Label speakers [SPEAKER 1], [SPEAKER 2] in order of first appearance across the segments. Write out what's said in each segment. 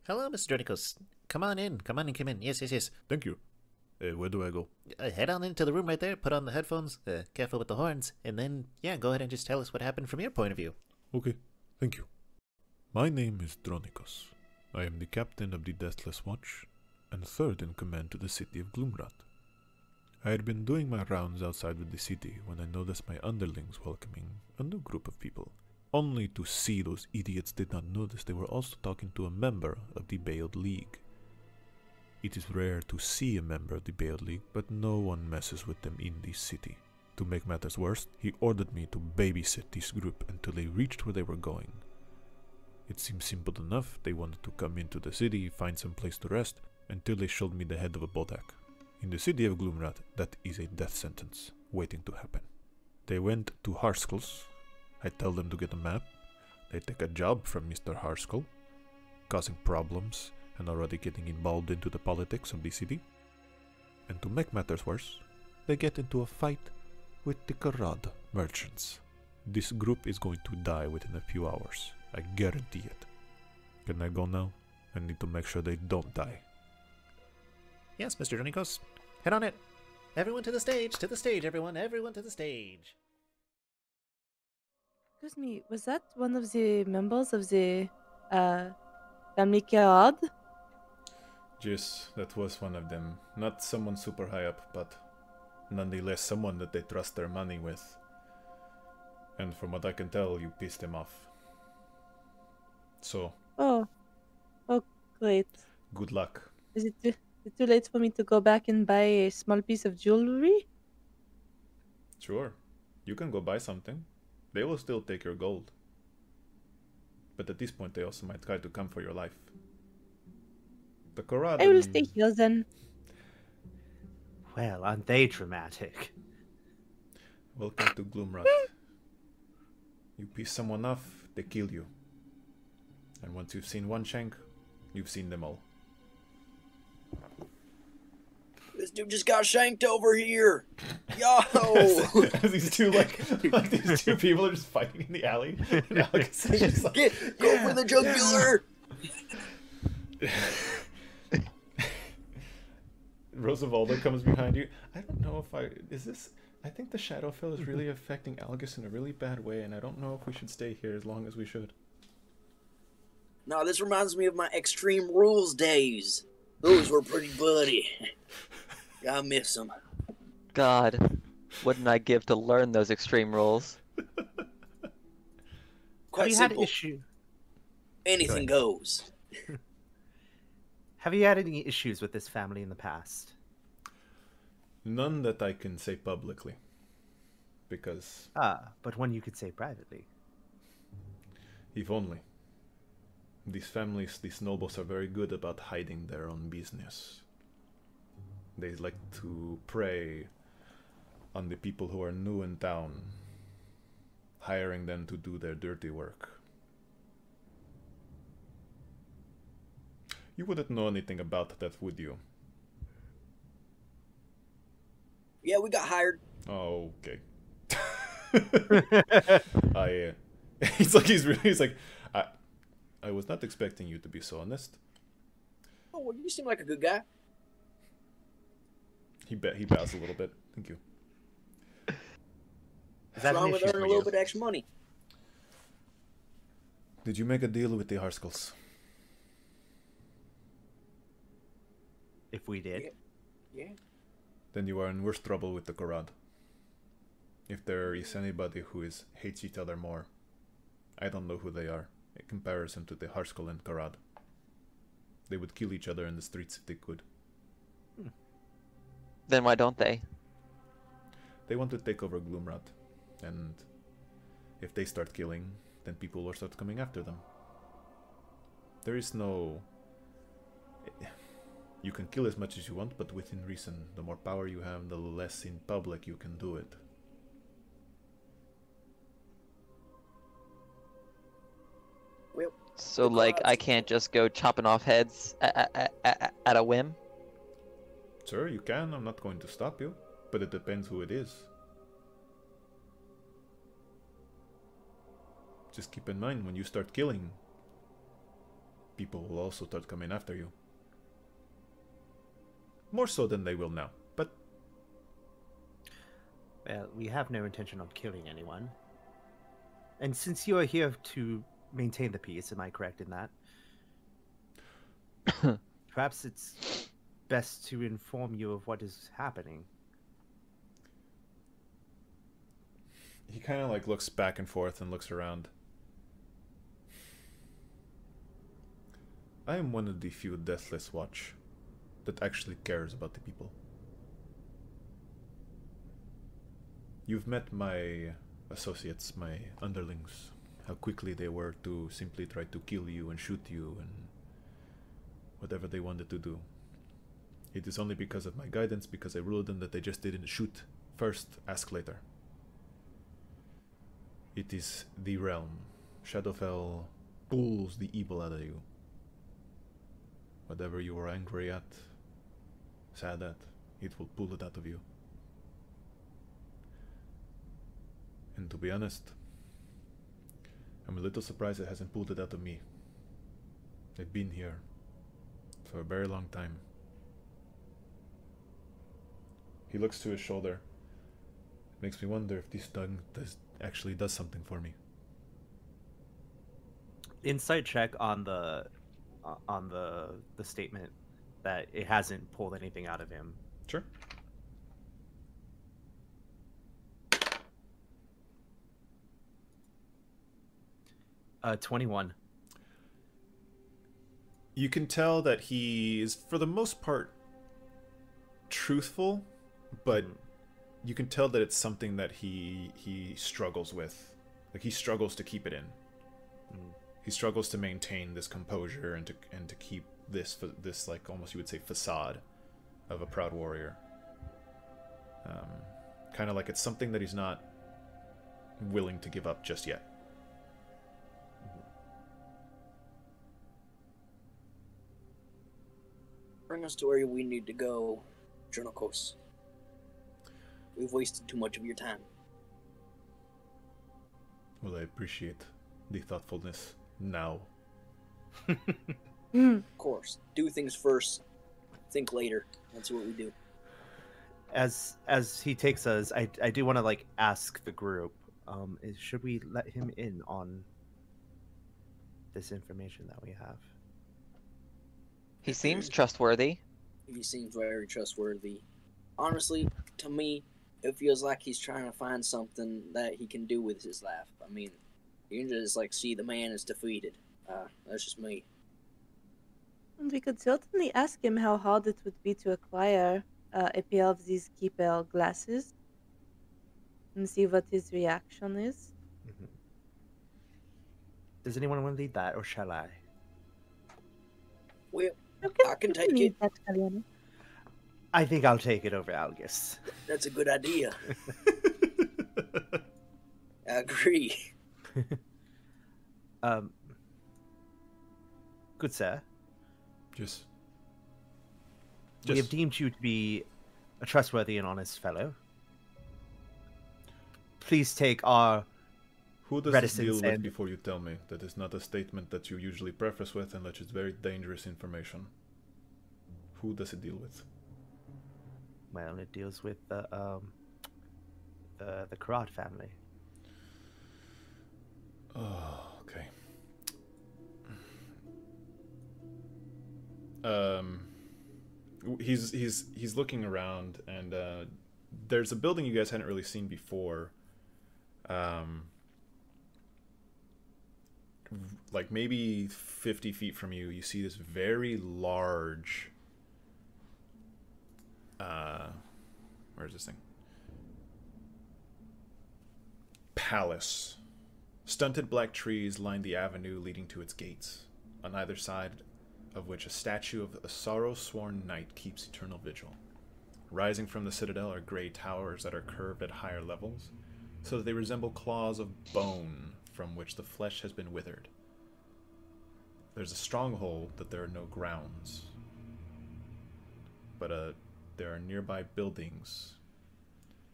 [SPEAKER 1] Hello, Mr. Dronicos. Come on in. Come on in, come in. Yes, yes, yes.
[SPEAKER 2] Thank you. Where do I go?
[SPEAKER 1] Head on into the room right there, put on the headphones, careful with the horns, and then, yeah, go ahead and just tell us what happened from your point of view.
[SPEAKER 2] Okay, thank you. My name is Dronicos. I am the captain of the Deathless Watch, and third in command to the city of Gloomwrought. I had been doing my rounds outside of the city when I noticed my underlings welcoming a new group of people, only to see those idiots did not notice they were also talking to a member of the Bailed League. It is rare to see a member of the Bailed League, but no one messes with them in this city. To make matters worse, he ordered me to babysit this group until they reached where they were going. It seemed simple enough. They wanted to come into the city, find some place to rest, until they showed me the head of a bodak. In the city of Gloomwrought, that is a death sentence waiting to happen. They went to Harskull's. I tell them to get a map. They take a job from Mr. Harskull, causing problems and already getting involved into the politics of the city. And to make matters worse, they get into a fight with the Karad merchants. This group is going to die within a few hours. I guarantee it. Can I go now? I need to make sure they don't die.
[SPEAKER 1] Yes, Mr. Dronicos. Head on it. Everyone to the stage, everyone to the stage.
[SPEAKER 3] Excuse me, was that one of the members of the family Gerard?
[SPEAKER 2] Yes, that was one of them. Not someone super high up, but nonetheless someone that they trust their money with. And from what I can tell, you pissed him off. So.
[SPEAKER 3] Oh, great.
[SPEAKER 2] Good luck.
[SPEAKER 3] Is it too late for me to go back and buy a small piece of jewelry?
[SPEAKER 2] Sure, you can go buy something. They will still take your gold. But at this point, they also might try to come for your life. The Korad.
[SPEAKER 3] I will stay here then.
[SPEAKER 4] Well, aren't they dramatic?
[SPEAKER 2] Welcome to Gloomwrought. You piss someone off, they kill you. And once you've seen one shank, you've seen them all.
[SPEAKER 5] This dude just got shanked over here. Yo!
[SPEAKER 2] these two these two people are just fighting in the alley. And Algus is just like,
[SPEAKER 5] Go for the jugular!
[SPEAKER 2] Rosavaldo comes behind you. I don't know if I think the Shadowfell is really affecting Algus in a really bad way, and I don't know if we should stay here as long as we should.
[SPEAKER 5] No, this reminds me of my Extreme Rules days. Those were pretty bloody. I miss them.
[SPEAKER 6] God, wouldn't I give to learn those extreme rules?
[SPEAKER 5] Quite
[SPEAKER 4] Have you
[SPEAKER 5] simple.
[SPEAKER 4] had issue?
[SPEAKER 5] Anything goes.
[SPEAKER 4] Have you had any issues with this family in the past?
[SPEAKER 2] None that I can say publicly. Because
[SPEAKER 4] But one you could say privately.
[SPEAKER 2] if only. These families, these nobles are very good about hiding their own business. They like to prey on the people who are new in town, hiring them to do their dirty work. You wouldn't know anything about that, would you?
[SPEAKER 5] Yeah, we got hired.
[SPEAKER 2] Oh, okay. He's like, I was not expecting you to be so honest.
[SPEAKER 5] Oh, well, you seem like a good guy.
[SPEAKER 2] He bows a little bit. Thank you.
[SPEAKER 4] Is that
[SPEAKER 5] What's wrong
[SPEAKER 4] an
[SPEAKER 5] with
[SPEAKER 4] issue
[SPEAKER 5] earning
[SPEAKER 4] for
[SPEAKER 5] a little
[SPEAKER 4] you?
[SPEAKER 5] bit extra money?
[SPEAKER 2] Did you make a deal with the Harskulls?
[SPEAKER 4] If we did.
[SPEAKER 5] Yeah.
[SPEAKER 2] Then you are in worse trouble with the Korad. If there is anybody who hates each other more, I don't know who they are in comparison to the Harskull and Korad. They would kill each other in the streets if they could.
[SPEAKER 6] Then why don't they?
[SPEAKER 2] They want to take over Gloomwrought, and if they start killing, then people will start coming after them. There is no... You can kill as much as you want, but within reason. The more power you have, the less in public you can do it.
[SPEAKER 5] Well,
[SPEAKER 6] So, like, I can't just go chopping off heads at a whim?
[SPEAKER 2] Sir, you can. I'm not going to stop you. But it depends who it is. Just keep in mind, when you start killing, people will also start coming after you. More so than they will now, but...
[SPEAKER 4] Well, we have no intention of killing anyone. And since you are here to maintain the peace, am I correct in that? Perhaps it's best to inform you of what is happening.
[SPEAKER 2] He kind of like looks back and forth and looks around. I am one of the few Deathless Watch that actually cares about the people. You've met my associates, my underlings, how quickly they were to simply try to kill you and shoot you and whatever they wanted to do. It is only because of my guidance, because I ruled them, that they just didn't shoot first, ask later. It is the realm. Shadowfell pulls the evil out of you. Whatever you are angry at, sad at, it will pull it out of you. And to be honest, I'm a little surprised it hasn't pulled it out of me. I've been here for a very long time. He looks to his shoulder. It makes me wonder if this tongue actually does something for me.
[SPEAKER 4] Insight check on the statement that it hasn't pulled anything out of him.
[SPEAKER 2] Sure.
[SPEAKER 4] Uh, 21.
[SPEAKER 2] You can tell that he is, for the most part, truthful, but you can tell that it's something that he struggles with. Like, he struggles to keep it in. He struggles to maintain this composure and to keep this like, almost you would say, facade of a proud warrior. Kind of like it's something that he's not willing to give up just yet.
[SPEAKER 5] Bring us to where we need to go, Dronikos. We've wasted too much of your time.
[SPEAKER 2] Well, I appreciate the thoughtfulness now.
[SPEAKER 5] Of course. Do things first, think later. That's what we do.
[SPEAKER 4] As he takes us, I do want to like ask the group, should we let him in on this information that we have?
[SPEAKER 6] He seems trustworthy.
[SPEAKER 5] He seems very trustworthy. Honestly, to me, it feels like he's trying to find something that he can do with his life. I mean, you can just like see the man is defeated. That's just me.
[SPEAKER 3] We could certainly ask him how hard it would be to acquire a pair of these Keeper glasses and see what his reaction is.
[SPEAKER 4] Mm-hmm. Does anyone want to lead that, or shall I?
[SPEAKER 5] Well, I can
[SPEAKER 3] You
[SPEAKER 5] take
[SPEAKER 3] need
[SPEAKER 5] it.
[SPEAKER 3] that, Caliana.
[SPEAKER 4] I think I'll take it over Algus.
[SPEAKER 5] That's a good idea. I agree.
[SPEAKER 4] Good sir.
[SPEAKER 2] Just
[SPEAKER 4] We have deemed you to be a trustworthy and honest fellow. Please take our
[SPEAKER 2] who does this
[SPEAKER 4] reticence
[SPEAKER 2] deal with
[SPEAKER 4] and-
[SPEAKER 2] before you tell me? That is not a statement that you usually preface with unless it's very dangerous information. Who does it deal with?
[SPEAKER 4] Well, it deals with the Karad family.
[SPEAKER 2] Oh, okay. He's looking around, and there's a building you guys hadn't really seen before. Like maybe 50 feet from you, you see this very large. Where's this thing? Palace. Stunted black trees line the avenue leading to its gates, on either side of which a statue of a sorrow-sworn knight keeps eternal vigil. Rising from the citadel are gray towers that are curved at higher levels, so that they resemble claws of bone from which the flesh has been withered. There's a stronghold that there are no grounds, but there are nearby buildings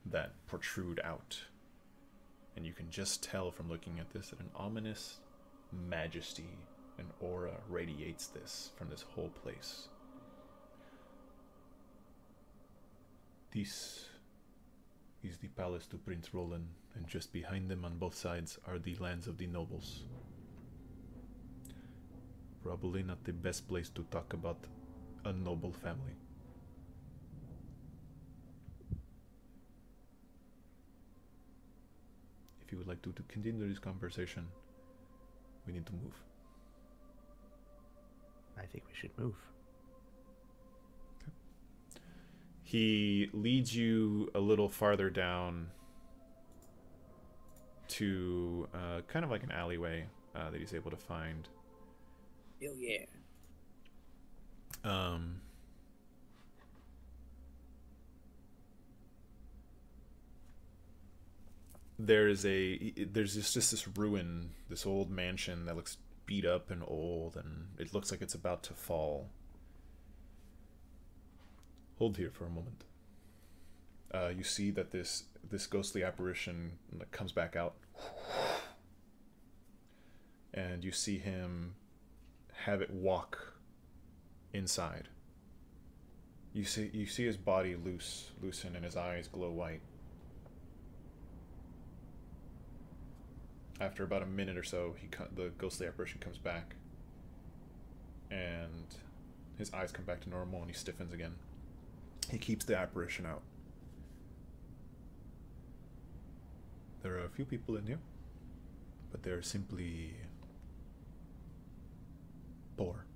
[SPEAKER 2] that protrude out, and you can just tell from looking at this that an ominous majesty An aura radiates this from this whole place. This is the palace to Prince Roland, and just behind them on both sides are the lands of the nobles. Probably not the best place to talk about a noble family. If you would like to continue this conversation, we need to move.
[SPEAKER 4] I think we should move.
[SPEAKER 2] Okay. He leads you a little farther down to kind of like an alleyway that he's able to find.
[SPEAKER 5] Oh yeah.
[SPEAKER 2] There's just this ruin, this old mansion that looks beat up and old, and it looks like it's about to fall. Hold here for a moment. You see that this ghostly apparition comes back out, and you see him have it walk inside. You see his body loosen, and his eyes glow white. After about a minute or so, the ghostly apparition comes back, and his eyes come back to normal, and he stiffens again. He keeps the apparition out. There are a few people in here, but they're simply poor.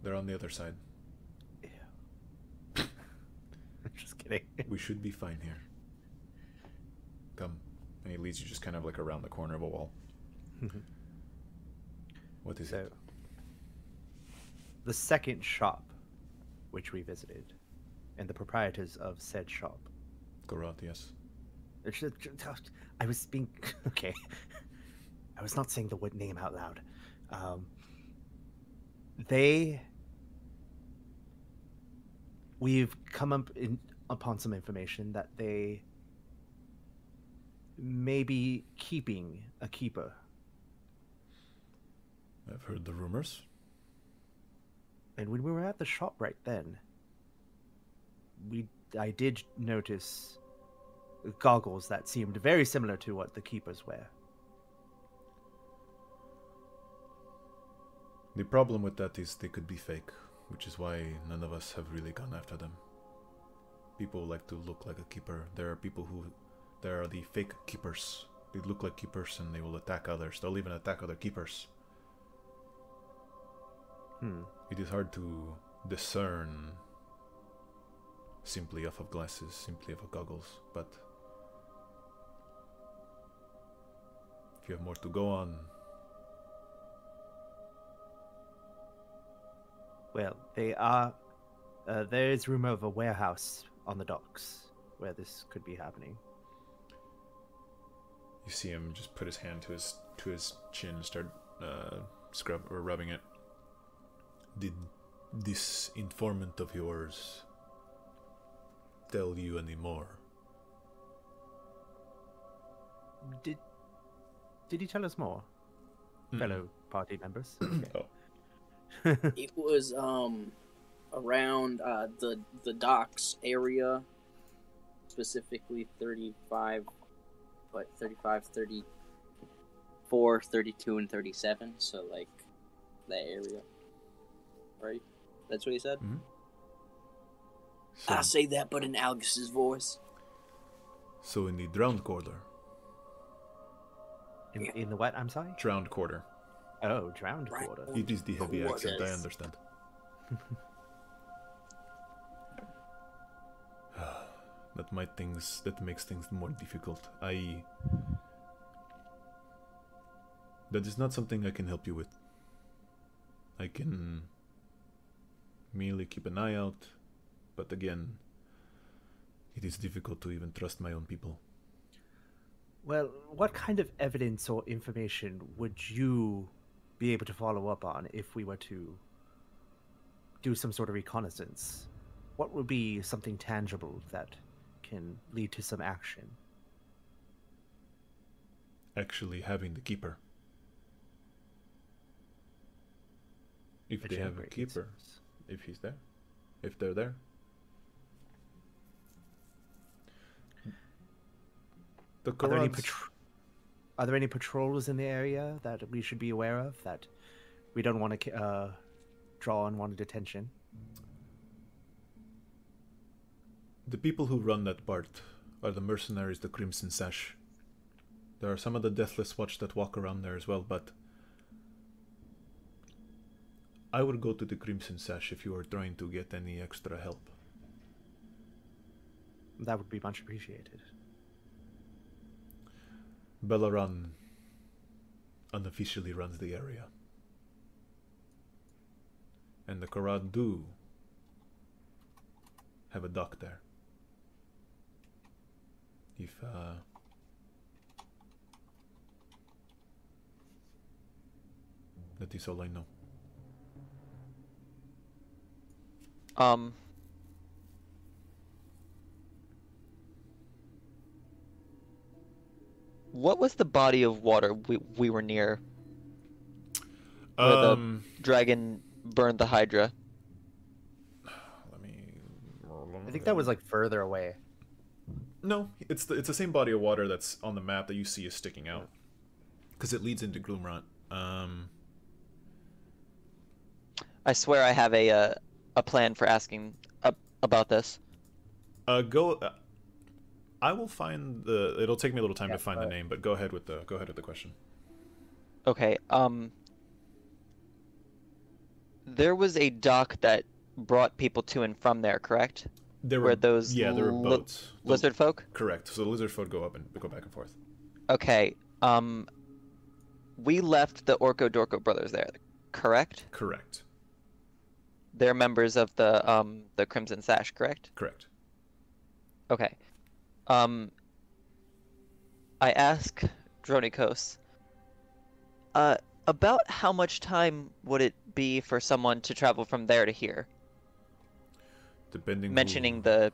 [SPEAKER 2] They're on the other side.
[SPEAKER 4] Yeah. Just kidding.
[SPEAKER 2] We should be fine here. Come. And he leads you just kind of like around the corner of a wall. What is it?
[SPEAKER 4] The second shop which we visited, and the proprietors of said shop.
[SPEAKER 2] Gloomwrought, yes.
[SPEAKER 4] I was being... Okay. I was not saying the word name out loud. We've come upon some information that they may be keeping a keeper.
[SPEAKER 2] I've heard the rumors.
[SPEAKER 4] And when we were at the shop right then, I did notice goggles that seemed very similar to what the keepers wear.
[SPEAKER 2] The problem with that is they could be fake, which is why none of us have really gone after them. People like to look like a keeper. There are the fake keepers. They look like keepers and they will attack others. They'll even attack other keepers. It is hard to discern simply off of glasses, simply off of goggles, but if you have more to go on...
[SPEAKER 4] Well, there is rumor of a warehouse on the docks where this could be happening.
[SPEAKER 2] You see him just put his hand to his chin and start rubbing it. Did this informant of yours tell you any more?
[SPEAKER 4] Did he tell us more, fellow party members?
[SPEAKER 2] Oh.
[SPEAKER 5] It was around the docks area, specifically 35, 34, 32, and 37. So like that area, right? That's what he said.
[SPEAKER 2] Mm-hmm.
[SPEAKER 5] I say that, but in Algus's voice.
[SPEAKER 2] So in the drowned quarter.
[SPEAKER 4] In the what? I'm sorry.
[SPEAKER 2] Drowned quarter.
[SPEAKER 4] Oh, drowned
[SPEAKER 5] Right.
[SPEAKER 4] quarter.
[SPEAKER 2] It is the heavy accent, I
[SPEAKER 5] Quarters.
[SPEAKER 2] understand. That makes things more difficult. That is not something I can help you with. I can merely keep an eye out, but again, it is difficult to even trust my own people.
[SPEAKER 4] Well, what kind of evidence or information would you be able to follow up on if we were to do some sort of reconnaissance? What would be something tangible that can lead to some action?
[SPEAKER 2] Actually having the keeper. If they have a keeper, if he's there, if they're there. The
[SPEAKER 4] Are there any patrols in the area that we should be aware of that we don't want to draw unwanted attention?
[SPEAKER 2] The people who run that part are the mercenaries, the Crimson Sash. There are some of the Deathless Watch that walk around there as well, but I would go to the Crimson Sash if you were trying to get any extra help.
[SPEAKER 4] That would be much appreciated.
[SPEAKER 2] Bellaran unofficially runs the area. And the Karad do have a dock there. If that is all I know.
[SPEAKER 6] What was the body of water we were near? Where the dragon burned the Hydra.
[SPEAKER 2] Let me.
[SPEAKER 4] I think that was like further away.
[SPEAKER 2] No, it's the same body of water that's on the map that you see is sticking out, because it leads into Gloomwrought.
[SPEAKER 6] I swear I have a plan for asking about this.
[SPEAKER 2] Go. I will find the. It'll take me a little time to find the name, but go ahead with the question.
[SPEAKER 6] Okay. There was a dock that brought people to and from there, correct?
[SPEAKER 2] There
[SPEAKER 6] were there
[SPEAKER 2] were boats.
[SPEAKER 6] Lizard folk?
[SPEAKER 2] Correct. So the lizard folk go back and forth.
[SPEAKER 6] Okay. We left the Orko Dorko brothers there, correct?
[SPEAKER 2] Correct.
[SPEAKER 6] They're members of the Crimson Sash, correct?
[SPEAKER 2] Correct.
[SPEAKER 6] Okay. I ask Dronikos, about how much time would it be for someone to travel from there to here?
[SPEAKER 2] Depending.
[SPEAKER 6] Mentioning
[SPEAKER 2] the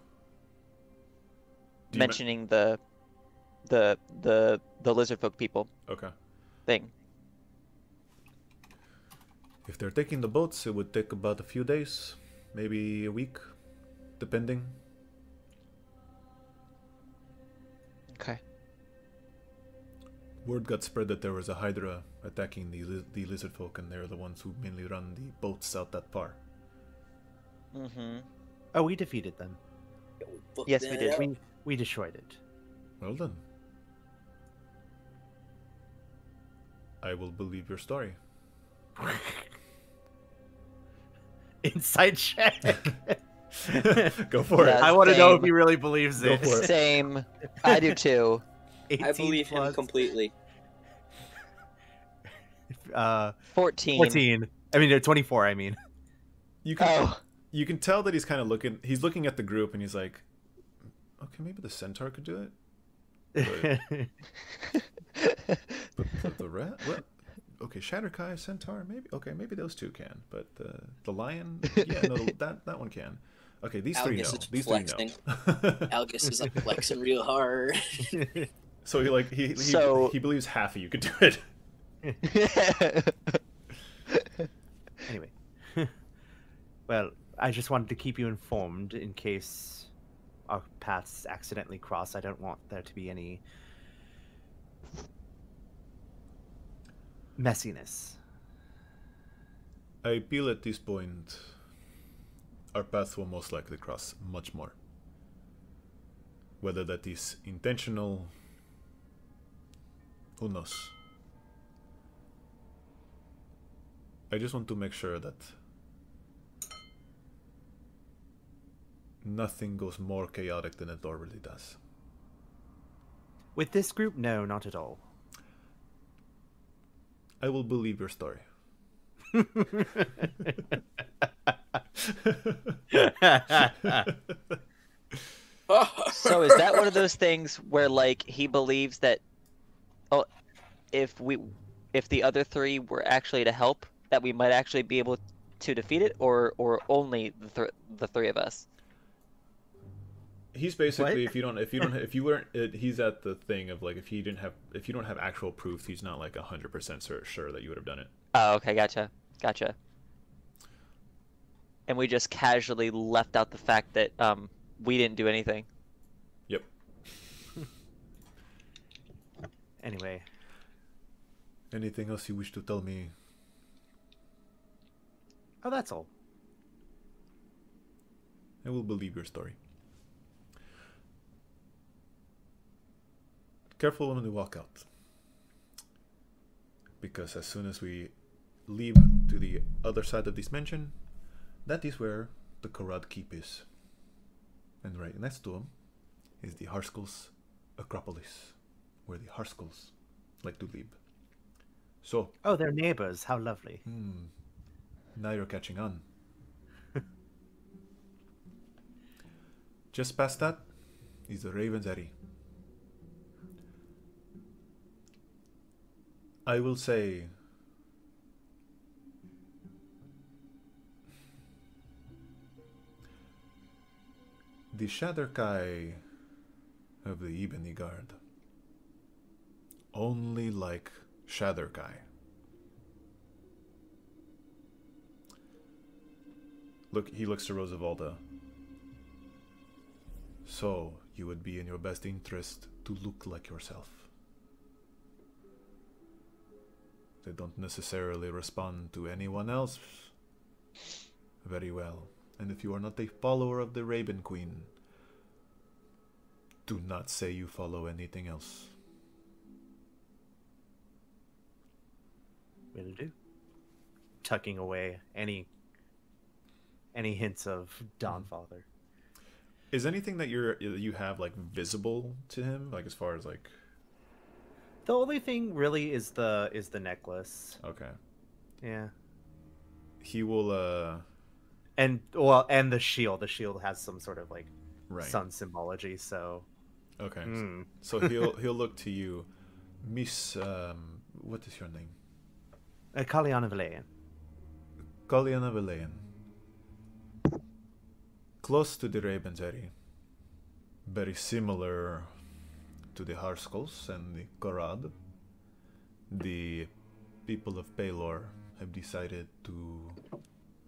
[SPEAKER 6] lizard folk people.
[SPEAKER 2] Okay.
[SPEAKER 6] Thing.
[SPEAKER 2] If they're taking the boats, it would take about a few days, maybe a week, depending.
[SPEAKER 6] Okay.
[SPEAKER 2] Word got spread that there was a Hydra attacking the lizard folk, and they're the ones who mainly run the boats out that far.
[SPEAKER 6] Mm-hmm.
[SPEAKER 4] Oh, we defeated them.
[SPEAKER 6] Yes, we did.
[SPEAKER 4] We destroyed it.
[SPEAKER 2] Well done. I will believe your story.
[SPEAKER 4] Insight check.
[SPEAKER 2] Go for it.
[SPEAKER 4] I want to know if he really believes
[SPEAKER 2] Go
[SPEAKER 4] this.
[SPEAKER 2] for it.
[SPEAKER 6] Same. I do too.
[SPEAKER 5] I believe him completely.
[SPEAKER 6] 14.
[SPEAKER 4] 14. I mean, 24. I mean,
[SPEAKER 2] You can tell that he's kind of looking. He's looking at the group, and he's like, "Okay, maybe the Centaur could do it." But the rat? What? Okay, Shatterkai, Centaur, maybe. Okay, maybe those two can. But the lion, yeah, no, that one can. Okay, these three know. These three know.
[SPEAKER 5] Algus is like flexing real hard.
[SPEAKER 2] So he believes half of you could do it.
[SPEAKER 4] Anyway, well, I just wanted to keep you informed in case our paths accidentally cross. I don't want there to be any messiness.
[SPEAKER 2] I feel at this point our paths will most likely cross much more. Whether that is intentional, who knows? I just want to make sure that nothing goes more chaotic than it already does.
[SPEAKER 4] With this group, no, not at all.
[SPEAKER 2] I will believe your story.
[SPEAKER 6] So is that one of those things where, like, he believes that, oh, if the other three were actually to help, that we might actually be able to defeat it, or only the three of us?
[SPEAKER 2] He's basically if you weren't he's at the thing of like if you don't have actual proof, he's not like 100% sure that you would have done it.
[SPEAKER 6] Oh, okay, gotcha. and we just casually left out the fact that we didn't do anything.
[SPEAKER 2] Yep.
[SPEAKER 4] Anyway,
[SPEAKER 2] Anything else you wish to tell me?
[SPEAKER 4] oh, that's all.
[SPEAKER 2] I will believe your story. Careful when we walk out. Because as soon as we leave to the other side of this mansion, that is where the Korad Keep is. And right next to him is the Harskull's Acropolis, where the Harskulls like to live. So,
[SPEAKER 4] Oh, they're neighbors. How lovely.
[SPEAKER 2] now you're catching on. Just past that is the Raven's Eyrie. I will say the Shadowkai of the Ebony Guard only like Shadowkai. Look, he looks to Rosavalda. So, you would be in your best interest to look like yourself. They don't necessarily respond to anyone else very well. And if you are not a follower of the Raven Queen, do not say you follow anything else.
[SPEAKER 4] Will do. Tucking away any hints of Dawnfather.
[SPEAKER 2] Is anything that you have like visible to him, like as far as like?
[SPEAKER 4] The only thing really is the necklace.
[SPEAKER 2] Okay.
[SPEAKER 4] Yeah.
[SPEAKER 2] He will
[SPEAKER 4] And the shield. The shield has some sort of like
[SPEAKER 2] right.
[SPEAKER 4] sun symbology, so
[SPEAKER 2] Okay. So he'll look to you, Miss what is your name?
[SPEAKER 4] Caliana Valayan.
[SPEAKER 2] Caliana Valayan. Close to the Raven's Eyrie. Very similar to the Harskulls and the Korad. The people of Paylor have decided to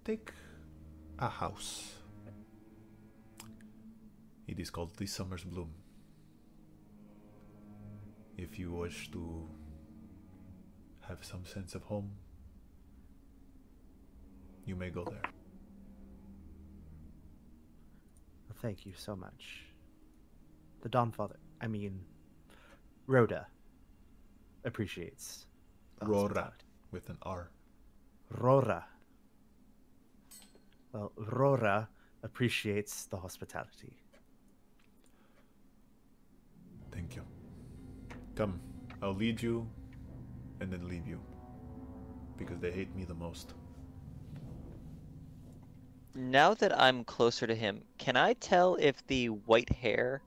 [SPEAKER 2] take a house. It is called the Summer's Bloom. If you wish to have some sense of home, you may go there.
[SPEAKER 4] Thank you so much. The Dawnfather, I mean, Rhoda, appreciates the
[SPEAKER 2] Rora,
[SPEAKER 4] hospitality.
[SPEAKER 2] with an R.
[SPEAKER 4] Rora. Well, Rora appreciates the hospitality.
[SPEAKER 2] Thank you. Come, I'll lead you and then leave you. Because they hate me the most.
[SPEAKER 6] Now that I'm closer to him, can I tell if the white hair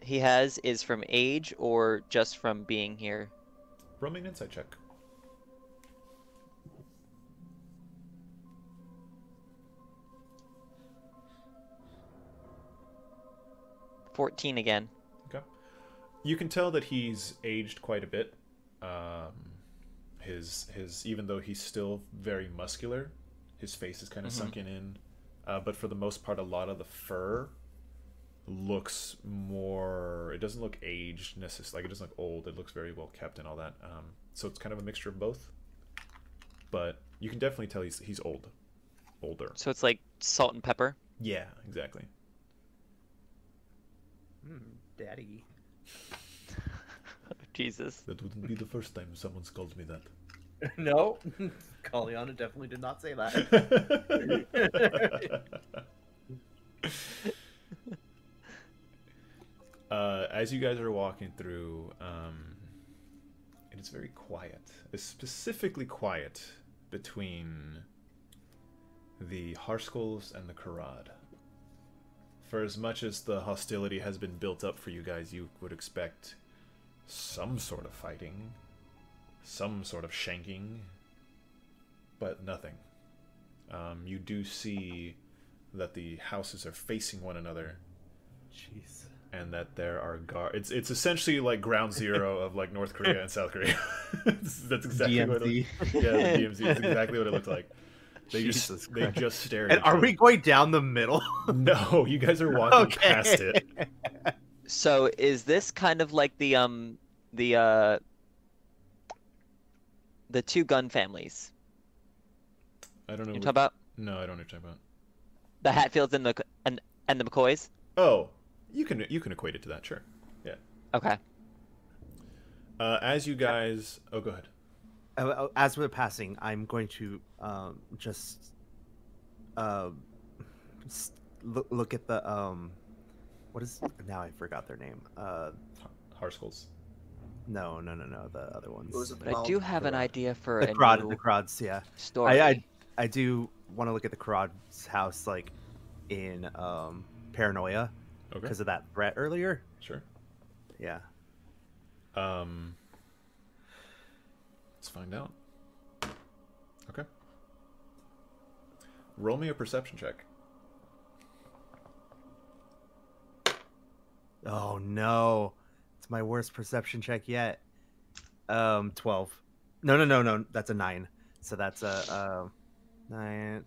[SPEAKER 6] he has is from age or just from being here?
[SPEAKER 2] Roll me an insight check.
[SPEAKER 6] $14 again.
[SPEAKER 2] Okay. You can tell that he's aged quite a bit. Even though he's still very muscular, his face is kind of sunken in. But for the most part, a lot of the fur looks more. It doesn't look aged necessarily. Like, it doesn't look old. It looks very well kept and all that. So it's kind of a mixture of both. But you can definitely tell he's older.
[SPEAKER 6] So it's like salt and pepper?
[SPEAKER 2] Yeah, exactly.
[SPEAKER 4] Daddy.
[SPEAKER 6] Jesus.
[SPEAKER 2] That wouldn't be the first time someone's called me that.
[SPEAKER 4] No, Caliana definitely did not say that.
[SPEAKER 2] As you guys are walking through, it is very quiet. It's specifically quiet between the Harskulls and the Korad. For as much as the hostility has been built up for you guys, you would expect some sort of fighting, some sort of shanking, but nothing. You do see that the houses are facing one another.
[SPEAKER 4] Jeez.
[SPEAKER 2] And that there are guards. It's essentially like ground zero of like North Korea and South Korea. That's exactly what it, yeah, the DMZ. It's exactly what it looks like. They
[SPEAKER 4] Jesus
[SPEAKER 2] just they
[SPEAKER 4] Christ.
[SPEAKER 2] just stare at
[SPEAKER 4] And
[SPEAKER 2] each
[SPEAKER 4] are
[SPEAKER 2] other.
[SPEAKER 4] we going down the middle?
[SPEAKER 2] No, you guys are walking past it.
[SPEAKER 6] So is this kind of like the two gun families?
[SPEAKER 2] I don't know.
[SPEAKER 6] You talking about
[SPEAKER 2] No, I don't know what you're talking about.
[SPEAKER 6] the Hatfields and the McCoys?
[SPEAKER 2] Oh, you can equate it to that, sure. Yeah.
[SPEAKER 6] Okay.
[SPEAKER 2] As you guys, oh, go ahead.
[SPEAKER 4] As we're passing, I'm going to just look at the what is now? I forgot their name.
[SPEAKER 2] Harskulls.
[SPEAKER 4] No, the other ones.
[SPEAKER 5] What was it
[SPEAKER 6] But I
[SPEAKER 5] called?
[SPEAKER 6] do have an idea for
[SPEAKER 4] The
[SPEAKER 6] a
[SPEAKER 4] Crod,
[SPEAKER 6] new
[SPEAKER 4] the Crods, yeah.
[SPEAKER 6] story.
[SPEAKER 4] I do want to look at the Crod's house, like in Paranoia,
[SPEAKER 2] Okay.
[SPEAKER 4] because of that threat earlier.
[SPEAKER 2] Sure.
[SPEAKER 4] Yeah.
[SPEAKER 2] Let's find out. Okay. Roll me a perception check.
[SPEAKER 4] Oh no, it's my worst perception check yet. 12. No. That's a 9. So that's a 9,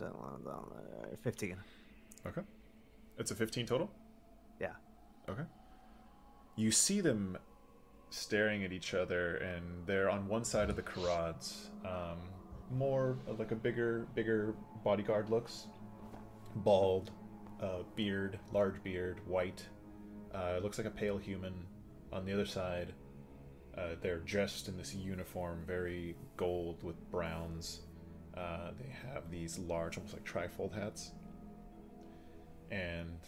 [SPEAKER 4] 15.
[SPEAKER 2] Okay. It's a 15 total?
[SPEAKER 4] Yeah.
[SPEAKER 2] Okay. You see them staring at each other, and they're on one side of the Karads. More of like a bigger bodyguard looks. Bald, beard, large beard, white. Looks like a pale human. On the other side, they're dressed in this uniform, very gold with browns. They have these large, almost like trifold hats. And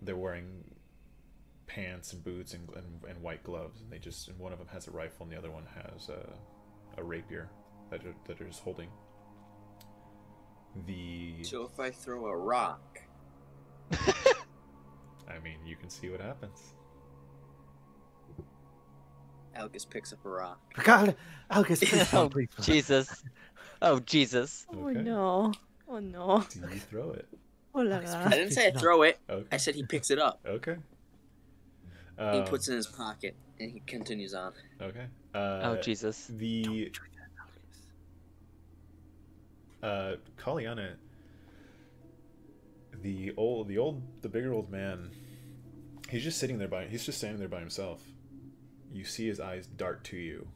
[SPEAKER 2] they're wearing pants and boots and white gloves. And and one of them has a rifle, and the other one has a rapier that they're just holding.
[SPEAKER 5] So if I throw a rock,
[SPEAKER 2] I mean, you can see what happens.
[SPEAKER 5] Algus picks up a rock.
[SPEAKER 4] God, Algus, please
[SPEAKER 6] Oh,
[SPEAKER 4] don't, please don't.
[SPEAKER 6] Jesus. Oh, Jesus.
[SPEAKER 3] Oh
[SPEAKER 2] Okay.
[SPEAKER 3] no. Oh no.
[SPEAKER 2] Do you throw it?
[SPEAKER 3] Oh la
[SPEAKER 4] Algus,
[SPEAKER 3] la.
[SPEAKER 5] I didn't say I throw it.
[SPEAKER 2] Okay.
[SPEAKER 5] I said he picks it up.
[SPEAKER 2] Okay.
[SPEAKER 5] He puts it in his pocket, and he continues on.
[SPEAKER 2] Okay.
[SPEAKER 6] Oh, Jesus.
[SPEAKER 2] The Caliana, the bigger old man, he's just standing there by himself. You see his eyes dart to you.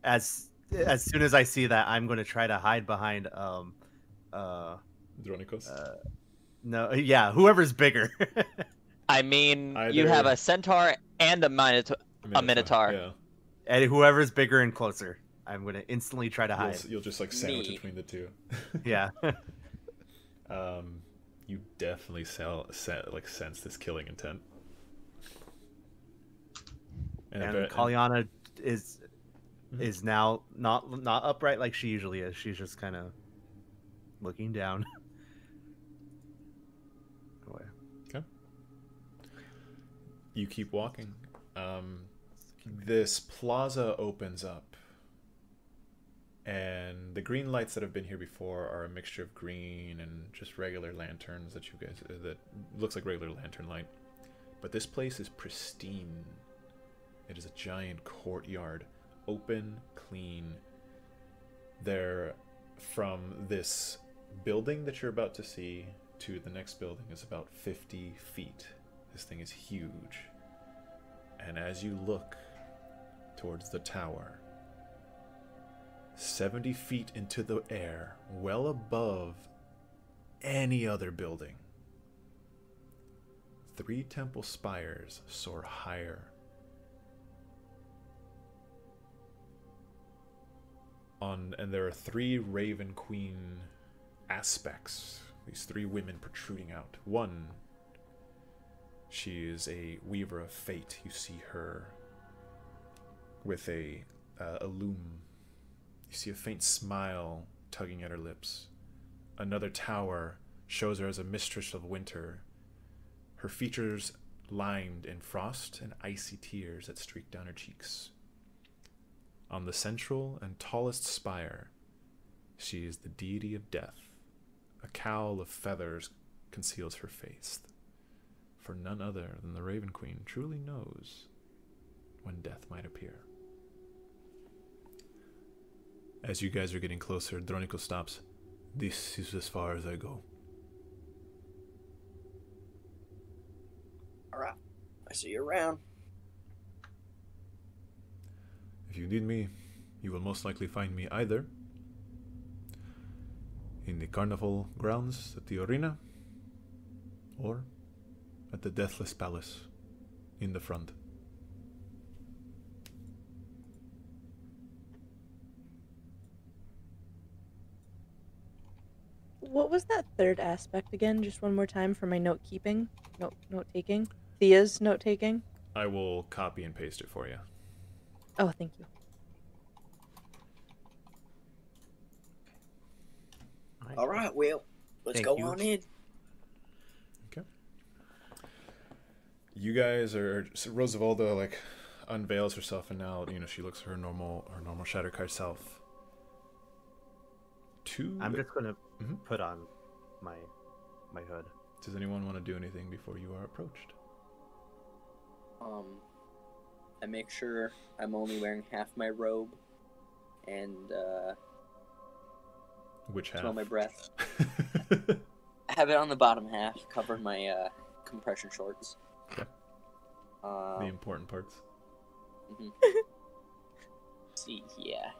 [SPEAKER 4] As soon as I see that, I'm going to try to hide behind
[SPEAKER 2] Dronikos?
[SPEAKER 4] no, yeah, whoever's bigger.
[SPEAKER 6] I mean, you
[SPEAKER 2] Either-
[SPEAKER 6] have a centaur and a minotaur.
[SPEAKER 2] Yeah.
[SPEAKER 4] And whoever's bigger and closer, I'm going to instantly try to hide.
[SPEAKER 2] You'll just like sandwich
[SPEAKER 5] Me.
[SPEAKER 2] between the two.
[SPEAKER 4] Yeah.
[SPEAKER 2] You definitely sense this killing intent.
[SPEAKER 4] And Caliana is now not upright like she usually is. She's just kind of looking down. Away.
[SPEAKER 2] Okay. You keep walking. This plaza opens up, and the green lights that have been here before are a mixture of green and just regular lanterns that looks like regular lantern light. But this place is pristine. It is a giant courtyard, open, clean. There, from this building that you're about to see to the next building is about 50 feet. This thing is huge. And as you look towards the tower, 70 feet into the air, well above any other building, 3 temple spires soar higher. And there are 3 Raven Queen aspects, these 3 women protruding out. One, she is a weaver of fate. You see her with a loom. You see a faint smile tugging at her lips. Another tower shows her as a mistress of winter, her features lined in frost and icy tears that streak down her cheeks. On the central and tallest spire, she is the deity of death. A cowl of feathers conceals her face, for none other than the Raven Queen truly knows when death might appear. As you guys are getting closer, Dronico stops. this is as far as I go.
[SPEAKER 5] Alright. I see you around.
[SPEAKER 2] If you need me, you will most likely find me either in the carnival grounds at the arena, or at the Deathless Palace in the front.
[SPEAKER 3] What was that third aspect again? Just one more time for my note keeping, note taking. Thia's note taking.
[SPEAKER 2] I will copy and paste it for you.
[SPEAKER 3] Oh, thank you.
[SPEAKER 5] Alright, Will. Let's
[SPEAKER 4] Thank
[SPEAKER 5] go
[SPEAKER 4] you.
[SPEAKER 5] on in.
[SPEAKER 2] Okay. You guys are... So Rosavalda, like, unveils herself, and now, you know, she looks her normal Shatterkite self.
[SPEAKER 4] I'm just gonna
[SPEAKER 2] Mhm.
[SPEAKER 4] put on my hood.
[SPEAKER 2] Does anyone want to do anything before you are approached?
[SPEAKER 5] I make sure I'm only wearing half my robe, and
[SPEAKER 2] Which half?
[SPEAKER 5] smell my breath. I have it on the bottom half, covering my compression shorts.
[SPEAKER 2] Okay. The important parts.
[SPEAKER 5] Mhm. See, yeah.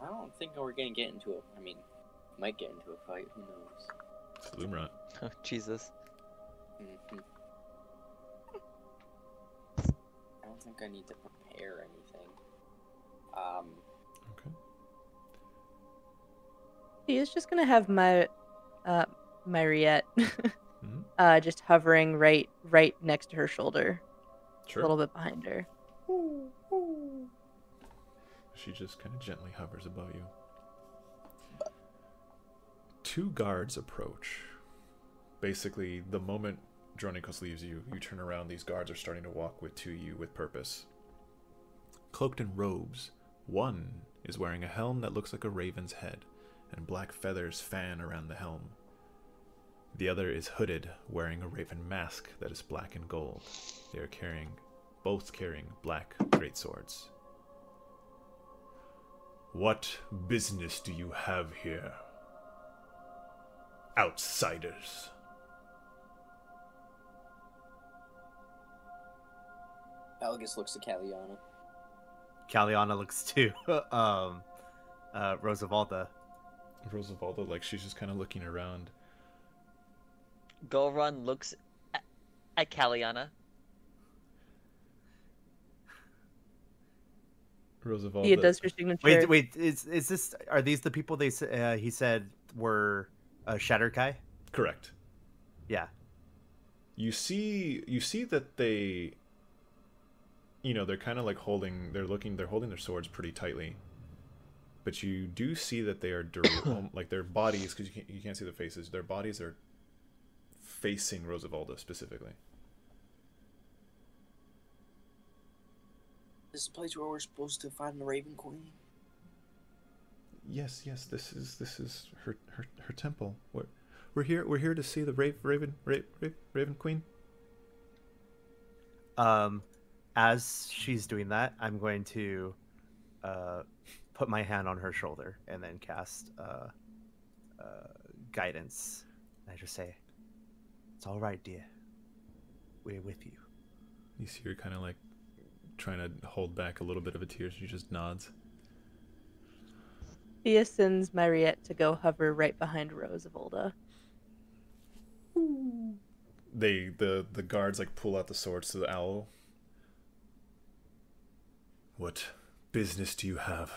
[SPEAKER 5] I don't think we're gonna get into it. I mean, might get into a fight. Who knows?
[SPEAKER 2] It's Gloomwrought.
[SPEAKER 6] Oh, Jesus.
[SPEAKER 5] Mhm. I don't think I need to prepare anything.
[SPEAKER 2] Okay.
[SPEAKER 3] Thia's just gonna have my Mariette
[SPEAKER 2] Mhm.
[SPEAKER 3] just hovering right next to her shoulder,
[SPEAKER 2] Sure.
[SPEAKER 3] a little bit behind her.
[SPEAKER 2] She just kind of gently hovers above you. Two guards approach. Basically, the moment Dronikos leaves you, you turn around, these guards are starting to walk to you with purpose. Cloaked in robes, one is wearing a helm that looks like a raven's head, and black feathers fan around the helm. The other is hooded, wearing a raven mask that is black and gold. They are both carrying black greatswords. What business do you have here? Outsiders.
[SPEAKER 5] Algus looks at Caliana.
[SPEAKER 4] Caliana looks to Rosavalda.
[SPEAKER 2] Rosavalda, like, she's just kind of looking around.
[SPEAKER 6] Gulron looks at Caliana.
[SPEAKER 2] Rosavalda.
[SPEAKER 3] Thia does her signature.
[SPEAKER 4] Wait, is this? Are these the people he said were Shatterkai?
[SPEAKER 2] Correct.
[SPEAKER 4] Yeah.
[SPEAKER 2] You see that they, you know, they're kind of like holding their swords pretty tightly. But you do see that they are like their bodies, because you can't see the faces. Their bodies are facing Rosavalda specifically.
[SPEAKER 5] This is the place where we're supposed to find the Raven Queen.
[SPEAKER 2] Yes. This is her temple. We're here to see the Raven Queen.
[SPEAKER 4] As she's doing that, I'm going to put my hand on her shoulder and then cast guidance. And I just say, "It's all right, dear. We're with you."
[SPEAKER 2] You see her kind of like trying to hold back a little bit of a tear. She just nods.
[SPEAKER 3] Thia sends Mariette to go hover right behind Rosavalda.
[SPEAKER 2] The guards like pull out the swords to the owl. What business do you have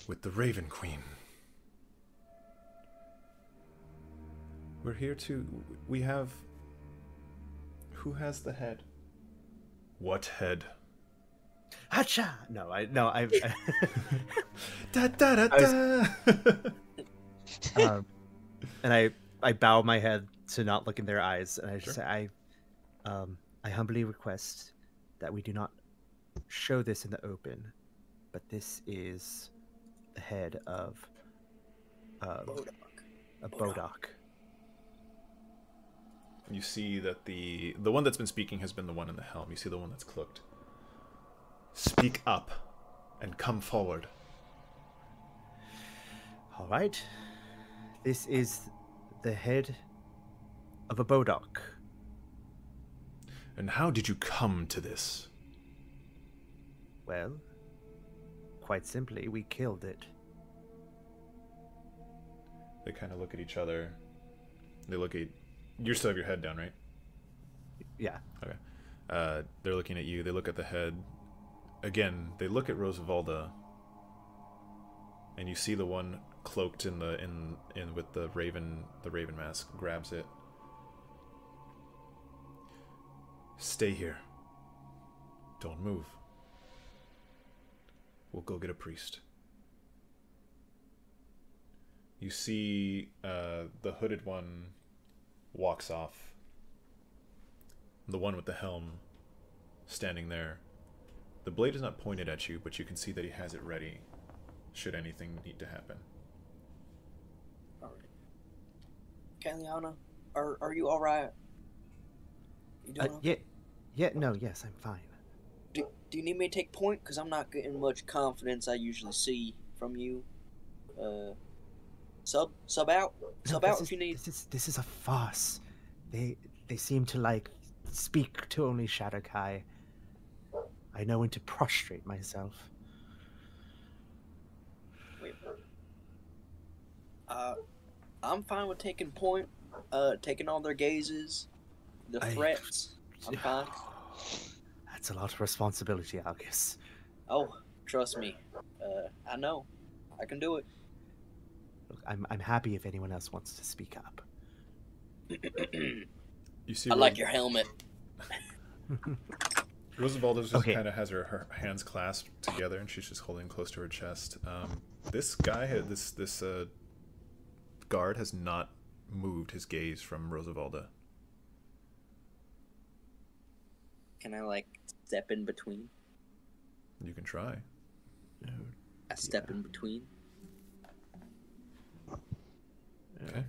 [SPEAKER 2] with the Raven Queen? We're here to... We have... Who has the head? What head?
[SPEAKER 4] Hacha! I
[SPEAKER 2] Da da da da!
[SPEAKER 4] and I bow my head to not look in their eyes, and I just
[SPEAKER 2] Sure.
[SPEAKER 4] say, I humbly request that we do not show this in the open, but this is the head of a Bodok.
[SPEAKER 2] You see that the one that's been speaking has been the one in the helm. You see the one that's cloaked. Speak up and come forward.
[SPEAKER 4] All right. This is the head of a Bodok.
[SPEAKER 2] And how did you come to this?
[SPEAKER 4] Well, quite simply, we killed it.
[SPEAKER 2] They kind of look at each other. They look at... You still have your head down, right?
[SPEAKER 4] Yeah.
[SPEAKER 2] Okay. They're looking at you. They look at the head. Again, they look at Rosavalda. And you see the one cloaked in with the raven mask grabs it. Stay here. Don't move. We'll go get a priest. You see the hooded one walks off. The one with the helm standing there. The blade is not pointed at you, but you can see that he has it ready should anything need to happen.
[SPEAKER 5] Alright. Caliana, are you alright? You doing okay?
[SPEAKER 4] Yes, I'm fine.
[SPEAKER 5] Do you need me to take point? Because I'm not getting much confidence I usually see from you. Sub out if you need.
[SPEAKER 4] This is a farce. They seem to speak to only Shadowkai. I know when to prostrate myself.
[SPEAKER 5] Wait. I'm fine with taking point. Taking all their gazes, the threats. I'm fine.
[SPEAKER 4] That's a lot of responsibility, Algus.
[SPEAKER 5] Oh, trust me. I know. I can do it.
[SPEAKER 4] Look, I'm happy if anyone else wants to speak up.
[SPEAKER 2] You see,
[SPEAKER 5] I like your helmet.
[SPEAKER 2] Rosavalda just kind of has her hands clasped together, and she's just holding close to her chest. This guy, this guard, has not moved his gaze from Rosavalda.
[SPEAKER 5] Can I step in between?
[SPEAKER 2] You can try.
[SPEAKER 5] I step in between.
[SPEAKER 2] Okay.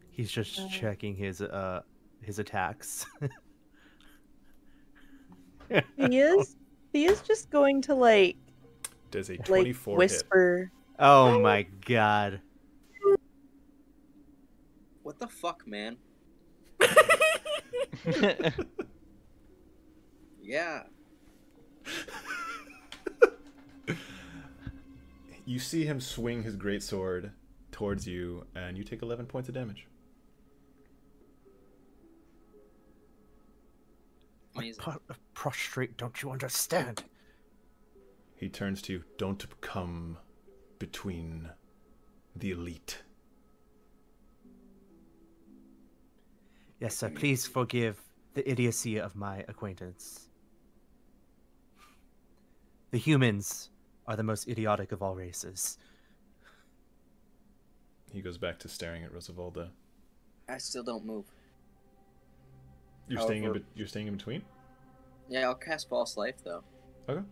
[SPEAKER 4] He's just checking his attacks.
[SPEAKER 3] He is just going to
[SPEAKER 2] Does a 24
[SPEAKER 3] whisper.
[SPEAKER 2] hit.
[SPEAKER 4] Oh my god.
[SPEAKER 5] What the fuck, man? Yeah.
[SPEAKER 2] You see him swing his greatsword towards you, and you take 11 points of damage.
[SPEAKER 4] Prostrate, don't you understand?
[SPEAKER 2] He turns to you. Don't come between the elite.
[SPEAKER 4] Yes, sir. Please forgive the idiocy of my acquaintance. The humans are the most idiotic of all races.
[SPEAKER 2] He goes back to staring at Rosavalda.
[SPEAKER 5] I still don't move.
[SPEAKER 2] You're staying in between?
[SPEAKER 5] Yeah, I'll cast False Life, though.
[SPEAKER 2] Okay.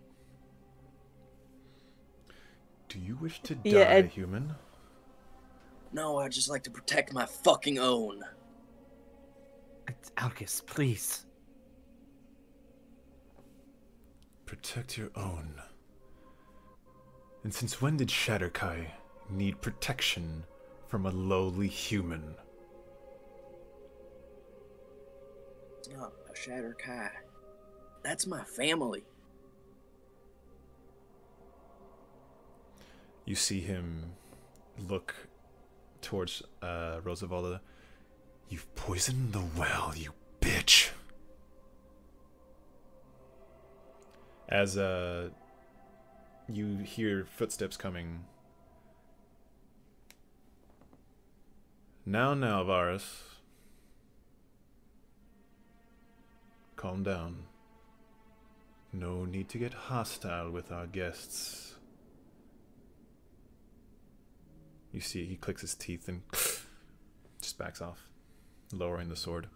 [SPEAKER 2] Do you wish to
[SPEAKER 3] Yeah,
[SPEAKER 2] die, human?
[SPEAKER 5] No, I just like to protect my fucking own.
[SPEAKER 4] Algus, please.
[SPEAKER 2] Protect your own. And since when did Shadowkai need protection from a lowly human?
[SPEAKER 5] It's not a Shadowkai. That's my family.
[SPEAKER 2] You see him look towards Rosavalda. You've poisoned the well, you bitch. As you hear footsteps coming. Now, Varus. Calm down. No need to get hostile with our guests. You see, he clicks his teeth and just backs off, lowering the sword.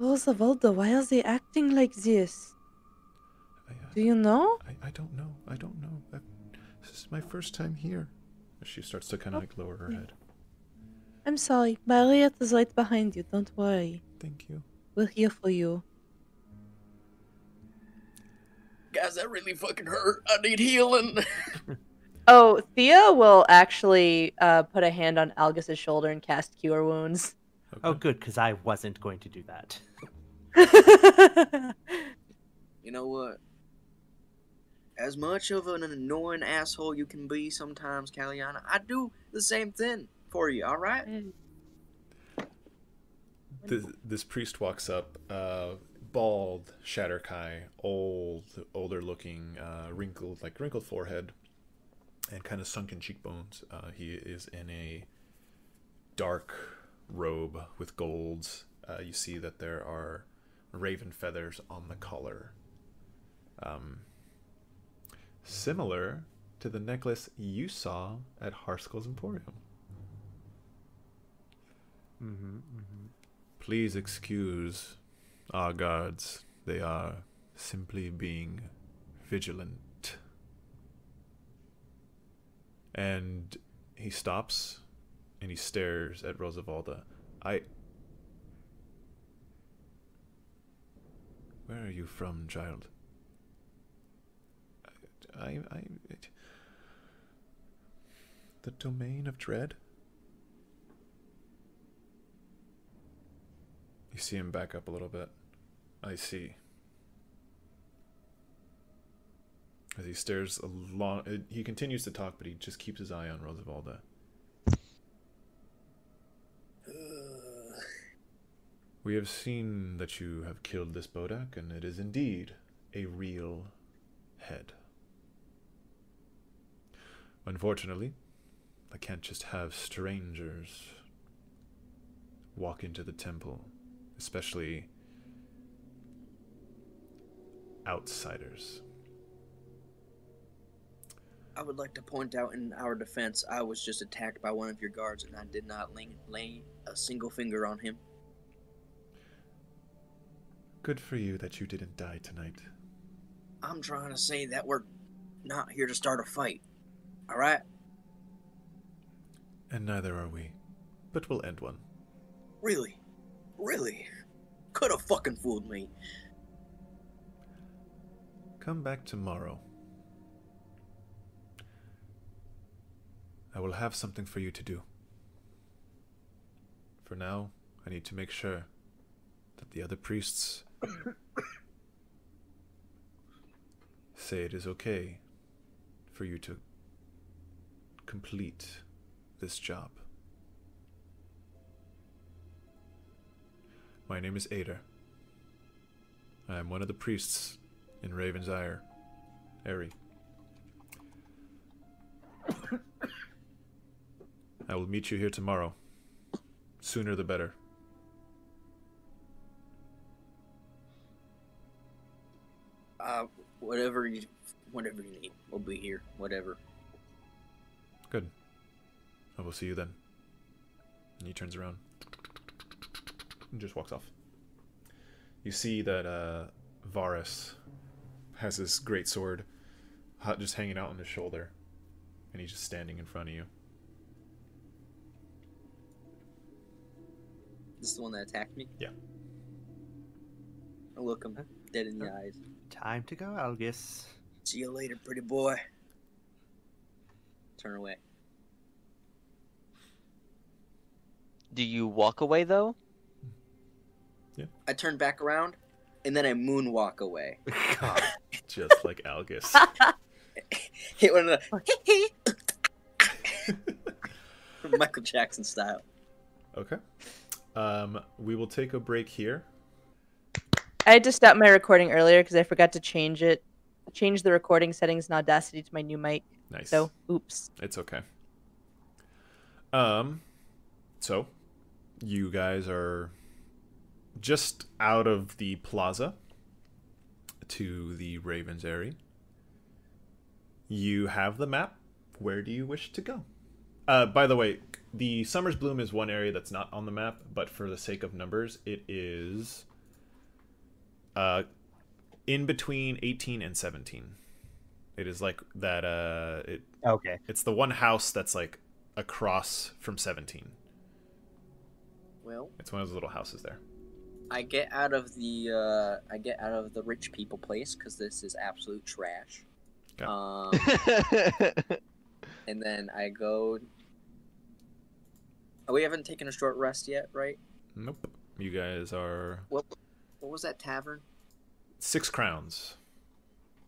[SPEAKER 3] Rosavalda, why are they acting like this? Do you know?
[SPEAKER 2] I don't know. I don't know. This is my first time here. She starts to kind of lower her head.
[SPEAKER 3] I'm sorry. Mariette is right behind you. Don't worry.
[SPEAKER 2] Thank you.
[SPEAKER 3] We're here for you.
[SPEAKER 5] guys, that really fucking hurt. I need healing.
[SPEAKER 3] Oh, Thea will actually put a hand on Algus's shoulder and cast Cure Wounds.
[SPEAKER 2] Okay.
[SPEAKER 4] Oh, good, because I wasn't going to do that.
[SPEAKER 5] You know what? As much of an annoying asshole you can be sometimes, Caliana, I do the same thing for you, alright?
[SPEAKER 2] This priest walks up, bald, Shatterkai, older looking, wrinkled forehead, and kind of sunken cheekbones. He is in a dark robe with golds. You see that there are raven feathers on the collar. Similar to the necklace you saw at Harskull's Emporium. Please excuse our guards. They are simply being vigilant. And he stops and he stares at Rosavalda. Where are you from, child? The Domain of Dread? You see him back up a little bit. I see. As he stares along, he continues to talk, but he just keeps his eye on Rosavalda. We have seen that you have killed this Bodak, and it is indeed a real head. Unfortunately, I can't just have strangers walk into the temple, especially outsiders.
[SPEAKER 5] I would like to point out in our defense, I was just attacked by one of your guards and I did not lay a single finger on him.
[SPEAKER 2] Good for you that you didn't die tonight.
[SPEAKER 5] I'm trying to say that we're not here to start a fight. Alright?
[SPEAKER 2] And neither are we. But we'll end one.
[SPEAKER 5] Really? Really? Could have fucking fooled me.
[SPEAKER 2] Come back tomorrow. I will have something for you to do. For now, I need to make sure that the other priests say it is okay for you to complete this job. My name is Ader. I am one of the priests in Raven's Eyrie. I will meet you here tomorrow. Sooner the better.
[SPEAKER 5] Whatever you need. We'll be here. Whatever.
[SPEAKER 2] Good. I will see you then. And he turns around and just walks off. You see that Varus has this great sword just hanging out on his shoulder, and he's just standing in front of you.
[SPEAKER 5] This is the one that attacked me?
[SPEAKER 2] Yeah.
[SPEAKER 5] I look him dead in the eyes.
[SPEAKER 4] Time to go, Algus.
[SPEAKER 5] See you later, pretty boy. Turn away.
[SPEAKER 6] Do you walk away, though?
[SPEAKER 2] Yeah.
[SPEAKER 5] I turn back around, and then I moonwalk away.
[SPEAKER 4] God.
[SPEAKER 2] Just like Algus.
[SPEAKER 5] Hit one of the Michael Jackson style.
[SPEAKER 2] Okay. We will take a break here.
[SPEAKER 3] I had to stop my recording earlier because I forgot to change the recording settings in Audacity to my new mic.
[SPEAKER 2] Nice.
[SPEAKER 3] So, oops.
[SPEAKER 2] It's okay. So, you guys are just out of the plaza to the Raven's Eyrie. You have the map. Where do you wish to go? By the way, the Summer's Bloom is one area that's not on the map, but for the sake of numbers, it is in between 18 and 17. It is like that,
[SPEAKER 4] Okay.
[SPEAKER 2] it's the one house that's like across from 17.
[SPEAKER 5] Well,
[SPEAKER 2] It's one of those little houses there.
[SPEAKER 5] I get out of the rich people place because this is absolute trash.
[SPEAKER 2] Okay.
[SPEAKER 5] And then I go. Oh, we haven't taken a short rest yet, right?
[SPEAKER 2] Nope. You guys are
[SPEAKER 5] What was that tavern?
[SPEAKER 2] 6 crowns.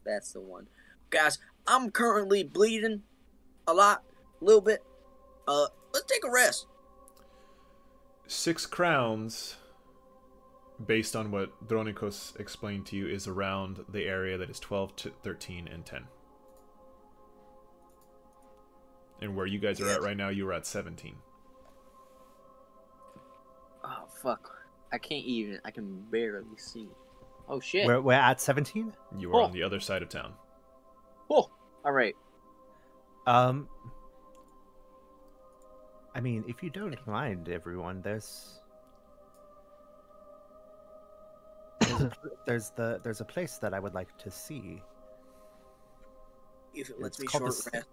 [SPEAKER 5] That's the one. Guys, I'm currently bleeding a lot, a little bit. Let's take a rest.
[SPEAKER 2] 6 crowns, based on what Dronikos explained to you, is around the area that is 12 to 13 and 10. And where you guys are at right now, you are at 17.
[SPEAKER 5] Oh, fuck. I can barely see. Oh, shit.
[SPEAKER 4] We're at 17?
[SPEAKER 2] You are on the other side of town.
[SPEAKER 5] Oh, alright.
[SPEAKER 4] I mean, if you don't mind, everyone, there's a place that I would like to see.
[SPEAKER 5] If it lets
[SPEAKER 4] It's
[SPEAKER 5] me
[SPEAKER 4] called
[SPEAKER 5] short
[SPEAKER 4] the-
[SPEAKER 5] rest.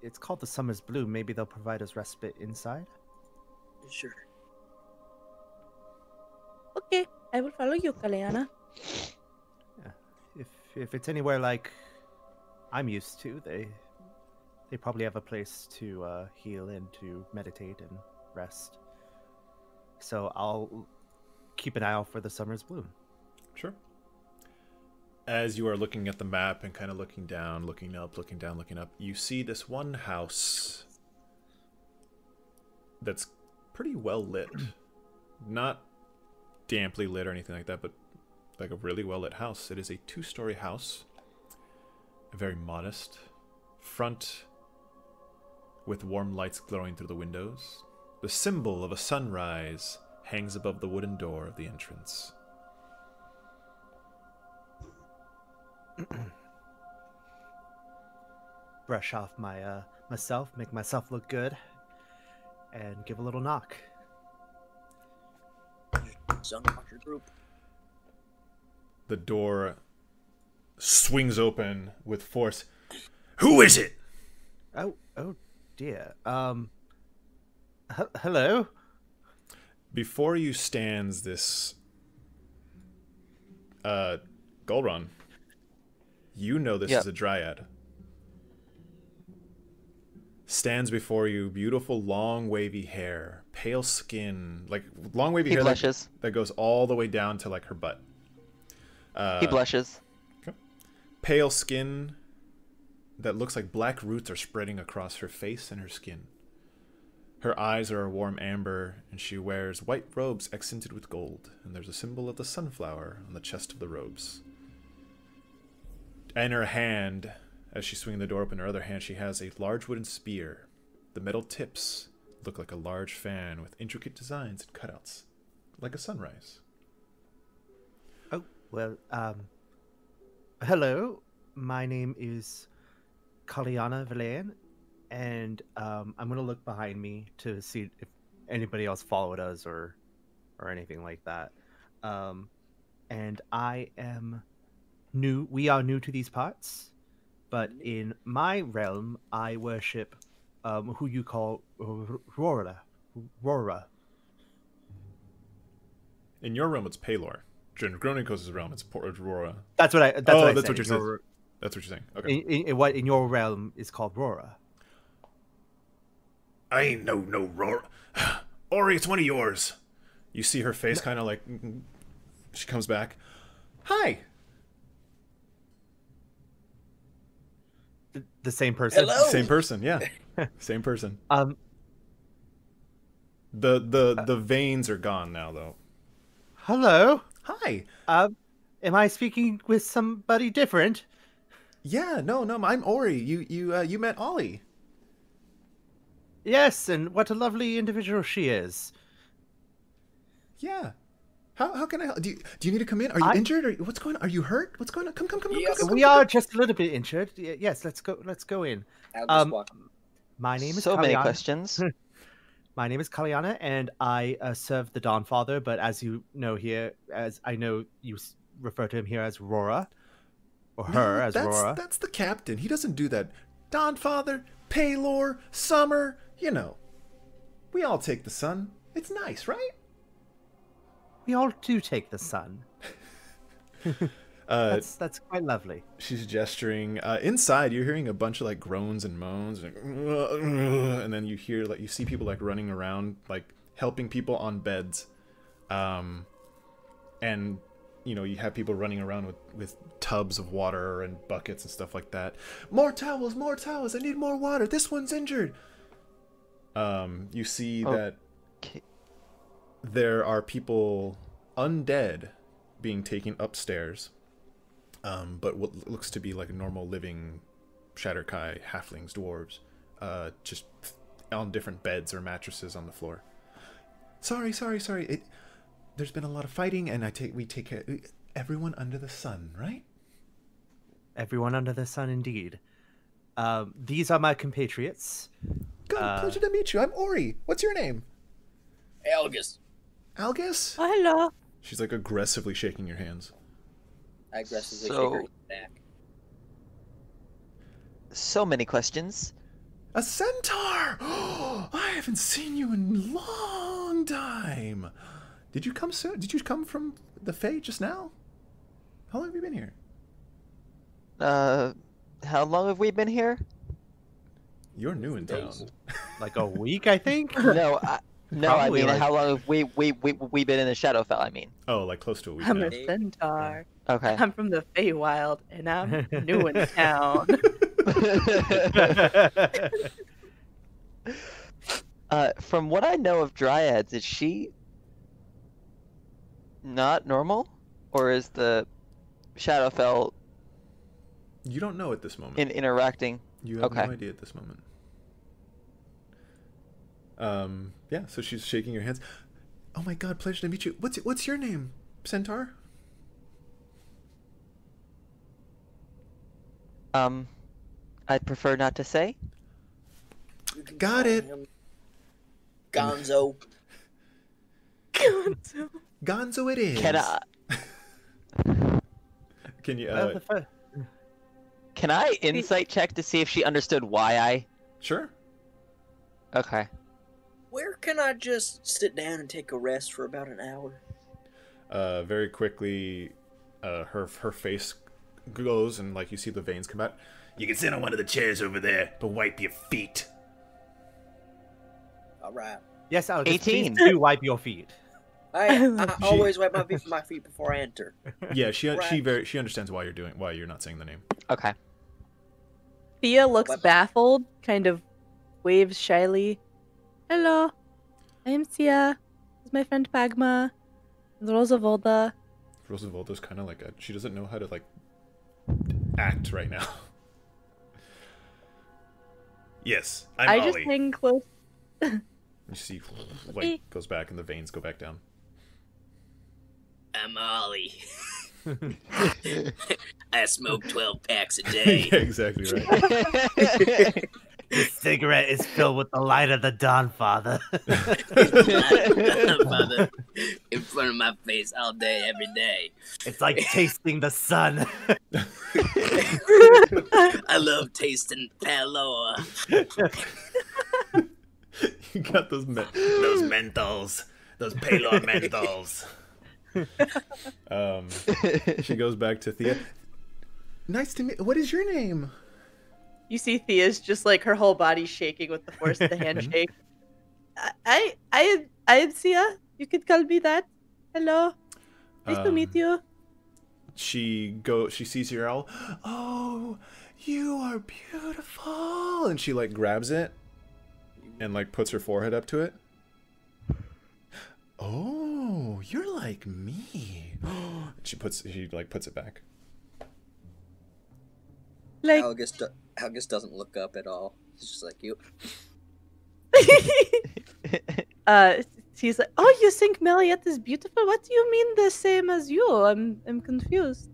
[SPEAKER 4] It's called the Summer's Bloom. Maybe they'll provide us respite inside.
[SPEAKER 5] Sure.
[SPEAKER 3] Okay, I will follow you, Caliana.
[SPEAKER 4] Yeah. If it's anywhere like I'm used to, they probably have a place to heal and to meditate and rest. So I'll keep an eye out for the Summer's Bloom.
[SPEAKER 2] Sure. As you are looking at the map and kind of looking down, looking up, looking down, looking up, you see this one house that's pretty well lit. Not damply lit or anything like that, but like a really well lit house. It is a 2-story house, very modest, front with warm lights glowing through the windows. The symbol of a sunrise hangs above the wooden door of the entrance.
[SPEAKER 4] Brush off my myself, make myself look good, and give a little knock.
[SPEAKER 5] Sunwatcher group.
[SPEAKER 2] The door swings open with force. Who is it?
[SPEAKER 4] Oh dear. Hello.
[SPEAKER 2] Before you stands this Gulron. You know this is a dryad. Stands before you, beautiful long wavy hair, pale skin, like long wavy
[SPEAKER 6] He
[SPEAKER 2] hair
[SPEAKER 6] blushes.
[SPEAKER 2] that goes all the way down to like her butt.
[SPEAKER 6] He blushes.
[SPEAKER 2] Okay. Pale skin that looks like black roots are spreading across her face and her skin. Her eyes are a warm amber, and she wears white robes accented with gold, and there's a symbol of the sunflower on the chest of the robes. And her hand, as she's swinging the door open, her other hand, she has a large wooden spear. The metal tips look like a large fan with intricate designs and cutouts, like a sunrise.
[SPEAKER 4] Oh, well, hello. My name is Caliana Villain, and I'm going to look behind me to see if anybody else followed us or anything like that. And I am new. We are new to these parts, but in my realm, I worship who you call Rora.
[SPEAKER 2] In your realm, it's Palor. In Gronikos' realm, it's Aurora.
[SPEAKER 4] That's what I. That's what I said.
[SPEAKER 2] What you're saying. That's what you're saying. Okay.
[SPEAKER 4] In what in your realm is called Rora.
[SPEAKER 2] I ain't no Rora. Ori, it's one of yours. You see her face kind of like... She comes back. Hi.
[SPEAKER 4] The same person.
[SPEAKER 5] Hello?
[SPEAKER 2] Same person, yeah. Same person.
[SPEAKER 4] Um.
[SPEAKER 2] The veins are gone now, though.
[SPEAKER 4] Hello.
[SPEAKER 2] Hi.
[SPEAKER 4] Am I speaking with somebody different?
[SPEAKER 2] Yeah, no, I'm Ori. You met Ollie.
[SPEAKER 4] Yes, and what a lovely individual she is.
[SPEAKER 2] Yeah. How can I help? Do you need to come in? Are you injured? Or what's going on? Are you hurt? What's going on? Come.
[SPEAKER 5] Yes.
[SPEAKER 2] Come.
[SPEAKER 4] We are just a little bit injured. Yes, let's go in.
[SPEAKER 5] Algus walk.
[SPEAKER 4] My name is
[SPEAKER 6] So many
[SPEAKER 4] Caliana.
[SPEAKER 6] questions.
[SPEAKER 4] My name is Caliana, and I serve the Dawnfather. But as you know here, as I know you refer to him here as Rora, or her as Rora.
[SPEAKER 2] That's the captain. He doesn't do that. Dawnfather, Palor, Summer. You know, we all take the sun. It's nice, right?
[SPEAKER 4] We all do take the sun. That's quite lovely.
[SPEAKER 2] She's gesturing. Inside, you're hearing a bunch of like groans and moans, and then you hear like you see people like running around, like helping people on beds, and you know you have people running around with tubs of water and buckets and stuff like that. More towels, more towels. I need more water. This one's injured. You see that there are people undead being taken upstairs. But what looks to be like normal living Shatterkai, halflings, dwarves, just on different beds or mattresses on the floor. Sorry. There's been a lot of fighting, and we take care everyone under the sun, right?
[SPEAKER 4] Everyone under the sun, indeed. These are my compatriots.
[SPEAKER 2] God, pleasure to meet you. I'm Ori. What's your name?
[SPEAKER 5] Algus.
[SPEAKER 2] Algus?
[SPEAKER 3] Oh, hello.
[SPEAKER 2] She's like aggressively shaking your hands.
[SPEAKER 5] I aggressively
[SPEAKER 6] So-
[SPEAKER 5] shake her back.
[SPEAKER 6] So many questions.
[SPEAKER 2] A centaur! I haven't seen you in a long time. Did you come soon? Did you come from the Fae just now? How long have you been here?
[SPEAKER 6] How long have we been here?
[SPEAKER 2] You're new in town.
[SPEAKER 4] Like a week, I think.
[SPEAKER 6] No, I
[SPEAKER 4] Probably
[SPEAKER 6] mean,
[SPEAKER 4] like-
[SPEAKER 6] how long have we been in the Shadowfell? I mean.
[SPEAKER 2] Oh, like close to a week
[SPEAKER 3] I'm
[SPEAKER 2] now.
[SPEAKER 3] a centaur.
[SPEAKER 6] Okay.
[SPEAKER 3] I'm from the Feywild, and I'm new in town.
[SPEAKER 6] From what I know of dryads, is she not normal, or is the Shadowfell
[SPEAKER 2] You don't know at this moment.
[SPEAKER 6] interacting?
[SPEAKER 2] You have
[SPEAKER 6] Okay.
[SPEAKER 2] no idea at this moment. Yeah, so she's shaking your hands. Oh my god, pleasure to meet you. What's your name, Centaur?
[SPEAKER 6] I'd prefer not to say.
[SPEAKER 5] You can
[SPEAKER 2] Got
[SPEAKER 5] call
[SPEAKER 2] it.
[SPEAKER 5] him Gonzo.
[SPEAKER 2] Gonzo it is.
[SPEAKER 6] Can I?
[SPEAKER 2] Can you,
[SPEAKER 6] Can I insight check to see if she understood why I?
[SPEAKER 2] Sure.
[SPEAKER 6] Okay.
[SPEAKER 5] Where can I just sit down and take a rest for about an hour?
[SPEAKER 2] Very quickly, her face glows and like you see the veins come out. You can sit on one of the chairs over there, but wipe your feet.
[SPEAKER 5] All right.
[SPEAKER 4] Yes, Algus,
[SPEAKER 6] 18.
[SPEAKER 4] please do wipe your feet.
[SPEAKER 5] I always wipe my feet before I enter.
[SPEAKER 2] Yeah, she
[SPEAKER 5] Right.
[SPEAKER 2] she understands why you're not saying the name.
[SPEAKER 6] Okay.
[SPEAKER 3] Thea looks
[SPEAKER 5] What?
[SPEAKER 3] baffled, kind of waves shyly. Hello, I'm Thia. This is my friend Pagma. Rosavolda.
[SPEAKER 2] Rosavolda's kind of like she doesn't know how to like act right now. Yes, I'm
[SPEAKER 3] I
[SPEAKER 2] Ollie.
[SPEAKER 3] just hang close.
[SPEAKER 2] You see, like goes back and the veins go back down.
[SPEAKER 5] I'm Ollie. I smoke 12 packs a day.
[SPEAKER 2] Yeah, exactly right.
[SPEAKER 4] This cigarette is filled with the light of the dawn, Father.
[SPEAKER 5] Father, in front of my face all day, every day.
[SPEAKER 4] It's like tasting the sun.
[SPEAKER 5] I love tasting Paloa.
[SPEAKER 2] You got those menthols, those Palor menthols. She goes back to Thea. Nice to meet. What is your name?
[SPEAKER 3] You see Thea's just like her whole body shaking with the force of the handshake. I am Thea. You could call me that. Hello. Nice to meet you.
[SPEAKER 2] She sees your owl. Oh, you are beautiful, and she like grabs it and like puts her forehead up to it. Oh, you're like me. She puts it back.
[SPEAKER 3] Like
[SPEAKER 5] Algus doesn't look up at all. He's just like you.
[SPEAKER 3] she's like, oh, you think Mariette is beautiful? What do you mean the same as you? I'm confused.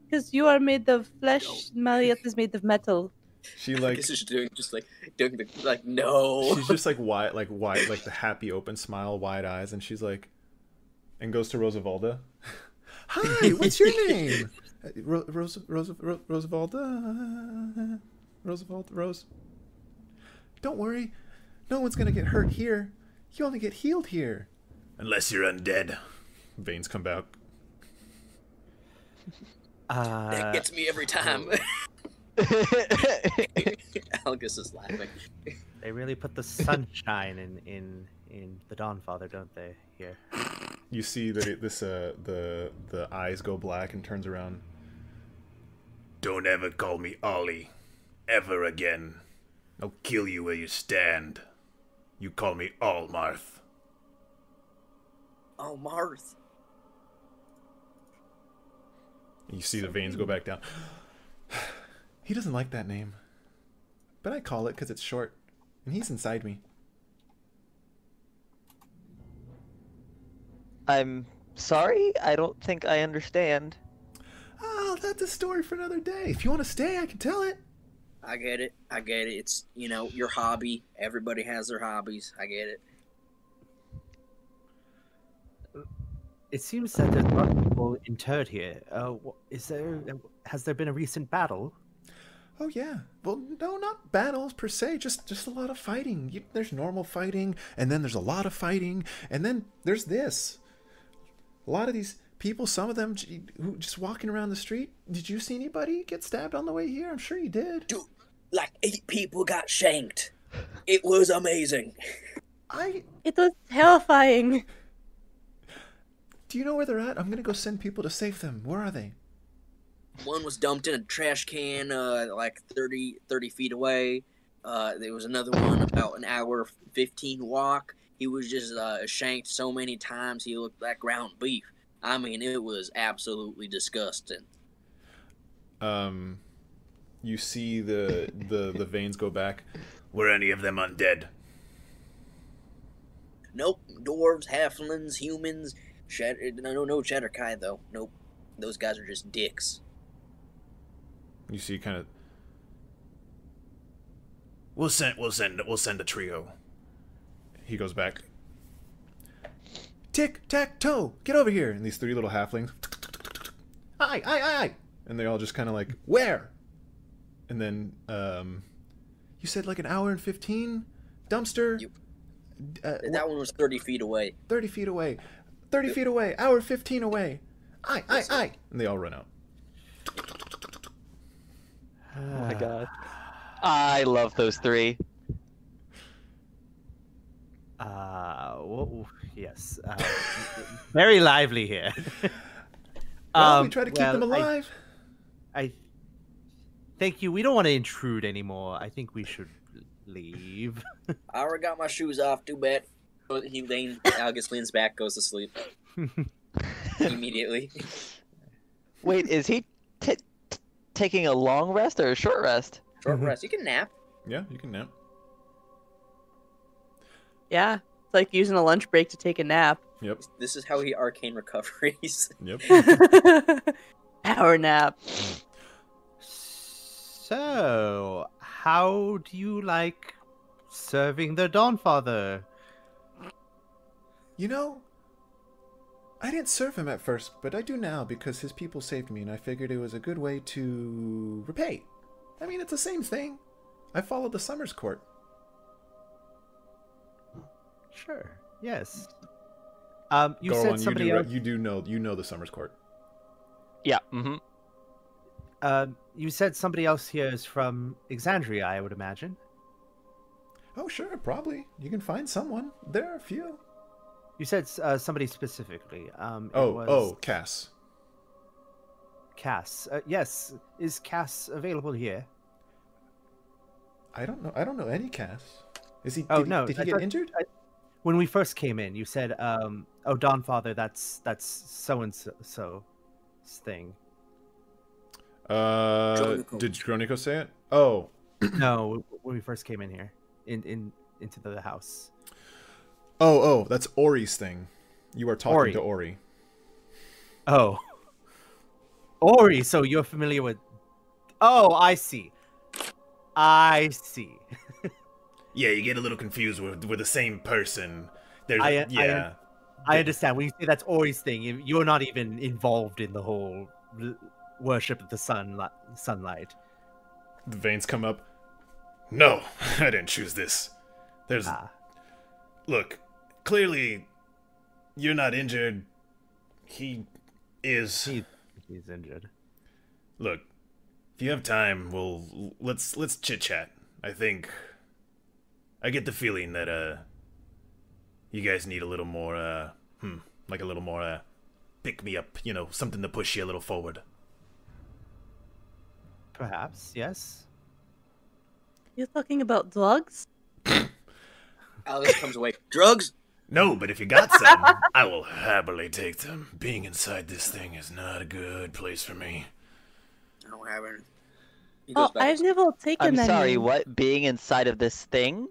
[SPEAKER 3] Because you are made of flesh, Mariette is made of metal.
[SPEAKER 2] She like
[SPEAKER 5] This is doing the like no.
[SPEAKER 2] she's just like wide, like the happy open smile, wide eyes, and she's like, and goes to Rosavolda. Hi, what's your name? Rose. Don't worry, no one's gonna get hurt here. You only get healed here. Unless you're undead. Veins come out.
[SPEAKER 5] That gets me every time. Algus is laughing.
[SPEAKER 4] They really put the sunshine in the Dawnfather, don't they? Here.
[SPEAKER 2] You see that the eyes go black and turns around. Don't ever call me Ollie. Ever again. I'll kill you where you stand. You call me Allmarth.
[SPEAKER 5] Oh, Marth.
[SPEAKER 2] You see the veins go back down. He doesn't like that name. But I call it because it's short. And he's inside me.
[SPEAKER 6] I'm sorry? I don't think I understand.
[SPEAKER 2] Oh, that's a story for another day. If you want to stay, I can tell it.
[SPEAKER 5] I get it. It's, your hobby. Everybody has their hobbies. I get it.
[SPEAKER 4] It seems that there's a lot of people interred here. Has there been a recent battle?
[SPEAKER 2] Oh, yeah. Well, no, not battles per se. Just a lot of fighting. There's normal fighting, and then there's a lot of fighting, and then there's this. A lot of these people, some of them who just walking around the street. Did you see anybody get stabbed on the way here? I'm sure you did.
[SPEAKER 5] Dude, like 8 people got shanked. It was amazing.
[SPEAKER 3] It was terrifying.
[SPEAKER 2] Do you know where they're at? I'm going to go send people to save them. Where are they?
[SPEAKER 5] One was dumped in a trash can like 30 feet away. There was another one about an hour 15 walk. He was just shanked so many times he looked like ground beef. I mean, it was absolutely disgusting.
[SPEAKER 2] You see the veins go back. Were any of them undead?
[SPEAKER 5] Nope. Dwarves, halflings, humans. No Shadowkai though. Nope. Those guys are just dicks.
[SPEAKER 2] You see, kind of. We'll send a trio. He goes back. Tic-tac-toe! Get over here! And these 3 little halflings. Aye! And they all just kind of like, where? And then, you said like an hour and 15? Dumpster?
[SPEAKER 5] That one was 30 feet away.
[SPEAKER 2] 30 feet away. 30 feet away. Hour 15 away. Aye! And they all run out.
[SPEAKER 6] Oh my god. I love those 3.
[SPEAKER 4] Yes. Very lively here.
[SPEAKER 2] Well, we try to keep them alive.
[SPEAKER 4] I thank you. We don't want to intrude anymore. I think we should leave.
[SPEAKER 5] I already got my shoes off. Too bad. Algus leans back, goes to sleep. Immediately.
[SPEAKER 6] Wait, is he taking a long rest or a short rest?
[SPEAKER 5] Short rest. You can nap.
[SPEAKER 2] Yeah, you can nap.
[SPEAKER 3] Yeah, it's like using a lunch break to take a nap.
[SPEAKER 2] Yep.
[SPEAKER 5] This is how he arcane recoveries.
[SPEAKER 2] Yep.
[SPEAKER 3] Power nap.
[SPEAKER 4] So, how do you like serving the Dawnfather?
[SPEAKER 2] You know, I didn't serve him at first, but I do now because his people saved me, and I figured it was a good way to repay. I mean, it's the same thing. I followed the Summer's Court.
[SPEAKER 4] Sure. Yes. You
[SPEAKER 2] Go
[SPEAKER 4] said
[SPEAKER 2] on,
[SPEAKER 4] somebody else.
[SPEAKER 2] you know the Summer's Court.
[SPEAKER 6] Yeah. Mm-hmm.
[SPEAKER 4] You said somebody else here is from Exandria, I would imagine.
[SPEAKER 2] Oh, sure, probably. You can find someone. There are a few.
[SPEAKER 4] You said somebody specifically.
[SPEAKER 2] Cass.
[SPEAKER 4] Cass. Yes. Is Cass available here?
[SPEAKER 2] I don't know any Cass. Is he?
[SPEAKER 4] Oh,
[SPEAKER 2] Did he get injured?
[SPEAKER 4] When we first came in, you said, "Oh, Dawnfather, that's so and so's thing."
[SPEAKER 2] Did Chronico say it? Oh,
[SPEAKER 4] no. When we first came in here, into the house.
[SPEAKER 2] Oh, that's Ori's thing. You are talking to Ori.
[SPEAKER 4] Oh, Ori. So you're familiar with? Oh, I see.
[SPEAKER 2] Yeah, you get a little confused with the same person.
[SPEAKER 4] I understand. When you say that's Ori's thing, you're not even involved in the whole worship of the sunlight.
[SPEAKER 2] The veins come up. No, I didn't choose this. Look, clearly
[SPEAKER 7] you're not injured. He is.
[SPEAKER 4] He's injured.
[SPEAKER 7] Look, if you have time, let's chit chat. I get the feeling that you guys need a little more like a little more pick me up, something to push you a little forward.
[SPEAKER 4] Perhaps, yes.
[SPEAKER 3] You're talking about drugs?
[SPEAKER 5] Algus comes away. Drugs?
[SPEAKER 7] No, but if you got some, I will happily take them. Being inside this thing is not a good place for me.
[SPEAKER 5] I don't have any. He
[SPEAKER 3] Oh,
[SPEAKER 5] goes back
[SPEAKER 3] I've never taken
[SPEAKER 6] I'm
[SPEAKER 3] any.
[SPEAKER 6] sorry, what? Being inside of this thing?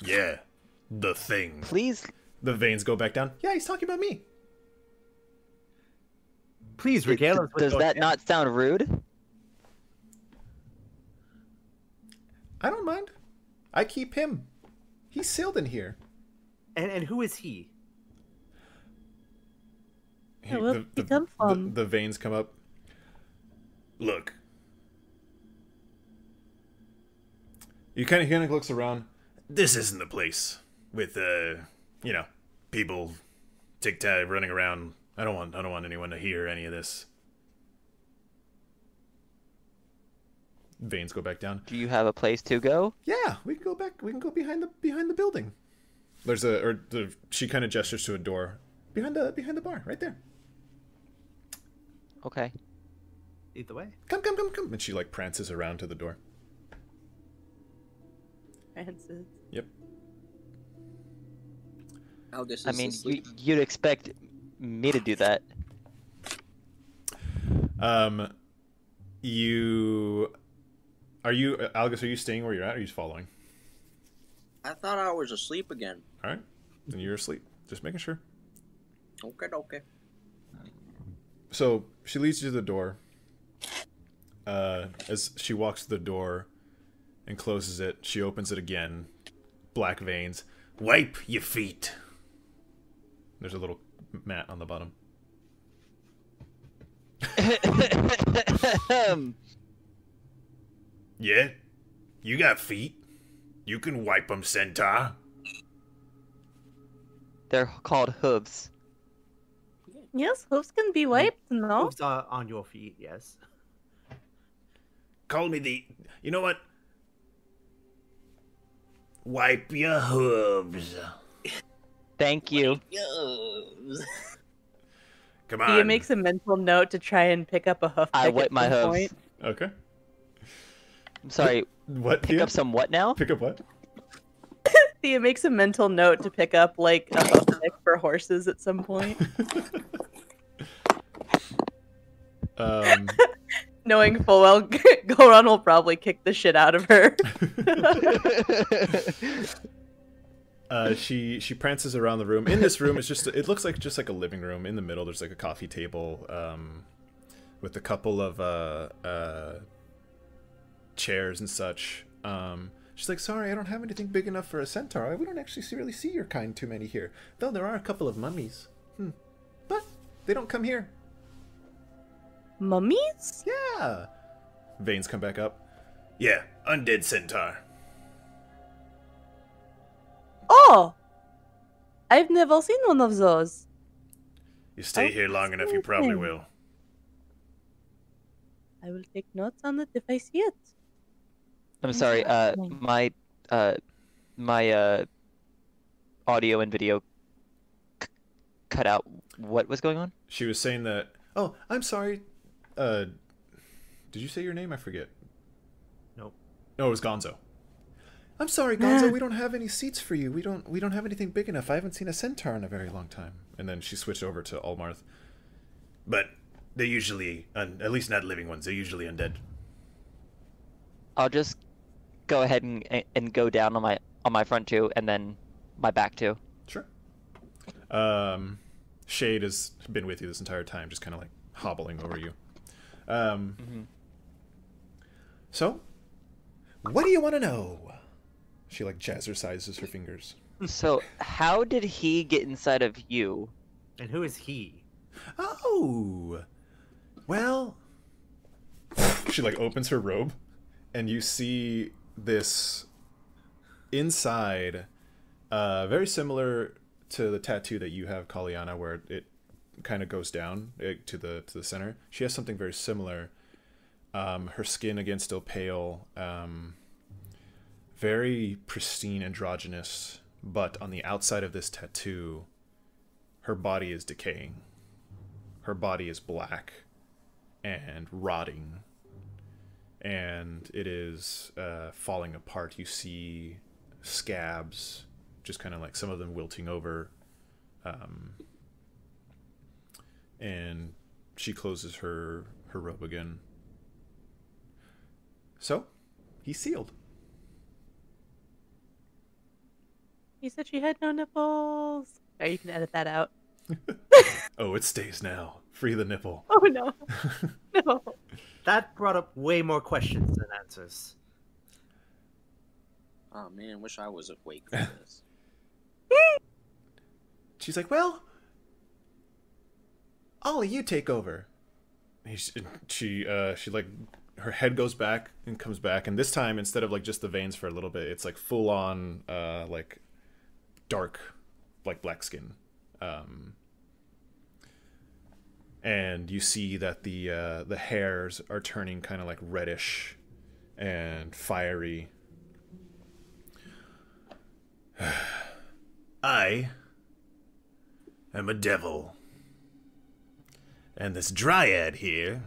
[SPEAKER 7] Yeah, the thing.
[SPEAKER 6] Please.
[SPEAKER 1] The veins go back down. Yeah, he's talking about me.
[SPEAKER 4] Please regale us with
[SPEAKER 6] Does
[SPEAKER 4] your
[SPEAKER 6] that
[SPEAKER 4] tale.
[SPEAKER 6] not sound rude?
[SPEAKER 1] I don't mind. I keep him. He's sealed in here.
[SPEAKER 4] And who is he?
[SPEAKER 3] Yeah, where'd he come from?
[SPEAKER 1] The veins come up.
[SPEAKER 7] Look,
[SPEAKER 1] He kind of looks around.
[SPEAKER 7] this isn't the place with people tic-tac running around. I don't want anyone to hear any of this.
[SPEAKER 1] Veins go back down.
[SPEAKER 6] Do you have a place to go?
[SPEAKER 1] Yeah, we can go back. We can go behind the building. She kind of gestures to a door behind the bar, right there.
[SPEAKER 6] Okay.
[SPEAKER 4] Either way.
[SPEAKER 1] Come. And she like prances around to the door.
[SPEAKER 3] Francis.
[SPEAKER 1] Yep.
[SPEAKER 5] Algus is
[SPEAKER 6] I mean,
[SPEAKER 5] asleep.
[SPEAKER 6] you'd expect me to do that.
[SPEAKER 1] Algus, are you staying where you're at, or are you following?
[SPEAKER 5] I thought I was asleep again.
[SPEAKER 1] All right. Then you're asleep. Just making sure.
[SPEAKER 5] Okay.
[SPEAKER 1] So she leads you to the door. As she walks to the door and closes it, she opens it again. Black veins.
[SPEAKER 7] Wipe your feet.
[SPEAKER 1] There's a little mat on the bottom.
[SPEAKER 7] Yeah? You got feet. You can wipe them, Centaur.
[SPEAKER 6] They're called hooves.
[SPEAKER 3] Yes, hooves can be wiped, no?
[SPEAKER 4] Hooves are on your feet, yes.
[SPEAKER 7] Call me the... You know what? Wipe your hooves.
[SPEAKER 6] Thank you.
[SPEAKER 5] Yes.
[SPEAKER 7] Come
[SPEAKER 3] Thia
[SPEAKER 7] on.
[SPEAKER 3] makes a mental note to try and pick up a hoof
[SPEAKER 6] I
[SPEAKER 3] pick
[SPEAKER 6] wipe
[SPEAKER 3] at
[SPEAKER 6] my
[SPEAKER 3] some
[SPEAKER 6] hooves.
[SPEAKER 3] point.
[SPEAKER 1] Okay.
[SPEAKER 6] I'm sorry.
[SPEAKER 1] What?
[SPEAKER 6] Pick
[SPEAKER 1] Thea?
[SPEAKER 6] up some what now?
[SPEAKER 1] Pick up what?
[SPEAKER 3] Thea makes a mental note to pick up like a hoof pick for horses at some point. Knowing full well Gulron will probably kick the shit out of her.
[SPEAKER 1] She prances around the room. In this room, it looks like just like a living room. In the middle, there's like a coffee table with a couple of chairs and such. She's like, sorry, I don't have anything big enough for a centaur. We don't actually really see your kind too many here. Though there are a couple of mummies. But they don't come here.
[SPEAKER 3] Mummies?
[SPEAKER 1] Yeah. Veins come back up.
[SPEAKER 7] Yeah, undead Centaur.
[SPEAKER 3] Oh! I've never seen one of those.
[SPEAKER 7] You stay here long enough, you probably will.
[SPEAKER 3] I will take notes on it if I see it.
[SPEAKER 6] I'm sorry. My audio and video cut out. What was going on?
[SPEAKER 1] She was saying that. Oh, I'm sorry. Did you say your name? I forget.
[SPEAKER 4] Nope.
[SPEAKER 1] No, it was Gonzo. I'm sorry, Gonzo. We don't have any seats for you. We don't have anything big enough. I haven't seen a centaur in a very long time. And then she switched over to Almarth.
[SPEAKER 7] But they're usually, at least not living ones, they're usually undead.
[SPEAKER 6] I'll just go ahead and go down on my front two and then my back two.
[SPEAKER 1] Sure. Shade has been with you this entire time, just kind of like hobbling over you. So, what do you want to know? She like jazzercises her fingers.
[SPEAKER 6] So how did he get inside of you?
[SPEAKER 4] And who is he?
[SPEAKER 1] Oh, well. She like opens her robe, and you see this inside, very similar to the tattoo that you have, Caliana, where it kind of goes down to the center. She has something very similar. Her skin, again, still pale, very pristine, androgynous, but on the outside of this tattoo, her body is decaying. Her body is black and rotting, and it is falling apart. You see scabs, just kind of like some of them wilting over, and she closes her robe again. So, he's sealed.
[SPEAKER 3] He said she had no nipples. Oh, you can edit that out.
[SPEAKER 1] Oh, it stays now. Free the nipple.
[SPEAKER 3] Oh no. No.
[SPEAKER 4] That brought up way more questions than answers.
[SPEAKER 5] Oh man, wish I was awake for this.
[SPEAKER 1] She's like, well, Ollie, you take over. She like, her head goes back and comes back, and this time, instead of like just the veins for a little bit, it's like full on like dark, like black skin. And you see that the hairs are turning kind of like reddish and fiery.
[SPEAKER 7] I am a devil. And this dryad here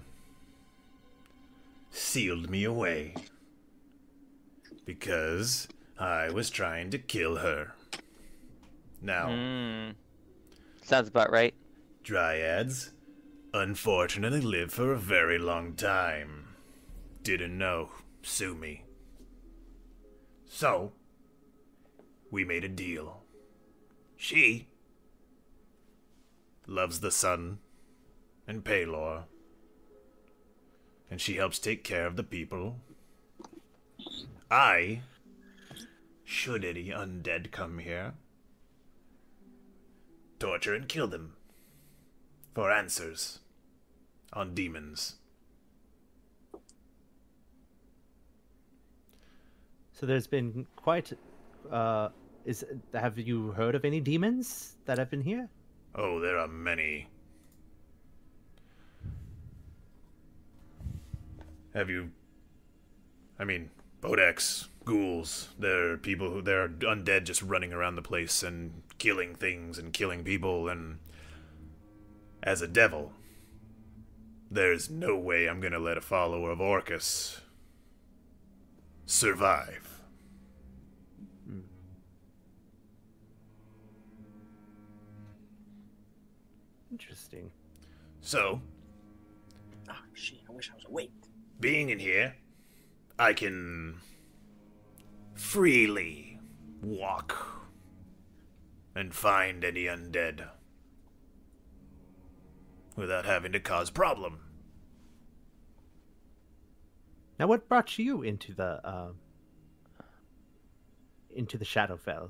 [SPEAKER 7] sealed me away because I was trying to kill her. Now,
[SPEAKER 6] Sounds about right.
[SPEAKER 7] dryads unfortunately live for a very long time. Didn't know. Sue me. So, we made a deal. She loves the sun and Palor, and she helps take care of the people. I, should any undead come here, torture and kill them for answers on demons.
[SPEAKER 4] So there's been quite. Have you heard of any demons that have been here?
[SPEAKER 7] Oh, there are many. Have you... I mean, Bodex, ghouls, there are undead just running around the place and killing things and killing people, and as a devil, there's no way I'm gonna let a follower of Orcus survive.
[SPEAKER 4] Interesting.
[SPEAKER 7] So,
[SPEAKER 5] Oh shit, I wish I was awake.
[SPEAKER 7] being in here, I can freely walk and find any undead without having to cause problem.
[SPEAKER 4] Now, what brought you into the Shadowfell?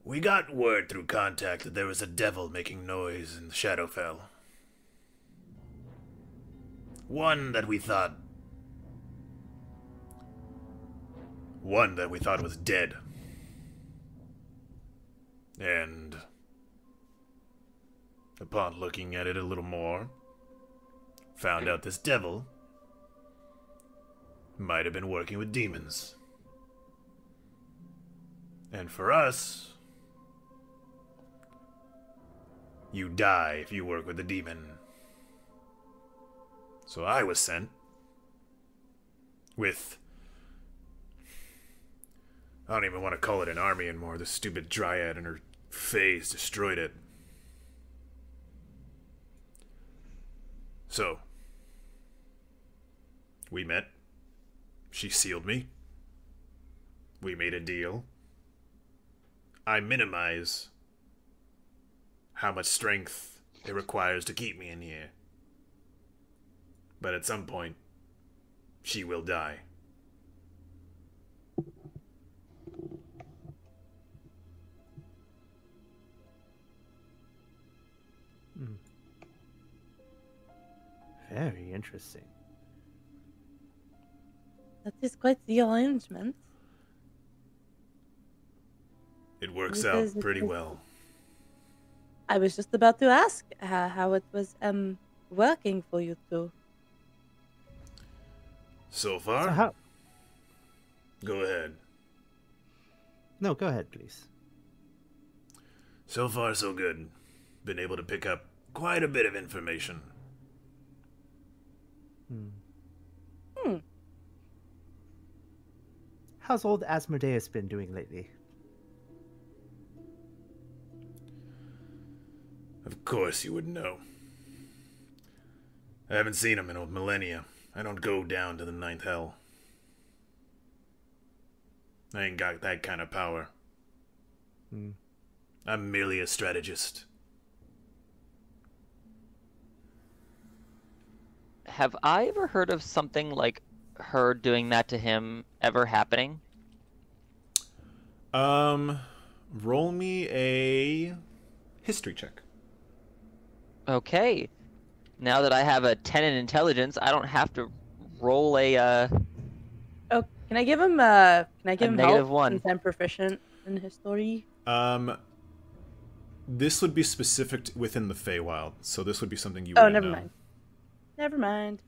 [SPEAKER 7] We got word through contact that there was a devil making noise in the Shadowfell. One that we thought was dead. And upon looking at it a little more, found out this devil might have been working with demons. And for us, you die if you work with a demon. So I was sent with... I don't even want to call it an army anymore. The stupid dryad and her phase destroyed it. So, we met. She sealed me. We made a deal. I minimize how much strength it requires to keep me in here. But at some point, she will die.
[SPEAKER 4] Very interesting.
[SPEAKER 3] That is quite the arrangement.
[SPEAKER 7] It works
[SPEAKER 3] It
[SPEAKER 7] out
[SPEAKER 3] is, it
[SPEAKER 7] pretty
[SPEAKER 3] is.
[SPEAKER 7] well.
[SPEAKER 3] I was just about to ask how it was working for you two.
[SPEAKER 7] So far?
[SPEAKER 4] So how?
[SPEAKER 7] Go ahead.
[SPEAKER 4] No, go ahead, please.
[SPEAKER 7] So far, so good. Been able to pick up quite a bit of information.
[SPEAKER 4] How's old Asmodeus been doing lately?
[SPEAKER 7] Of course you would know. I haven't seen him in a millennia. I don't go down to the ninth hell. I ain't got that kind of power. I'm merely a strategist.
[SPEAKER 6] Have I ever heard of something like her doing that to him ever happening?
[SPEAKER 1] Roll me a history check.
[SPEAKER 6] Okay. Now that I have a 10 in intelligence, I don't have to roll a
[SPEAKER 3] Oh, can I give him help?
[SPEAKER 6] -1.
[SPEAKER 3] Since I'm proficient in history.
[SPEAKER 1] This would be specific within the Feywild, so this would be something you.
[SPEAKER 3] Oh, never mind. Never mind.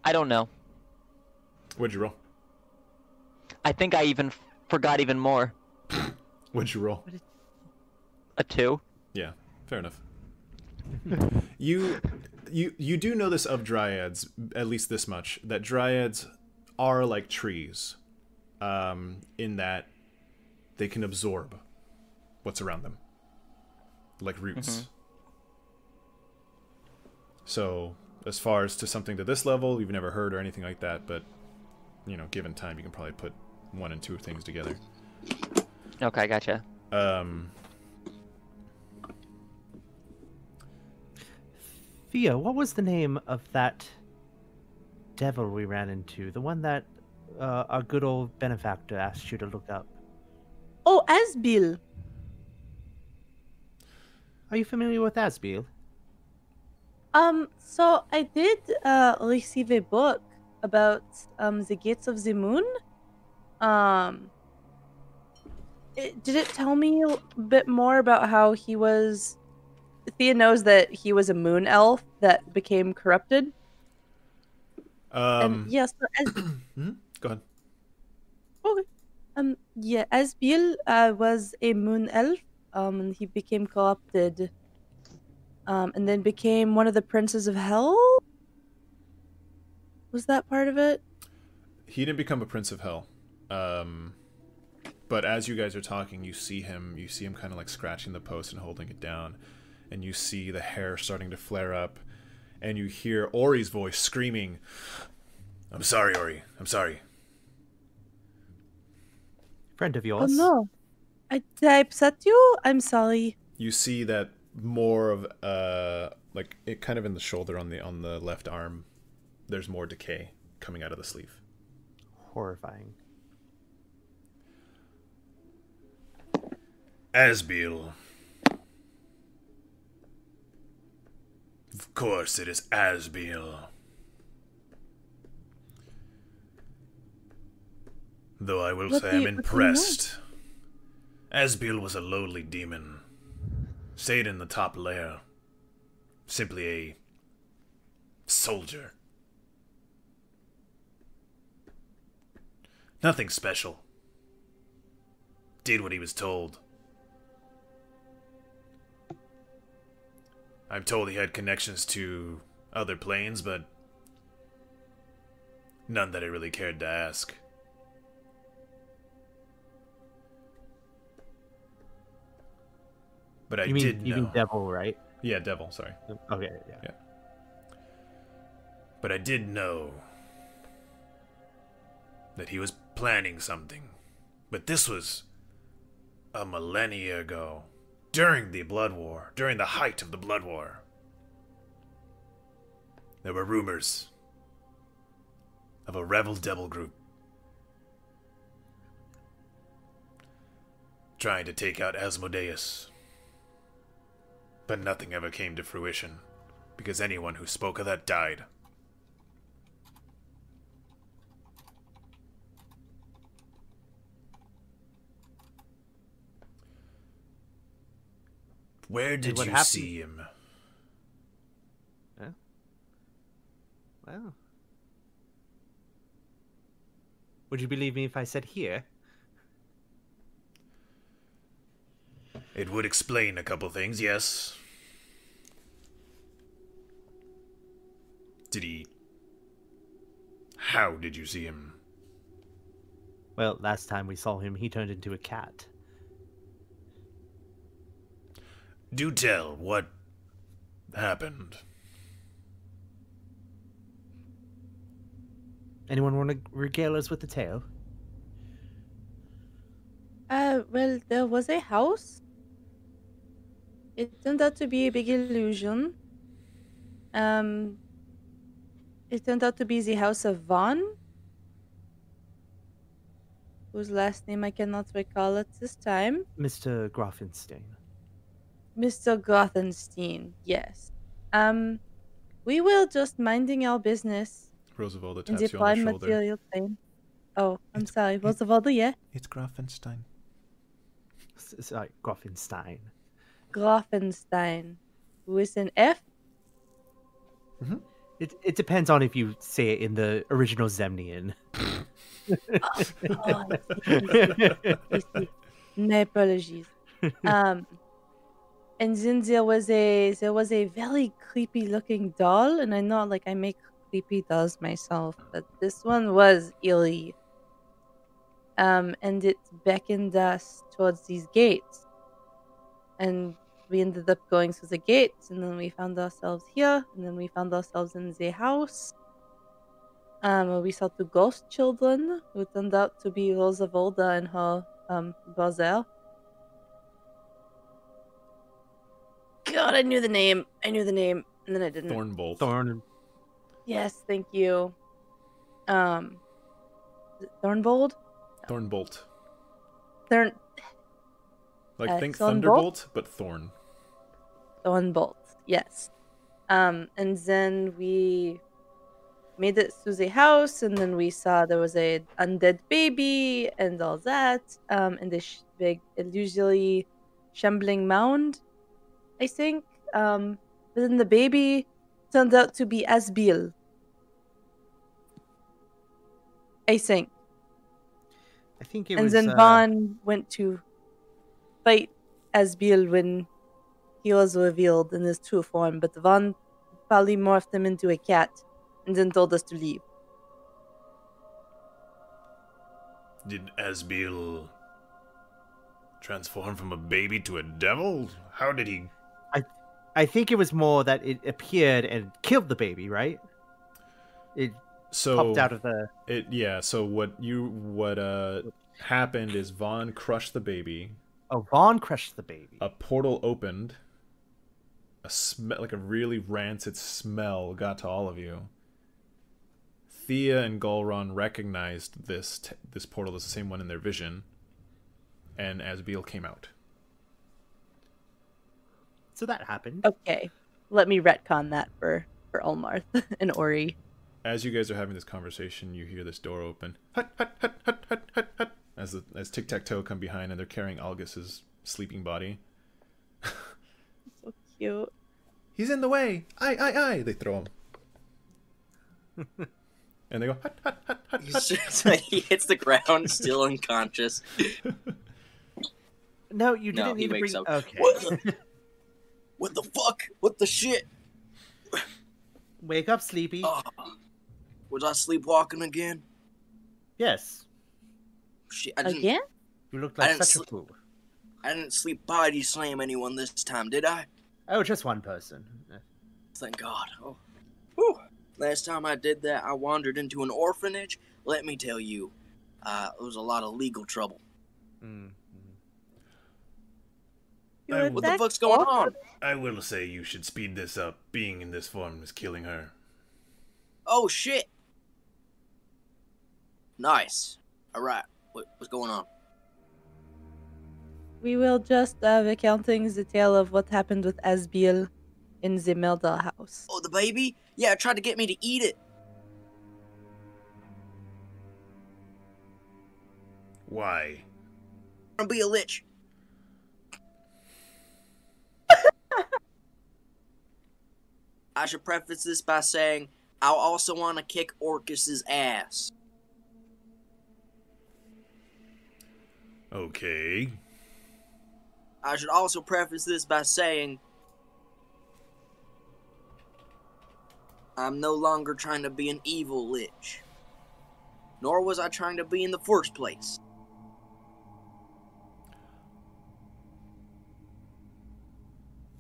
[SPEAKER 6] I don't know.
[SPEAKER 1] What'd you roll?
[SPEAKER 6] I think I even forgot even more.
[SPEAKER 1] What'd you roll?
[SPEAKER 6] A 2.
[SPEAKER 1] Yeah, fair enough. You do know this of dryads, at least this much, that dryads are like trees, in that they can absorb what's around them, like roots. So, as far as to something to this level, you've never heard or anything like that, but, you know, given time, you can probably put 1 and 2 things together.
[SPEAKER 6] Okay, gotcha.
[SPEAKER 4] Thia, what was the name of that devil we ran into? The one that our good old benefactor asked you to look up.
[SPEAKER 3] Oh, Asbil.
[SPEAKER 4] Are you familiar with Asbil?
[SPEAKER 3] So I did receive a book about the Gates of the Moon. Did it tell me a bit more about how he was? Thea knows that he was a moon elf that became corrupted. And yes,
[SPEAKER 1] Go ahead.
[SPEAKER 3] Okay. Yeah, Asbil was a moon elf. And he became corrupted. And then became one of the princes of hell. Was that part of it?
[SPEAKER 1] He didn't become a prince of hell. But as you guys are talking, you see him kind of like scratching the post and holding it down. And you see the hair starting to flare up. And you hear Ori's voice screaming, "I'm sorry, Ori. I'm sorry."
[SPEAKER 4] Friend of
[SPEAKER 3] Oh
[SPEAKER 4] yours?
[SPEAKER 3] no. Did I upset you? I'm sorry.
[SPEAKER 1] You see that more of like it kind of in the shoulder on the left arm. There's more decay coming out of the sleeve.
[SPEAKER 4] Horrifying.
[SPEAKER 7] Asbil. Of course it is Asbil. Though I will say I'm impressed. Asbil was a lowly demon. Stayed in the top layer. Simply a soldier. Nothing special. Did what he was told. I'm told he had connections to other planes, but none that I really cared to ask. But I did know.
[SPEAKER 4] You mean devil, right?
[SPEAKER 1] Yeah, devil, sorry.
[SPEAKER 4] Okay, yeah.
[SPEAKER 7] But I did know that he was planning something. But this was a millennia ago. During the Blood War. During the height of the Blood War. There were rumors of a rebel devil group trying to take out Asmodeus. But nothing ever came to fruition, because anyone who spoke of that died. Where did
[SPEAKER 4] what
[SPEAKER 7] you
[SPEAKER 4] happened?
[SPEAKER 7] see him?
[SPEAKER 4] Huh? Well, would you believe me if I said here?
[SPEAKER 7] It would explain a couple things, yes. Did he... How did you see him?
[SPEAKER 4] Well, last time we saw him, he turned into a cat.
[SPEAKER 7] Do tell, what happened?
[SPEAKER 4] Anyone want to regale us with the tale?
[SPEAKER 3] Well, there was a house. It turned out to be a big illusion. It turned out to be the house of Vaughn, whose last name I cannot recall at this time.
[SPEAKER 4] Mr. Grafenstein.
[SPEAKER 3] Mr. Gothenstein, yes. We were just minding our business
[SPEAKER 1] Roosevelt
[SPEAKER 3] in
[SPEAKER 1] taps
[SPEAKER 3] the
[SPEAKER 1] you on the
[SPEAKER 3] prime
[SPEAKER 1] shoulder.
[SPEAKER 3] material plane. Oh, I'm sorry. Roosevelt, yeah?
[SPEAKER 2] It's Grafenstein.
[SPEAKER 4] Sorry, Grafenstein.
[SPEAKER 3] Grafenstein. With an F?
[SPEAKER 4] It depends on if you say it in the original Zemnian.
[SPEAKER 3] Oh, I see. My apologies. And then there was a very creepy looking doll, and I know like I make creepy dolls myself, but this one was eerie. And it beckoned us towards these gates. And we ended up going through the gates, and then we found ourselves here, and then we found ourselves in the house. Where we saw two ghost children who turned out to be Rosa Volda and her brother. God, I knew the name. And then I didn't.
[SPEAKER 1] Thornbolt.
[SPEAKER 4] Thorn.
[SPEAKER 3] Yes, thank you. Is it Thornbold?
[SPEAKER 1] Thornbolt.
[SPEAKER 3] Thorn.
[SPEAKER 1] Like, think
[SPEAKER 3] Thornbolt?
[SPEAKER 1] Thunderbolt, but Thorn.
[SPEAKER 3] Thornbolt. Yes. And then we made it through the house, and then we saw there was a undead baby and all that, and this big, illusory, shambling mound, I think. But then the baby turned out to be Asbil. I think.
[SPEAKER 4] I think it
[SPEAKER 3] And
[SPEAKER 4] was.
[SPEAKER 3] then Vaughn went to fight Asbil when he was revealed in his true form, but Vaughn probably morphed him into a cat and then told us to leave.
[SPEAKER 7] Did Asbil transform from a baby to a devil? How did he...
[SPEAKER 4] I think it was more that it appeared and killed the baby, right? It popped out of the...
[SPEAKER 1] So what happened is Vaughn crushed the baby.
[SPEAKER 4] Oh, Vaughn crushed the baby.
[SPEAKER 1] A portal opened. Like a really rancid smell got to all of you. Thia and Gulron recognized this portal as the same one in their vision, and Asbil came out.
[SPEAKER 4] So that happened.
[SPEAKER 3] Okay, let me retcon that for Ulmarth and Ori.
[SPEAKER 1] As you guys are having this conversation, you hear this door open. Hut, hut, hut, hut, hut, hut, hut. As Tic-Tac-Toe come behind, and they're carrying Algus's sleeping body.
[SPEAKER 3] So cute.
[SPEAKER 1] He's in the way! Aye! They throw him. And they go, hut, hut, hut, hut, hut.
[SPEAKER 5] He hits the ground, still unconscious.
[SPEAKER 4] No, you
[SPEAKER 5] No,
[SPEAKER 4] didn't
[SPEAKER 5] he
[SPEAKER 4] need to
[SPEAKER 5] wakes
[SPEAKER 4] bring...
[SPEAKER 5] up.
[SPEAKER 4] Okay.
[SPEAKER 5] What the fuck? What the shit?
[SPEAKER 4] Wake up, Sleepy.
[SPEAKER 5] Was I sleepwalking again?
[SPEAKER 4] Yes.
[SPEAKER 5] Shit, I didn't,
[SPEAKER 3] Again?
[SPEAKER 4] You look
[SPEAKER 5] I
[SPEAKER 4] like
[SPEAKER 5] didn't
[SPEAKER 4] such a fool.
[SPEAKER 5] I didn't sleep body slam anyone this time, did I?
[SPEAKER 4] Oh, just one person.
[SPEAKER 5] Thank God. Oh. Whew. Last time I did that, I wandered into an orphanage. Let me tell you, it was a lot of legal trouble. What the fuck's going on?
[SPEAKER 7] I will say you should speed this up. Being in this form is killing her.
[SPEAKER 5] Oh, shit. Nice. Alright, what's going on?
[SPEAKER 3] We will just recounting the tale of what happened with Asbil in the Melda house.
[SPEAKER 5] Oh, the baby? Yeah, it tried to get me to eat it.
[SPEAKER 7] Why?
[SPEAKER 5] I'm gonna be a lich. I should preface this by saying I also want to kick Orcus's ass.
[SPEAKER 7] Okay.
[SPEAKER 5] I should also preface this by saying I'm no longer trying to be an evil lich. Nor was I trying to be in the first place.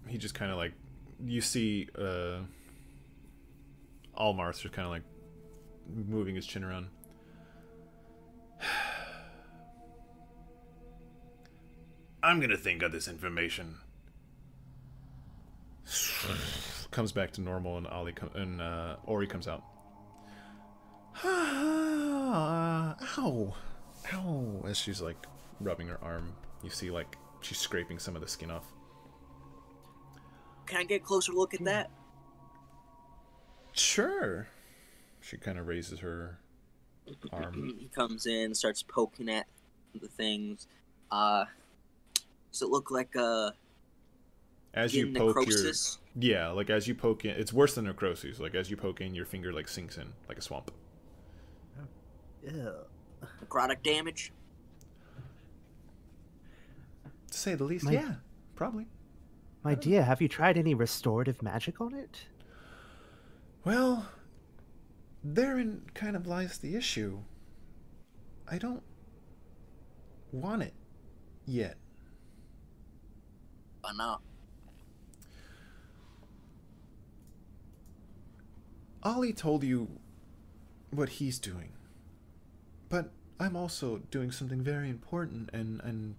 [SPEAKER 1] He just kind of like, you see Almarth just kind of like moving his chin around.
[SPEAKER 7] I'm gonna think of this information.
[SPEAKER 1] Comes back to normal, and Ori comes out. Ow, ow! As she's like rubbing her arm, you see like she's scraping some of the skin off.
[SPEAKER 5] Can I get a closer look at that?
[SPEAKER 1] Sure. She kind of raises her arm.
[SPEAKER 5] He comes in, starts poking at the things. Does it look like
[SPEAKER 1] As you poke
[SPEAKER 5] necrosis?
[SPEAKER 1] like as you poke in, it's worse than necrosis. Like as you poke in, your finger like sinks in like a swamp.
[SPEAKER 4] Yeah.
[SPEAKER 5] Necrotic damage?
[SPEAKER 1] To say the least,
[SPEAKER 4] My-
[SPEAKER 1] yeah, probably.
[SPEAKER 4] My dear, have you tried any restorative magic on it?
[SPEAKER 1] Well, therein kind of lies the issue. I don't want it yet.
[SPEAKER 5] Why not?
[SPEAKER 1] Ollie told you what he's doing. But I'm also doing something very important, and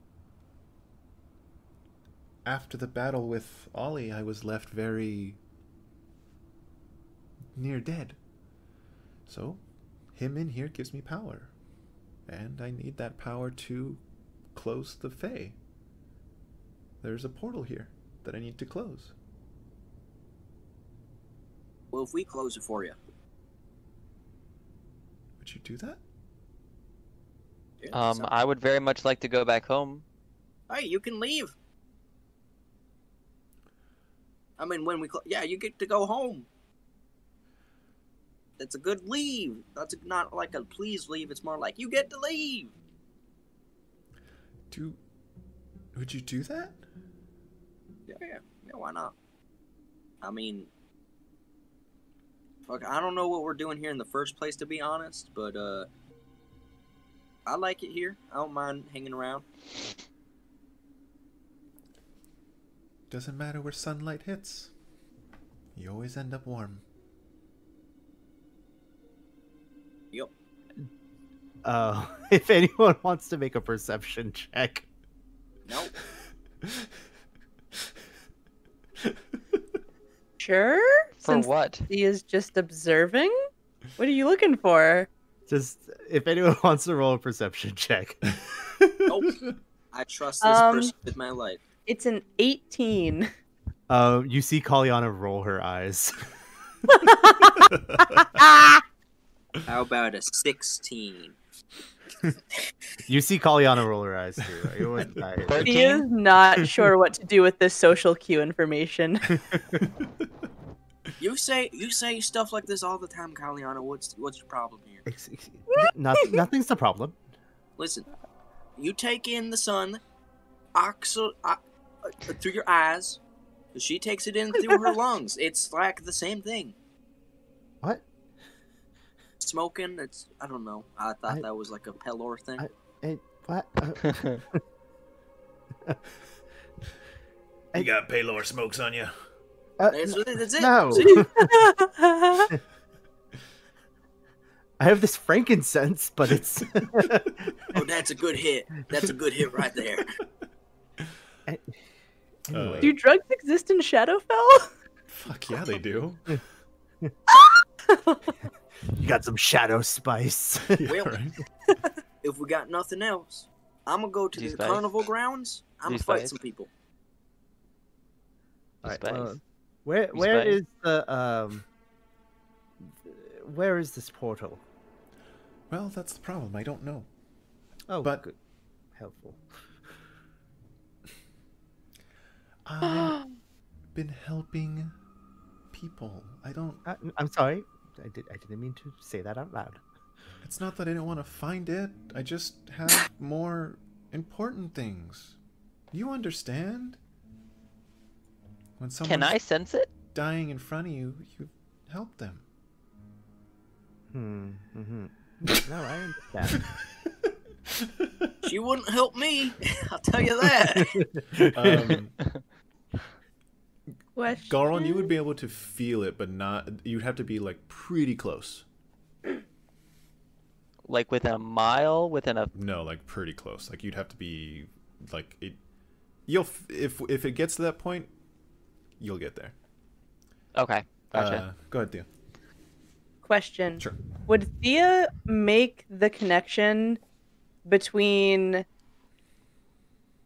[SPEAKER 1] after the battle with Ollie, I was left very near dead. So, him in here gives me power. And I need that power to close the Fae. There's a portal here that I need to close.
[SPEAKER 5] Well, if we close it for you.
[SPEAKER 1] Would you do that?
[SPEAKER 5] Yeah, so-
[SPEAKER 6] I would very much like to go back home.
[SPEAKER 5] Hey, you can leave. I mean, when we yeah, you get to go home. That's a good leave. That's not like a please leave. It's more like you get to leave.
[SPEAKER 1] Would you do that?
[SPEAKER 5] Yeah, why not? I mean, fuck, I don't know what we're doing here in the first place, to be honest, but I like it here. I don't mind hanging around.
[SPEAKER 1] Doesn't matter where sunlight hits. You always end up warm.
[SPEAKER 5] Yep.
[SPEAKER 4] If anyone wants to make a perception check.
[SPEAKER 5] Nope.
[SPEAKER 3] Sure?
[SPEAKER 6] For
[SPEAKER 3] Since
[SPEAKER 6] what?
[SPEAKER 3] he is just observing? What are you looking for?
[SPEAKER 4] Just, if anyone wants to roll a perception check.
[SPEAKER 5] Nope. I trust this person with my life.
[SPEAKER 3] It's an 18.
[SPEAKER 4] You see Caliana roll her eyes.
[SPEAKER 5] How about a 16?
[SPEAKER 4] You see Caliana roll her eyes too. It wasn't that-
[SPEAKER 3] He is not sure what to do with this social cue information.
[SPEAKER 5] You say stuff like this all the time, Caliana. What's your problem here?
[SPEAKER 4] Nothing's the problem.
[SPEAKER 5] Listen, you take in the sun, through your eyes. She takes it in through her lungs. It's like the same thing.
[SPEAKER 4] What?
[SPEAKER 5] Smoking. It's I don't know. I thought that was like a Pelor thing.
[SPEAKER 4] What?
[SPEAKER 7] You got Paylor smokes on you?
[SPEAKER 5] That's it.
[SPEAKER 4] No.
[SPEAKER 5] See?
[SPEAKER 4] I have this frankincense, but it's.
[SPEAKER 5] Oh, that's a good hit. That's a good hit right there.
[SPEAKER 4] Anyway.
[SPEAKER 3] Do drugs exist in Shadowfell?
[SPEAKER 1] Fuck yeah, they do.
[SPEAKER 4] You got some shadow spice.
[SPEAKER 5] Well,
[SPEAKER 1] Right?
[SPEAKER 5] if we got nothing else, I'm gonna go to
[SPEAKER 6] These
[SPEAKER 5] the
[SPEAKER 6] guys.
[SPEAKER 5] carnival grounds. I'm gonna
[SPEAKER 6] These
[SPEAKER 5] fight
[SPEAKER 6] guys.
[SPEAKER 5] some people.
[SPEAKER 4] Alright,
[SPEAKER 6] Space.
[SPEAKER 4] where
[SPEAKER 6] Space.
[SPEAKER 4] is the where is this portal?
[SPEAKER 1] Well, that's the problem. I don't know.
[SPEAKER 4] Oh,
[SPEAKER 1] But-
[SPEAKER 4] good. Helpful.
[SPEAKER 1] I've been helping people. I don't.
[SPEAKER 4] I'm sorry. I didn't mean to say that out loud.
[SPEAKER 1] It's not that I didn't want to find it. I just have more important things. You understand? When someone's
[SPEAKER 6] Can I sense it?
[SPEAKER 1] dying in front of you, you help them.
[SPEAKER 4] Mm-hmm. No, I understand.
[SPEAKER 5] She wouldn't help me. I'll tell you that.
[SPEAKER 3] Question.
[SPEAKER 1] Gulron, you would be able to feel it, but not. You'd have to be like pretty close.
[SPEAKER 6] Like within a mile, within a.
[SPEAKER 1] No, like pretty close. Like you'd have to be like it. You'll if it gets to that point, you'll get there.
[SPEAKER 6] Okay, gotcha.
[SPEAKER 1] Go ahead, Thea.
[SPEAKER 3] Question.
[SPEAKER 1] Sure.
[SPEAKER 3] Would Thea make the connection between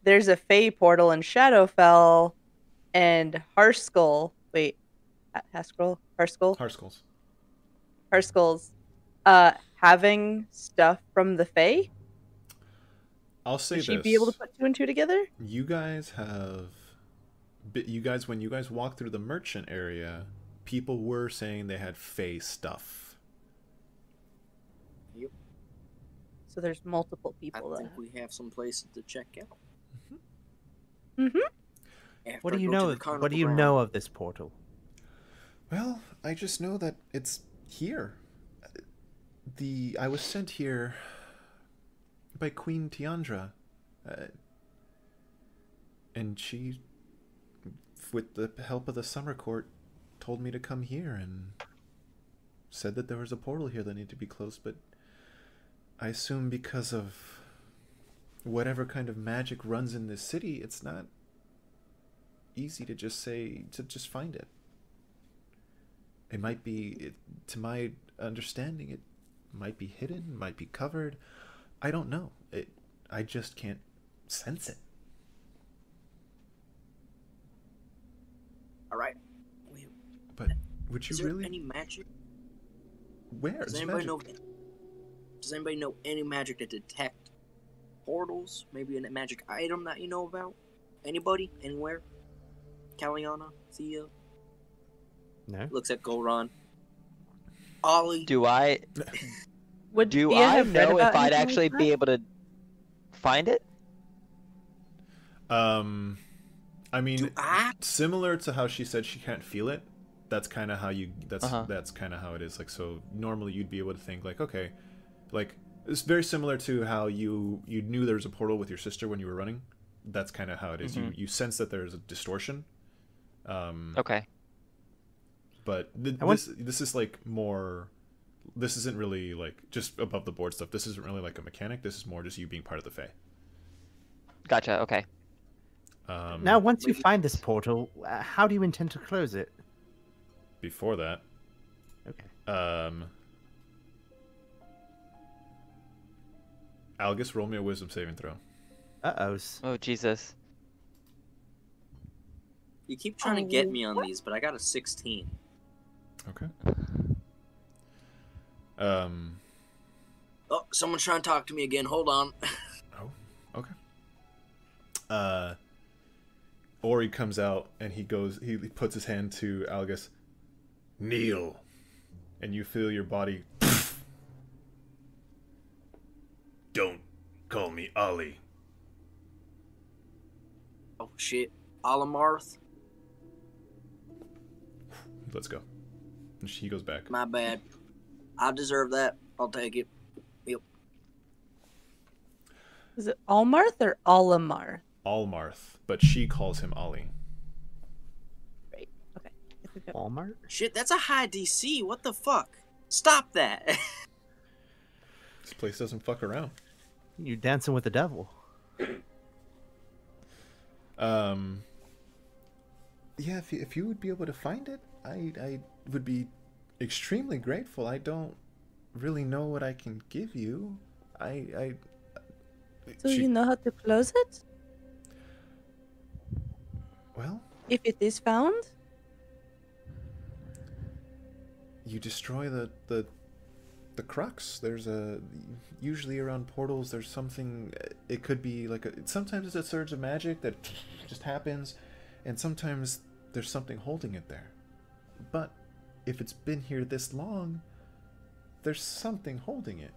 [SPEAKER 3] there's a Fey portal in Shadowfell and Harskull? Wait, Harskull?
[SPEAKER 1] Harskulls.
[SPEAKER 3] Harskull's having stuff from the Fey?
[SPEAKER 1] I'll say
[SPEAKER 3] Would
[SPEAKER 1] this.
[SPEAKER 3] she be able to put two and two together?
[SPEAKER 1] You guys have. When you guys walked through the merchant area, people were saying they had Fey stuff.
[SPEAKER 5] Yep.
[SPEAKER 3] So there's multiple
[SPEAKER 5] I
[SPEAKER 3] people
[SPEAKER 5] think
[SPEAKER 3] then.
[SPEAKER 5] we have some places to check out.
[SPEAKER 3] Mm-hmm.
[SPEAKER 4] What do you know? What do you know of this portal?
[SPEAKER 1] Well, I just know that it's here. I was sent here by Queen Tiandra, and she, with the help of the Summer Court, told me to come here and said that there was a portal here that needed to be closed, but I assume because of whatever kind of magic runs in this city, it's not easy to just find it. It might be, to my understanding, it might be hidden, might be covered. I don't know. I just can't sense it.
[SPEAKER 5] All right.
[SPEAKER 1] But would you
[SPEAKER 5] Is there
[SPEAKER 1] really?
[SPEAKER 5] any magic?
[SPEAKER 1] Where?
[SPEAKER 5] Does anybody know any magic to detect portals? Maybe a magic item that you know about? Anybody? Anywhere? Caliana? Thia?
[SPEAKER 4] No.
[SPEAKER 5] Looks at Gulron. Ollie?
[SPEAKER 6] Do I
[SPEAKER 3] Would
[SPEAKER 6] do
[SPEAKER 3] Thea
[SPEAKER 6] I
[SPEAKER 3] have read
[SPEAKER 6] know if
[SPEAKER 3] about
[SPEAKER 6] I'd
[SPEAKER 3] anything
[SPEAKER 6] actually
[SPEAKER 3] like
[SPEAKER 6] be
[SPEAKER 3] that?
[SPEAKER 6] able to find it?
[SPEAKER 1] I mean,
[SPEAKER 5] Do I?
[SPEAKER 1] similar to how she said she can't feel it. That's kind of how you. That's
[SPEAKER 6] Uh-huh.
[SPEAKER 1] that's kind of how it is. Like, so normally you'd be able to think like, okay, like it's very similar to how you knew there was a portal with your sister when you were running. That's kind of how it is.
[SPEAKER 6] Mhm.
[SPEAKER 1] You sense that there's a distortion.
[SPEAKER 6] Okay.
[SPEAKER 1] But this is like more. This isn't really like just above the board stuff. This isn't really like a mechanic. This is more just you being part of the Fae.
[SPEAKER 6] Gotcha. Okay.
[SPEAKER 4] Now, once you find this portal, how do you intend to close it?
[SPEAKER 1] Before that,
[SPEAKER 4] Okay.
[SPEAKER 1] Algus, roll me a wisdom saving throw.
[SPEAKER 6] Oh Jesus.
[SPEAKER 5] You keep trying to get me on these, but I got a 16.
[SPEAKER 1] Okay.
[SPEAKER 5] Oh, someone's trying to talk to me again. Hold on.
[SPEAKER 1] Oh, okay. Ori comes out and he puts his hand to Algus. Kneel. And you feel your body.
[SPEAKER 7] Don't call me Ollie.
[SPEAKER 5] Oh, shit. Alamarth?
[SPEAKER 1] Let's go. And she goes back.
[SPEAKER 5] My bad. I deserve that. I'll take it. Yep.
[SPEAKER 3] Is it Almarth or Alamarth?
[SPEAKER 1] Almarth, but she calls him Ollie.
[SPEAKER 3] Right. Okay.
[SPEAKER 4] Walmart?
[SPEAKER 5] Shit, that's a high DC. What the fuck? Stop that.
[SPEAKER 1] This place doesn't fuck around.
[SPEAKER 4] You're dancing with the devil.
[SPEAKER 1] Yeah, if you would be able to find it, I would be extremely grateful. I don't really know what I can give you.
[SPEAKER 3] So you know how to close it?
[SPEAKER 1] Well,
[SPEAKER 3] If it is found?
[SPEAKER 1] you destroy the crux. There's usually around portals there's something. It could be like sometimes it's a surge of magic that just happens, and sometimes there's something holding it there. But if it's been here this long, there's something holding it.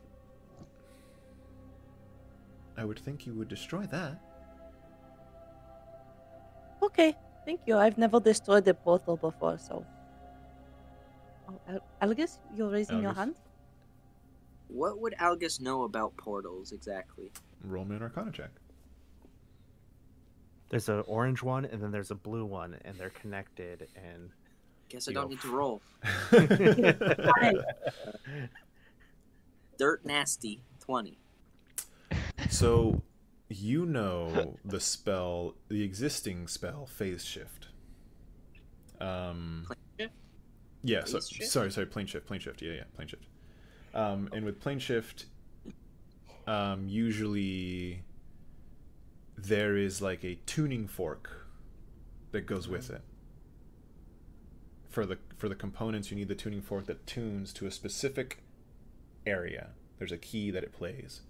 [SPEAKER 1] I would think you would destroy that.
[SPEAKER 3] Okay, thank you. I've never destroyed a portal before, so. Oh, Algus, you're raising your
[SPEAKER 1] Algus?
[SPEAKER 3] hand?
[SPEAKER 5] What would Algus know about portals exactly?
[SPEAKER 1] Roll me an Arcana check.
[SPEAKER 4] There's an orange one and then there's a blue one, and they're connected. And
[SPEAKER 5] Guess I don't need to roll.
[SPEAKER 3] Fine.
[SPEAKER 5] Dirt nasty 20.
[SPEAKER 1] So, you know the spell, the existing spell, Phase Shift.
[SPEAKER 5] Plane shift?
[SPEAKER 1] Yeah,
[SPEAKER 5] Phase shift?
[SPEAKER 1] sorry, plane shift, yeah, plane shift. And with plane shift, usually there is like a tuning fork that goes with it. For the components, you need the tuning fork that tunes to a specific area. There's a key that it plays.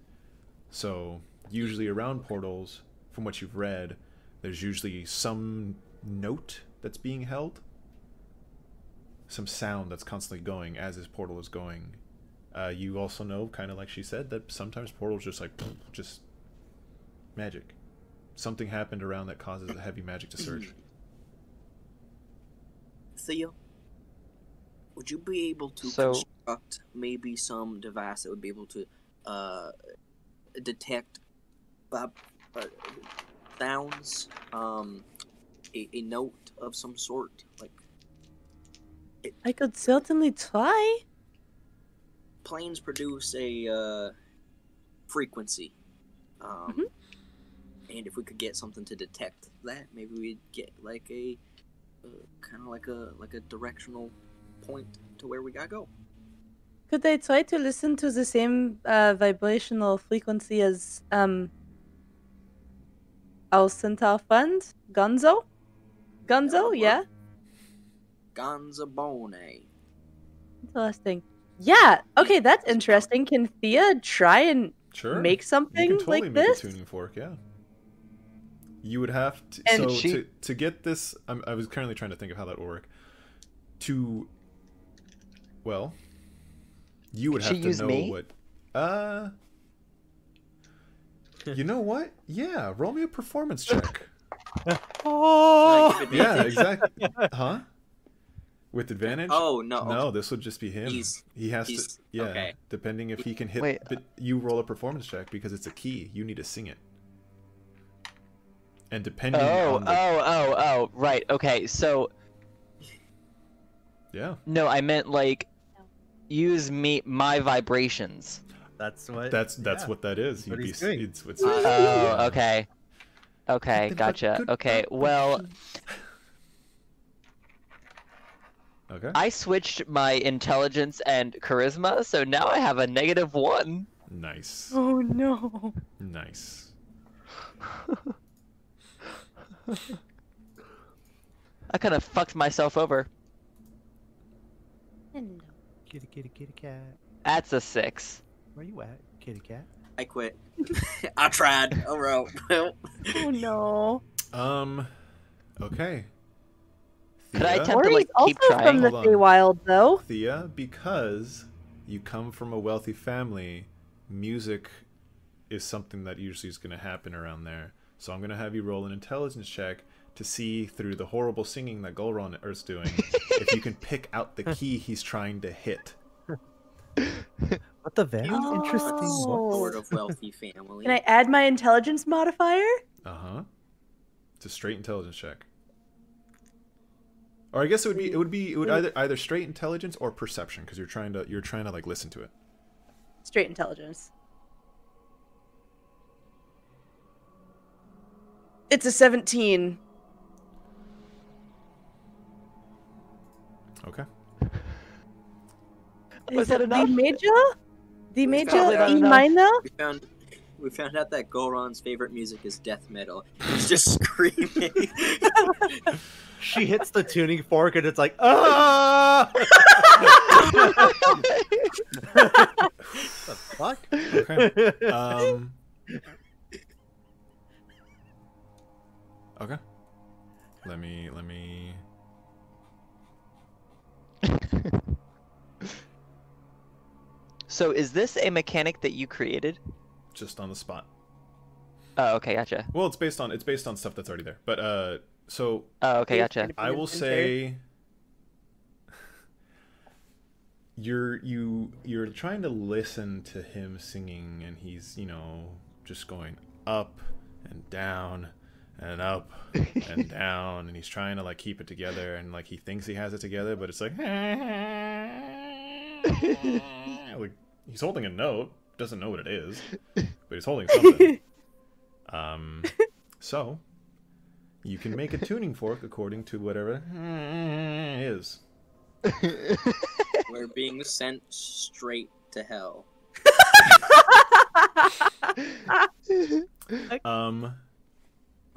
[SPEAKER 1] So usually around portals, from what you've read, there's usually some note that's being held, some sound that's constantly going as this portal is going. You also know, kind of like she said, that sometimes portals just like just magic. Something happened around that causes a heavy magic to surge.
[SPEAKER 5] Thea, would you be able to
[SPEAKER 6] So-
[SPEAKER 5] construct maybe some device that would be able to detect sounds, a note of some sort, like
[SPEAKER 3] I could certainly try.
[SPEAKER 5] planes produce a frequency, and if we could get something to detect that, maybe we'd get like a kind of like a directional point to where we gotta go.
[SPEAKER 3] Could I try to listen to the same vibrational frequency as our Centaur friend, Gonzo? Gonzo,
[SPEAKER 5] would
[SPEAKER 3] yeah?
[SPEAKER 5] Gonzabone.
[SPEAKER 3] Interesting. Yeah, okay, that's interesting. Can Thea try and
[SPEAKER 1] Sure.
[SPEAKER 3] make
[SPEAKER 1] You
[SPEAKER 3] something
[SPEAKER 1] can totally
[SPEAKER 3] like
[SPEAKER 1] make
[SPEAKER 3] this?
[SPEAKER 1] a tuning fork, yeah. You would have to.
[SPEAKER 3] And
[SPEAKER 1] So to get this, I was currently trying to think of how that would work. Well, you would
[SPEAKER 6] Could
[SPEAKER 1] have
[SPEAKER 6] she
[SPEAKER 1] to
[SPEAKER 6] use
[SPEAKER 1] know
[SPEAKER 6] me?
[SPEAKER 1] what. You know what? Yeah, roll me a performance check.
[SPEAKER 5] Oh!
[SPEAKER 1] Yeah, exactly. Huh? With advantage?
[SPEAKER 5] Oh no!
[SPEAKER 1] No, this would just be him. He has to.
[SPEAKER 5] he's-
[SPEAKER 1] Yeah,
[SPEAKER 5] okay.
[SPEAKER 1] depending if he can hit.
[SPEAKER 6] Wait.
[SPEAKER 1] But you roll a performance check because it's a key. You need to sing it. And depending on the
[SPEAKER 6] Right. Okay. So
[SPEAKER 1] yeah,
[SPEAKER 6] no, I meant like use my vibrations.
[SPEAKER 4] that's what.
[SPEAKER 1] that's
[SPEAKER 4] yeah.
[SPEAKER 1] what that is.
[SPEAKER 4] What
[SPEAKER 1] You'd
[SPEAKER 4] he's
[SPEAKER 1] be.
[SPEAKER 4] doing.
[SPEAKER 1] It's
[SPEAKER 6] Oh, okay. Okay, gotcha. Okay, well,
[SPEAKER 1] Okay.
[SPEAKER 6] I switched my intelligence and charisma, so now I have a -1.
[SPEAKER 1] Nice.
[SPEAKER 3] Oh no.
[SPEAKER 1] Nice.
[SPEAKER 6] I kind of fucked myself over.
[SPEAKER 3] Hello.
[SPEAKER 4] Kitty, kitty, kitty cat.
[SPEAKER 6] That's a 6.
[SPEAKER 4] Where you at, kitty cat?
[SPEAKER 5] I quit. I tried. All right. Well,
[SPEAKER 3] Oh no.
[SPEAKER 1] Okay.
[SPEAKER 6] Could I
[SPEAKER 1] Thea?
[SPEAKER 6] attempt to
[SPEAKER 3] Ori's
[SPEAKER 6] like keep
[SPEAKER 3] also
[SPEAKER 6] trying?
[SPEAKER 3] from the
[SPEAKER 1] Hold on.
[SPEAKER 3] Feywild, though.
[SPEAKER 1] Thea, because you come from a wealthy family, music is something that usually is going to happen around there. So I'm going to have you roll an intelligence check to see through the horrible singing that Gulron is doing if you can pick out the key he's trying to hit.
[SPEAKER 4] What the very
[SPEAKER 3] Oh.
[SPEAKER 4] interesting.
[SPEAKER 3] Oh.
[SPEAKER 5] sort of wealthy family.
[SPEAKER 3] Can I add my intelligence modifier?
[SPEAKER 1] Uh-huh. It's a straight intelligence check. Or I guess it would either straight intelligence or perception because you're trying to like listen to it.
[SPEAKER 3] Straight intelligence. It's a 17.
[SPEAKER 1] Okay.
[SPEAKER 6] Was that enough?
[SPEAKER 3] D major? D major?
[SPEAKER 5] probably not
[SPEAKER 3] E
[SPEAKER 6] enough.
[SPEAKER 3] minor?
[SPEAKER 5] We found out that Gulron's favorite music is death metal. He's just screaming.
[SPEAKER 4] She hits the tuning fork and it's like, ah! The fuck?
[SPEAKER 1] Okay. Okay. Let me
[SPEAKER 6] So is this a mechanic that you created?
[SPEAKER 1] Just on the spot.
[SPEAKER 6] Oh, okay, gotcha.
[SPEAKER 1] Well, it's based on stuff that's already there. But so
[SPEAKER 6] Oh, okay, gotcha.
[SPEAKER 1] I will say you're trying to listen to him singing, and he's, you know, just going up and down and up and down, and he's trying to like keep it together, and like he thinks he has it together, but it's like like he's holding a note, doesn't know what it is, but he's holding something. So you can make a tuning fork according to whatever is.
[SPEAKER 5] We're being sent straight to hell.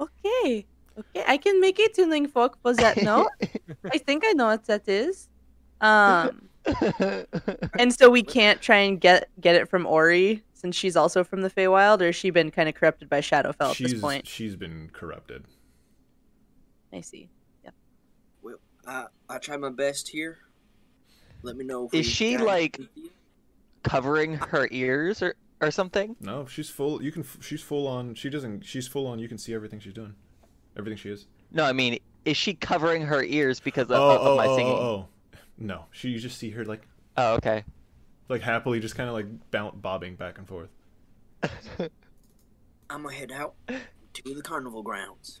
[SPEAKER 3] Okay. Okay, I can make a tuning fork for that note. I think I know what that is. And so we can't try and get it from Ori, since she's also from the Feywild, or has she been kind of corrupted by Shadowfell at this point?
[SPEAKER 1] She's been corrupted.
[SPEAKER 3] I see. Yeah.
[SPEAKER 5] Well, I tried my best here. Let me know if
[SPEAKER 6] Is she like covering her ears or something?
[SPEAKER 1] No, she's full. She's full on. She doesn't. She's full on. You can see everything she's doing. Everything she is.
[SPEAKER 6] No, I mean, is she covering her ears because of my singing?
[SPEAKER 1] Oh. No, you just see her like.
[SPEAKER 6] Oh, okay.
[SPEAKER 1] Like happily, just kind of like bobbing back and forth.
[SPEAKER 5] I'm gonna head out to the carnival grounds.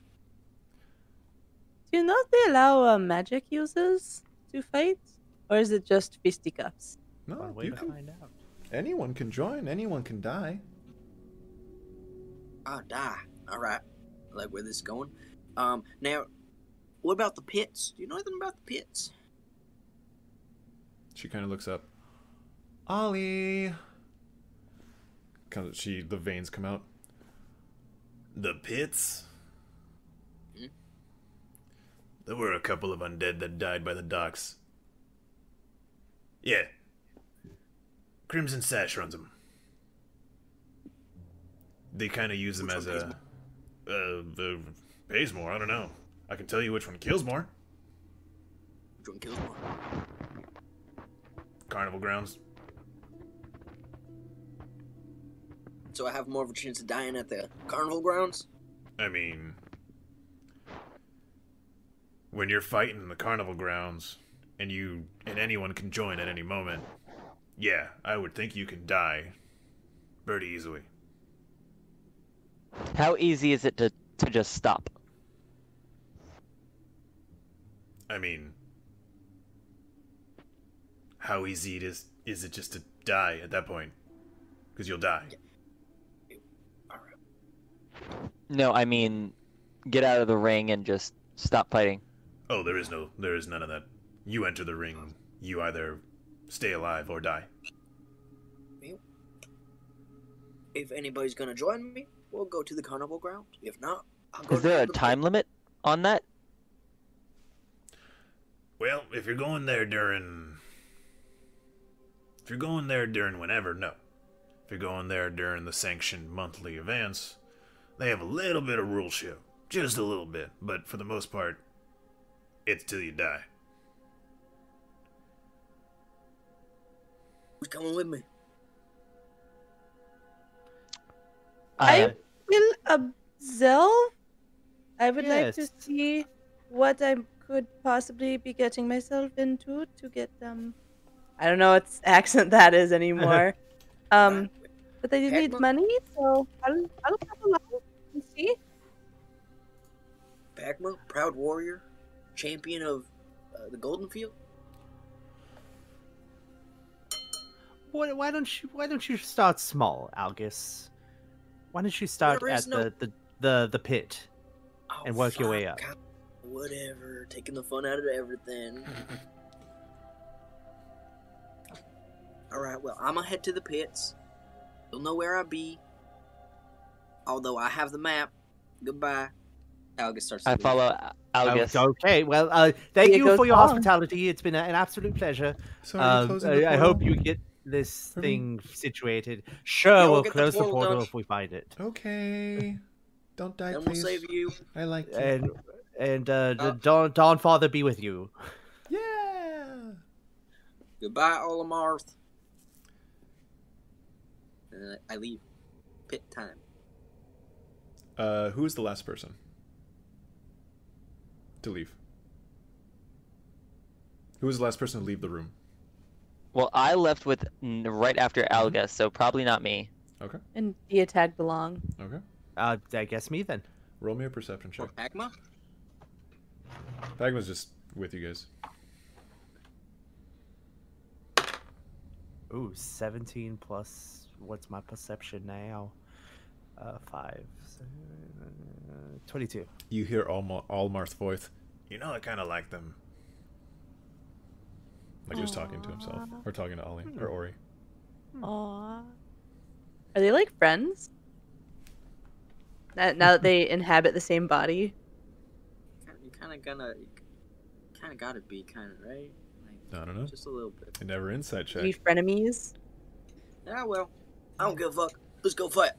[SPEAKER 3] Do you know if they allow magic users to fight? Or is it just fisticuffs?
[SPEAKER 1] No,
[SPEAKER 4] One way
[SPEAKER 1] you
[SPEAKER 4] to
[SPEAKER 1] can.
[SPEAKER 4] find out.
[SPEAKER 1] Anyone can join. Anyone can die.
[SPEAKER 5] I'll die. All right. I like where this is going. Now, what about the pits? Do you know anything about the pits?
[SPEAKER 1] She kind of looks up. Ollie. The veins come out. The pits? There were a couple of undead that died by the docks. Yeah. Crimson Sash runs them. They kind of use them as a... pays more, I don't know. I can tell you which one kills more.
[SPEAKER 5] Which one kills more?
[SPEAKER 1] Carnival grounds.
[SPEAKER 5] So I have more of a chance of dying at the carnival grounds?
[SPEAKER 1] I mean... when you're fighting in the carnival grounds, and anyone can join at any moment, yeah, I would think you can die pretty easily.
[SPEAKER 6] How easy is it to just stop?
[SPEAKER 1] I mean, how easy is it just to die at that point? Because you'll die.
[SPEAKER 6] No, I mean, get out of the ring and just stop fighting.
[SPEAKER 1] Oh, there is none of that. You enter the ring, you either stay alive or die.
[SPEAKER 5] If anybody's gonna join me, we'll go to the carnival ground. If not, I'll go
[SPEAKER 6] Is there
[SPEAKER 5] to
[SPEAKER 6] a
[SPEAKER 5] the
[SPEAKER 6] time limit on that?
[SPEAKER 1] Well, if you're going there during whenever, no. If you're going there during the sanctioned monthly events, they have a little bit of rule show. Just a little bit. But for the most part, it's till you die.
[SPEAKER 5] Who's coming with me?
[SPEAKER 3] I will observe. I would like to
[SPEAKER 4] Yes.
[SPEAKER 3] see what I could possibly be getting myself into to get I don't know what accent that is anymore. But I need
[SPEAKER 5] Pagma?
[SPEAKER 3] money, so I'll come along and see.
[SPEAKER 5] Pagma, proud warrior, champion of the Golden Field.
[SPEAKER 4] Why don't you start small, Algus? Why don't you start
[SPEAKER 5] There is
[SPEAKER 4] at
[SPEAKER 5] no-
[SPEAKER 4] the pit
[SPEAKER 5] Oh,
[SPEAKER 4] and work your way
[SPEAKER 5] fuck,
[SPEAKER 4] up?
[SPEAKER 5] Whatever, taking the fun out of everything. Alright, well, I'm gonna head to the pits. You'll know where I be. Although I have the map. Goodbye. Algus starts to
[SPEAKER 6] I
[SPEAKER 5] leave.
[SPEAKER 6] follow Algus.
[SPEAKER 4] Okay, well, thank
[SPEAKER 3] Thia
[SPEAKER 4] you
[SPEAKER 3] goes
[SPEAKER 4] for your
[SPEAKER 3] along.
[SPEAKER 4] hospitality. It's been an absolute pleasure.
[SPEAKER 1] So are you closing the
[SPEAKER 4] I
[SPEAKER 1] portal?
[SPEAKER 4] hope you get this
[SPEAKER 1] For me?
[SPEAKER 4] thing situated. Sure,
[SPEAKER 5] Yeah, we'll
[SPEAKER 4] we'll
[SPEAKER 5] get the
[SPEAKER 4] close the
[SPEAKER 5] portal
[SPEAKER 4] portal
[SPEAKER 5] done.
[SPEAKER 4] if we find it.
[SPEAKER 1] Okay. Don't die,
[SPEAKER 5] And we'll
[SPEAKER 1] please.
[SPEAKER 5] save you.
[SPEAKER 1] I like you.
[SPEAKER 4] And the Dawnfather be with you.
[SPEAKER 1] Yeah.
[SPEAKER 5] Goodbye, Olamarth. And then I leave. Pit time.
[SPEAKER 1] Who is the last person to leave? Who was the last person to leave the room?
[SPEAKER 6] Well, I left with right after Algus, so probably not me.
[SPEAKER 1] Okay.
[SPEAKER 3] And Thia tagged along.
[SPEAKER 1] Okay.
[SPEAKER 4] I guess me then.
[SPEAKER 1] Roll me a perception
[SPEAKER 5] Or
[SPEAKER 1] check.
[SPEAKER 5] Pagma?
[SPEAKER 1] Pagma's just with you guys.
[SPEAKER 4] Ooh, 17 plus, what's my perception now? 5, 22.
[SPEAKER 1] You hear Almarth's voice. You know, I kind of like them. Like he was talking to himself. Or talking to Ollie. Or Ori.
[SPEAKER 3] Aww. Are they like friends? Now that they inhabit the same body?
[SPEAKER 5] You kind of gotta be, right? Like,
[SPEAKER 1] I don't know.
[SPEAKER 5] just a little bit.
[SPEAKER 1] You never insight check.
[SPEAKER 3] Be frenemies?
[SPEAKER 5] Yeah, well, I don't give a fuck. Let's go fight.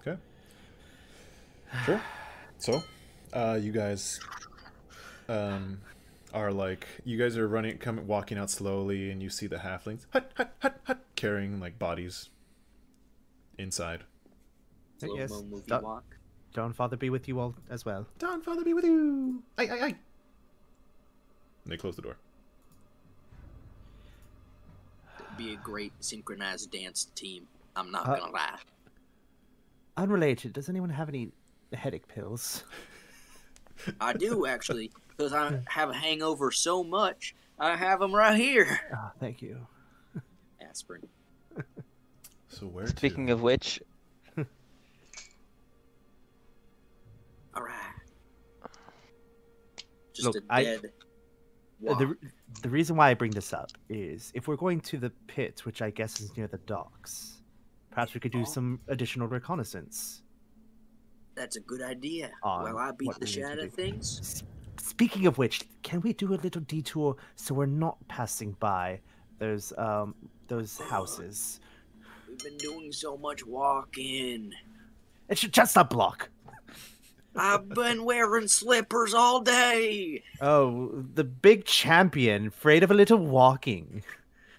[SPEAKER 1] Okay. Sure. So, you guys are like, you guys are walking out slowly, and you see the halflings, hut, hut, hut, hut, carrying like bodies inside.
[SPEAKER 5] Slow-mo
[SPEAKER 4] Yes.
[SPEAKER 5] movie
[SPEAKER 4] Don't-
[SPEAKER 5] walk.
[SPEAKER 4] Dawn Father be with you all as well.
[SPEAKER 1] Dawn, Father be with you. Aye, aye, aye. And they close the door.
[SPEAKER 5] It'd be a great synchronized dance team. I'm not
[SPEAKER 4] Uh,
[SPEAKER 5] gonna lie.
[SPEAKER 4] Unrelated, does anyone have any headache pills?
[SPEAKER 5] I do actually, because I have a hangover so much. I have them right here.
[SPEAKER 4] Ah, thank you.
[SPEAKER 5] Aspirin.
[SPEAKER 1] So where
[SPEAKER 6] Speaking of which,
[SPEAKER 5] All right. Just
[SPEAKER 4] Look,
[SPEAKER 5] a dead. walk.
[SPEAKER 4] The reason why I bring this up is if we're going to the pit, which I guess is near the docks, perhaps we could do some additional reconnaissance.
[SPEAKER 5] That's a good idea.
[SPEAKER 4] On
[SPEAKER 5] Well, I beat
[SPEAKER 4] what
[SPEAKER 5] the
[SPEAKER 4] we need
[SPEAKER 5] shit
[SPEAKER 4] to
[SPEAKER 5] out of
[SPEAKER 4] do.
[SPEAKER 5] things.
[SPEAKER 4] Speaking of which, can we do a little detour so we're not passing by those houses?
[SPEAKER 5] We've been doing so much walking.
[SPEAKER 4] It's just a block.
[SPEAKER 5] I've been wearing slippers all day.
[SPEAKER 4] Oh, the big champion, afraid of a little walking.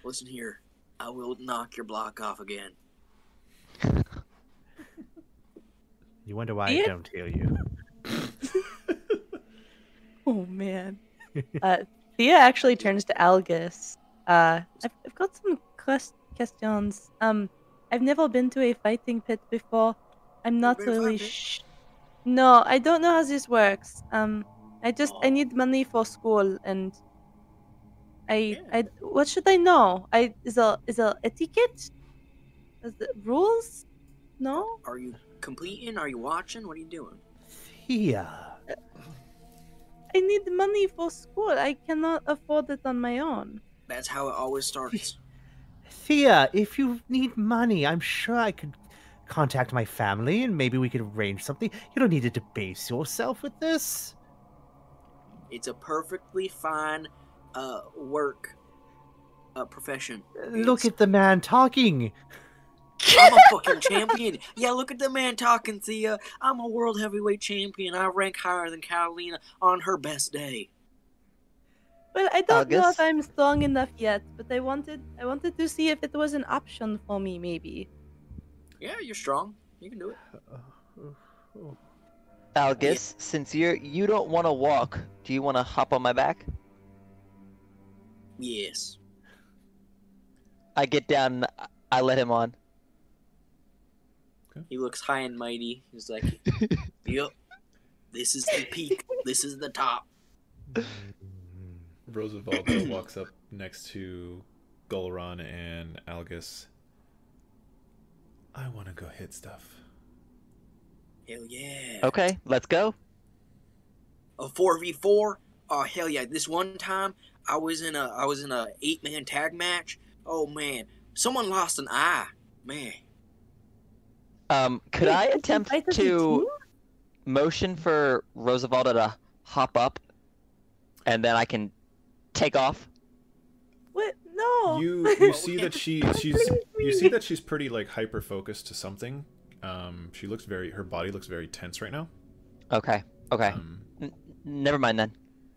[SPEAKER 5] Listen here. I will knock your block off again.
[SPEAKER 4] You wonder why I
[SPEAKER 3] Yeah.
[SPEAKER 4] don't heal you.
[SPEAKER 3] Oh man. Thea actually turns to Algus. I've got some questions. I've never been to a fighting pit before. I'm not
[SPEAKER 5] been to a
[SPEAKER 3] really
[SPEAKER 5] fight
[SPEAKER 3] No, I don't know how this works. I need money for school, and what should I know? Is there etiquette? Is the rules? No.
[SPEAKER 5] Are you completing? Are you watching? What are you doing?
[SPEAKER 4] Thea.
[SPEAKER 3] I need money for school. I cannot afford it on my own.
[SPEAKER 5] That's how it always starts.
[SPEAKER 4] Thea, if you need money, I'm sure I could contact my family and maybe we could arrange something. You don't need to debase yourself with this.
[SPEAKER 5] It's a perfectly fine work profession.
[SPEAKER 4] Look at the man talking.
[SPEAKER 5] I'm a fucking champion. Yeah, look at the man talking, Thea. I'm a world heavyweight champion. I rank higher than Caliana on her best day.
[SPEAKER 3] Well, I don't know
[SPEAKER 6] Algus?
[SPEAKER 3] if I'm strong enough yet, but I wanted to see if it was an option for me, maybe.
[SPEAKER 5] Yeah, you're strong. You can do it.
[SPEAKER 6] Algus, since you don't want to walk, do you want to hop on my back?
[SPEAKER 5] Yes.
[SPEAKER 6] I get down and I let him on.
[SPEAKER 5] He looks high and mighty. He's like, yep, this is the peak. This is the top.
[SPEAKER 1] Roosevelt walks up next to Gulron and Algus. I want to go hit stuff.
[SPEAKER 5] Hell yeah.
[SPEAKER 6] Okay, let's go.
[SPEAKER 5] A 4v4? Oh hell yeah. This one time I was in a 8-man tag match. Oh man. Someone lost an eye. Man.
[SPEAKER 6] Could I attempt
[SPEAKER 3] Fight as a
[SPEAKER 6] to
[SPEAKER 3] team?
[SPEAKER 6] motion for Roosevelt to hop up, and then I can take off?
[SPEAKER 3] What? No.
[SPEAKER 1] You see that she's pretty like hyper focused to something. Her body looks very tense right now.
[SPEAKER 6] Okay. Okay. Never mind then.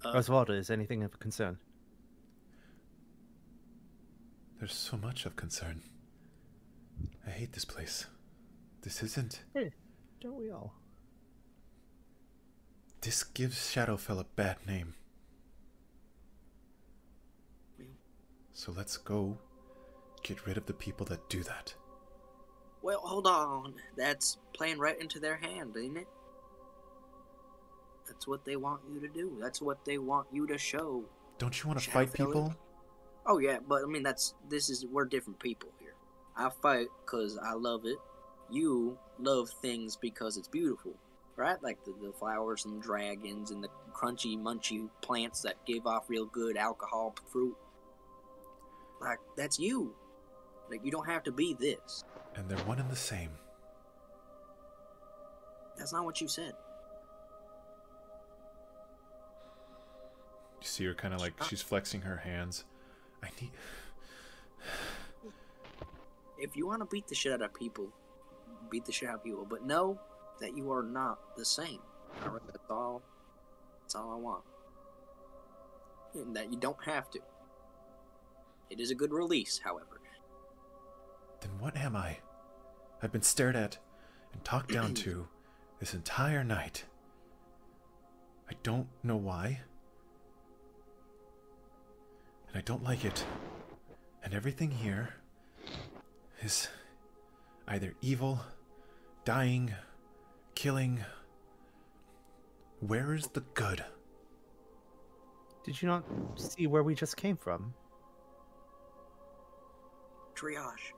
[SPEAKER 4] Oswaldo, is anything of concern?
[SPEAKER 1] There's so much of concern. I hate this place. This isn't...
[SPEAKER 4] Hey, don't we all?
[SPEAKER 1] This gives Shadowfell a bad name. So let's go get rid of the people that do that.
[SPEAKER 5] Well, hold on. That's playing right into their hand, ain't it? That's what they want you to do. That's what they want you to show.
[SPEAKER 1] Don't you want to fight people?
[SPEAKER 5] Oh yeah, but I mean we're different people here. I fight because I love it. You love things because it's beautiful, right? Like the flowers and dragons and the crunchy, munchy plants that give off real good alcohol fruit. Like that's you. Like you don't have to be this.
[SPEAKER 1] And they're one and the same.
[SPEAKER 5] That's not what you said.
[SPEAKER 1] You see her kind of like she's flexing her hands. I need.
[SPEAKER 5] If you want to beat the shit out of people, beat the shit out of people. But know that you are not the same. All right, that's all I want. And that you don't have to. It is a good release, however.
[SPEAKER 1] Then what am I? I've been stared at and talked down to this entire night. I don't know why. And I don't like it. And everything here is either evil, dying, killing. Where is the good?
[SPEAKER 4] Did you not see where we just came from?
[SPEAKER 5] Triage.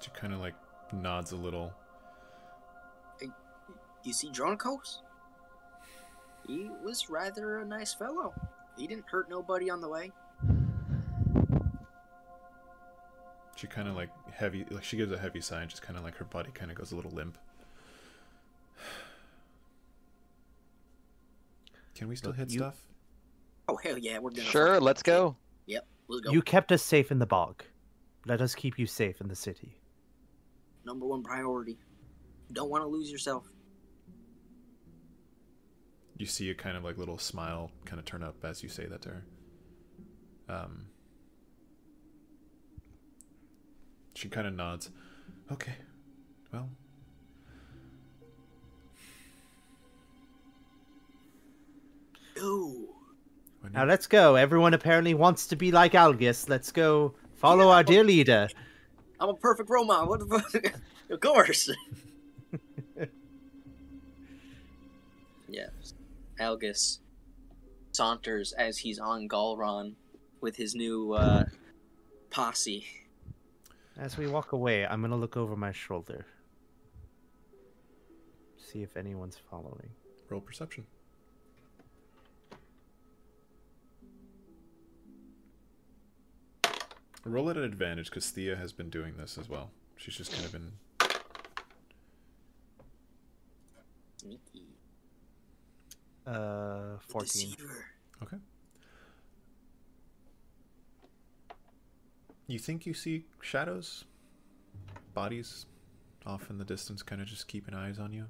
[SPEAKER 1] She kind of like nods a little.
[SPEAKER 5] You see Dronikos? He was rather a nice fellow. He didn't hurt nobody on the way.
[SPEAKER 1] She kind of like heavy, like she gives a heavy sigh and just kind of like her body kind of goes a little limp. Can we still hit stuff?
[SPEAKER 5] Oh hell yeah, we're gonna.
[SPEAKER 6] Sure, let's go.
[SPEAKER 5] Yep, let's go.
[SPEAKER 4] You kept us safe in the bog. Let us keep you safe in the city.
[SPEAKER 5] Number one priority. Don't want to lose yourself.
[SPEAKER 1] You see a kind of like little smile kind of turn up as you say that to her. She kind of nods. Okay, well.
[SPEAKER 5] Ooh.
[SPEAKER 4] Now let's go. Everyone apparently wants to be like Algus. Let's go follow our dear leader.
[SPEAKER 5] I'm a perfect role model. What the fuck? Of course. Yes. Algus saunters as he's on Gulron with his new posse.
[SPEAKER 4] As we walk away, I'm going to look over my shoulder. See if anyone's following.
[SPEAKER 1] Roll perception. Roll at an advantage because Thea has been doing this as well. She's just kind of been...
[SPEAKER 5] Sneaky.
[SPEAKER 4] 14.
[SPEAKER 5] Deceiver.
[SPEAKER 1] Okay. You think you see shadows? Bodies off in the distance, kind of just keeping eyes on you?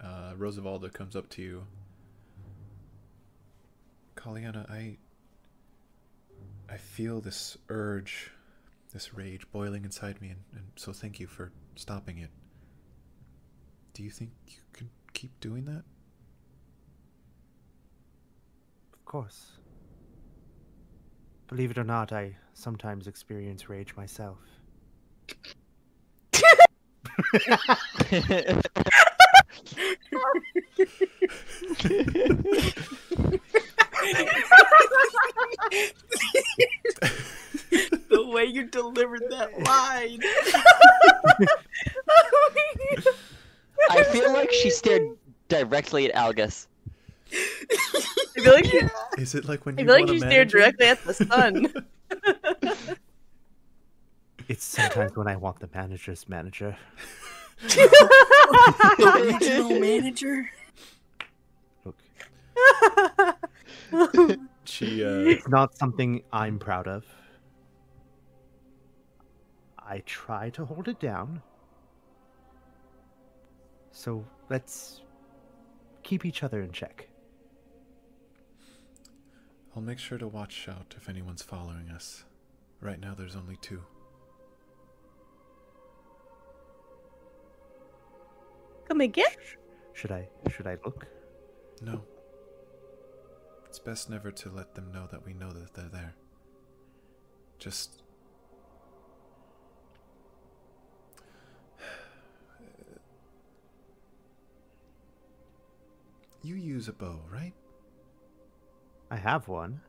[SPEAKER 1] Rosavalda comes up to you. Caliana, I feel this urge, this rage boiling inside me, and so thank you for stopping it. Do you think you can keep doing that?
[SPEAKER 4] Of course. Believe it or not, I sometimes experience rage myself.
[SPEAKER 5] The way you delivered that line.
[SPEAKER 6] I feel like she stared directly at Algus.
[SPEAKER 3] I feel like she,
[SPEAKER 1] Is it like when
[SPEAKER 3] I
[SPEAKER 1] you
[SPEAKER 3] feel like
[SPEAKER 1] want a
[SPEAKER 3] she stared
[SPEAKER 1] manager?
[SPEAKER 3] directly at the sun.
[SPEAKER 4] It's sometimes when I want the manager's manager.
[SPEAKER 5] The regional manager.
[SPEAKER 4] Look,
[SPEAKER 1] She,
[SPEAKER 4] it's not something I'm proud of. I try to hold it down. So let's keep each other in check.
[SPEAKER 1] I'll make sure to watch out if anyone's following us. Right now there's only 2.
[SPEAKER 3] Come again?
[SPEAKER 4] Should I look?
[SPEAKER 1] No. It's best never to let them know that we know that they're there. Just... You use a bow, right?
[SPEAKER 4] I have one.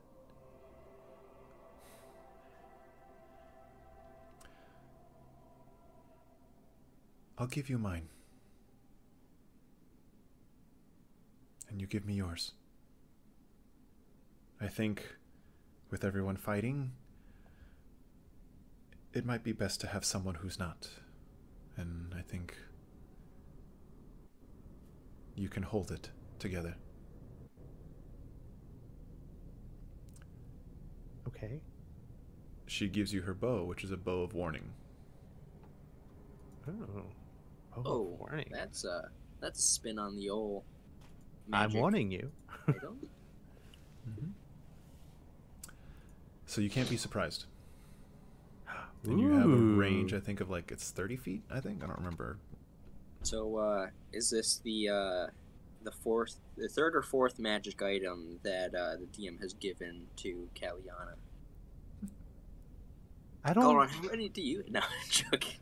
[SPEAKER 1] I'll give you mine. And you give me yours. I think, with everyone fighting, it might be best to have someone who's not. And I think you can hold it together.
[SPEAKER 4] Okay.
[SPEAKER 1] She gives you her bow, which is a bow of warning.
[SPEAKER 4] Oh, warning.
[SPEAKER 5] That's a spin on the old
[SPEAKER 4] I'm warning you.
[SPEAKER 5] title.
[SPEAKER 1] So you can't be surprised. And you have a range, I think, of like, it's 30 feet, I think? I don't remember.
[SPEAKER 5] So, is this the third or fourth magic item that the DM has given to Caliana?
[SPEAKER 4] I don't.
[SPEAKER 5] Gulron, how many do you? No, I'm joking.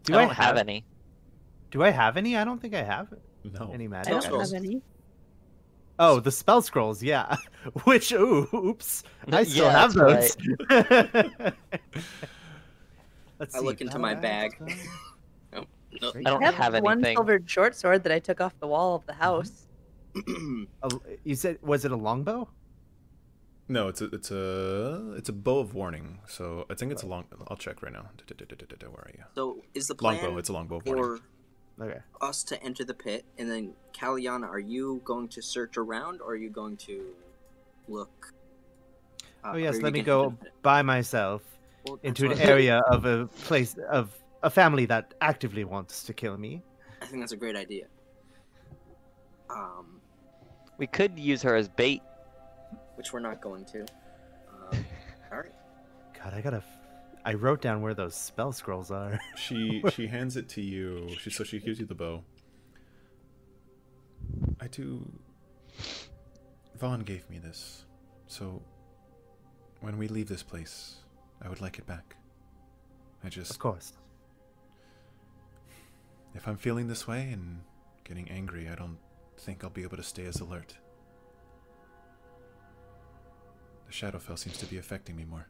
[SPEAKER 4] Do
[SPEAKER 6] I don't have any.
[SPEAKER 4] Do I have any? I don't think I have
[SPEAKER 1] No.
[SPEAKER 4] any
[SPEAKER 3] I
[SPEAKER 4] magic.
[SPEAKER 3] don't
[SPEAKER 5] Scrolls.
[SPEAKER 3] have any.
[SPEAKER 4] Oh, the spell scrolls, yeah. Which, oops, I still
[SPEAKER 6] Yeah,
[SPEAKER 4] have
[SPEAKER 6] that's
[SPEAKER 4] those. Let's
[SPEAKER 5] I
[SPEAKER 4] see.
[SPEAKER 5] look into my bag.
[SPEAKER 4] Nope.
[SPEAKER 5] Nope.
[SPEAKER 6] I don't
[SPEAKER 3] I
[SPEAKER 6] have
[SPEAKER 3] one
[SPEAKER 6] anything.
[SPEAKER 3] silvered short sword that I took off the wall of the house.
[SPEAKER 4] You said, was it a longbow?
[SPEAKER 1] No, it's a bow of warning. So I think it's a long. I'll check right now. Where are you?
[SPEAKER 5] So, is the plan
[SPEAKER 1] Longbow. It's a longbow of warning.
[SPEAKER 5] for
[SPEAKER 4] Okay.
[SPEAKER 5] us to enter the pit, and then Caliana, are you going to search around, or are you going to look?
[SPEAKER 4] Oh
[SPEAKER 5] or
[SPEAKER 4] yes,
[SPEAKER 5] are you
[SPEAKER 4] let me
[SPEAKER 5] gonna
[SPEAKER 4] go
[SPEAKER 5] enter the pit?
[SPEAKER 4] by myself
[SPEAKER 5] Well, that's
[SPEAKER 4] into an
[SPEAKER 5] what I-
[SPEAKER 4] area of a place of a family that actively wants to kill me.
[SPEAKER 5] I think that's a great idea.
[SPEAKER 6] We could use her as bait.
[SPEAKER 5] Which we're not going to. All right.
[SPEAKER 4] God, I wrote down where those spell scrolls are.
[SPEAKER 1] She hands it to you. She gives you the bow. Vaughn gave me this, so when we leave this place, I would like it back.
[SPEAKER 4] Of course.
[SPEAKER 1] If I'm feeling this way and getting angry, I don't think I'll be able to stay as alert. The Shadowfell seems to be affecting me more.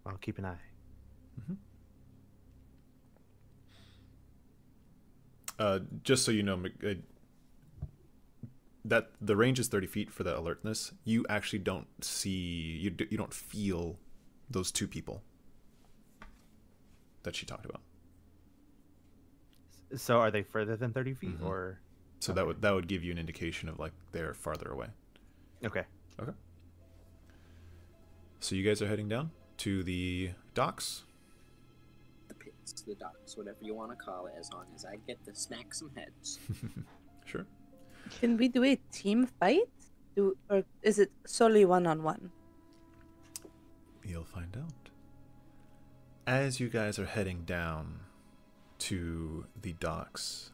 [SPEAKER 4] I'll keep an eye.
[SPEAKER 1] Just so you know, that the range is 30 feet for the alertness. You actually don't see, you don't feel those 2 people that she talked about.
[SPEAKER 4] So are they further than 30 feet or?
[SPEAKER 1] So
[SPEAKER 4] Okay.
[SPEAKER 1] that would give you an indication of like they're farther away.
[SPEAKER 4] Okay.
[SPEAKER 1] Okay. So you guys are heading down to the docks.
[SPEAKER 5] The pits, the docks, whatever you want to call it, as long as I get to smack some heads.
[SPEAKER 1] Sure.
[SPEAKER 3] Can we do a team fight? Or is it solely one-on-one?
[SPEAKER 1] You'll find out. As you guys are heading down to the docks,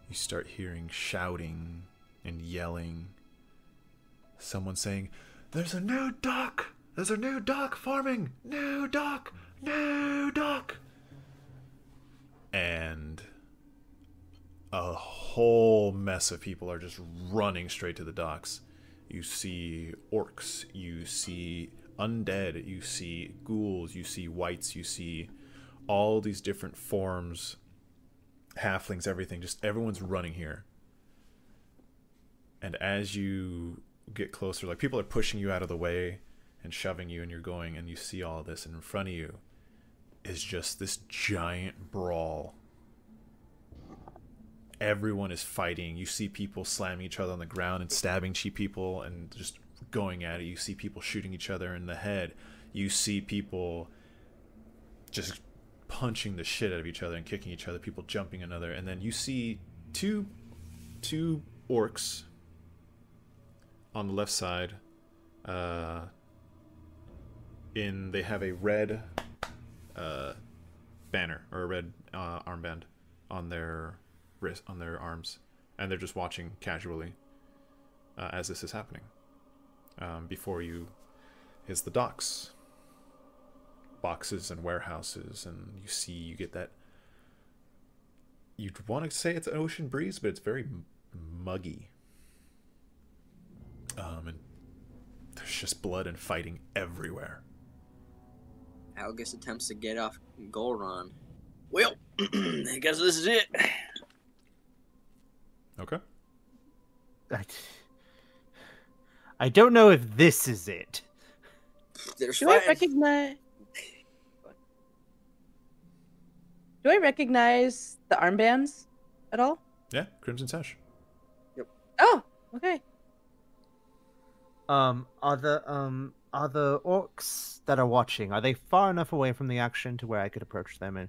[SPEAKER 1] you start hearing shouting and yelling. Someone saying, "There's a new dock! There's a new dock forming! New dock! New dock!" And a whole mess of people are just running straight to the docks. You see orcs, you see undead, you see ghouls, you see wights, you see all these different forms, halflings, everything. Just everyone's running here. And as you get closer, like people are pushing you out of the way and shoving you, and you're going, and you see all of this, and in front of you is just this giant brawl. Everyone is fighting. You see people slamming each other on the ground and stabbing people and just going at it. You see people shooting each other in the head. You see people just punching the shit out of each other and kicking each other, people jumping another, and then you see two orcs on the left side. They have a red banner or a red armband on their arms, and they're just watching casually as this is happening. Before you is the docks, boxes and warehouses, and you get that. You'd want to say it's an ocean breeze, but it's very muggy. And there's just blood and fighting everywhere.
[SPEAKER 5] Algus attempts to get off Gulron. Well, I guess this is it.
[SPEAKER 1] Okay.
[SPEAKER 4] I don't know if this is it.
[SPEAKER 5] There's
[SPEAKER 3] Do I
[SPEAKER 5] fighting.
[SPEAKER 3] recognize the armbands at all?
[SPEAKER 1] Yeah, Crimson Sash.
[SPEAKER 3] Oh, okay.
[SPEAKER 4] Are the orcs that are watching, are they far enough away from the action to where I could approach them and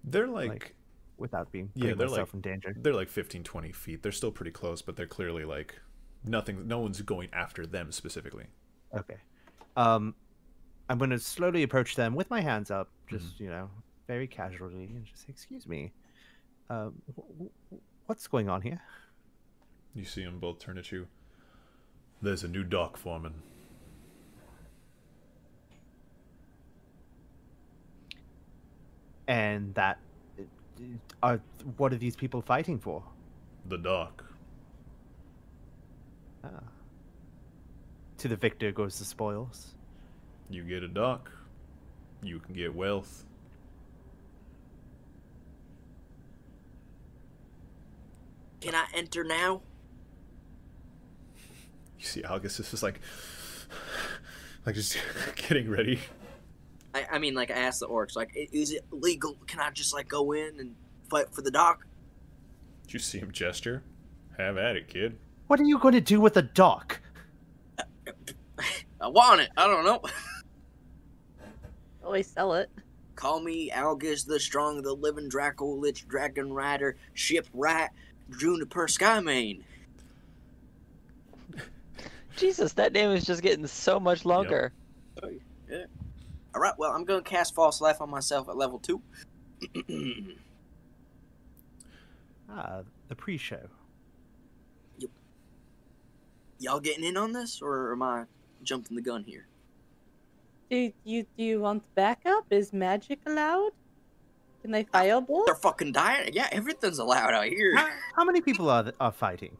[SPEAKER 1] They're like
[SPEAKER 4] without being
[SPEAKER 1] yeah,
[SPEAKER 4] putting
[SPEAKER 1] they're
[SPEAKER 4] myself
[SPEAKER 1] like
[SPEAKER 4] in danger?
[SPEAKER 1] they're like 15, 20 feet. They're still pretty close, but they're clearly like nothing. No one's going after them specifically.
[SPEAKER 4] Okay. I'm going to slowly approach them with my hands up, just very casually, and just say, "Excuse me, what's going on here?"
[SPEAKER 1] You see them both turn at you. There's a new dock foreman.
[SPEAKER 4] And that what are these people fighting for?
[SPEAKER 1] The dock.
[SPEAKER 4] To the victor goes the spoils.
[SPEAKER 1] You get a dock, you can get wealth.
[SPEAKER 5] Can I enter now?
[SPEAKER 1] You see Algus is just like just getting ready.
[SPEAKER 5] I mean, like, I asked the orcs, like, is it legal? Can I just, like, go in and fight for the dock?
[SPEAKER 1] Did you see him gesture? Have at it, kid.
[SPEAKER 4] What are you going to do with the dock?
[SPEAKER 5] I want it. I don't know.
[SPEAKER 3] Always sell it.
[SPEAKER 5] Call me Algus the Strong, the Living Draco Lich Dragon Rider, Shipwright, Juniper Skymane.
[SPEAKER 6] Jesus, that name is just getting so much longer.
[SPEAKER 5] Yep. Yeah. Alright, well, I'm going to cast False Life on myself at level 2.
[SPEAKER 4] The pre-show.
[SPEAKER 5] Yep. Y'all getting in on this, or am I jumping the gun here?
[SPEAKER 3] Do you want backup? Is magic allowed? Can they firebolt?
[SPEAKER 5] They're fucking dying. Yeah, everything's allowed out here.
[SPEAKER 4] How many people are fighting?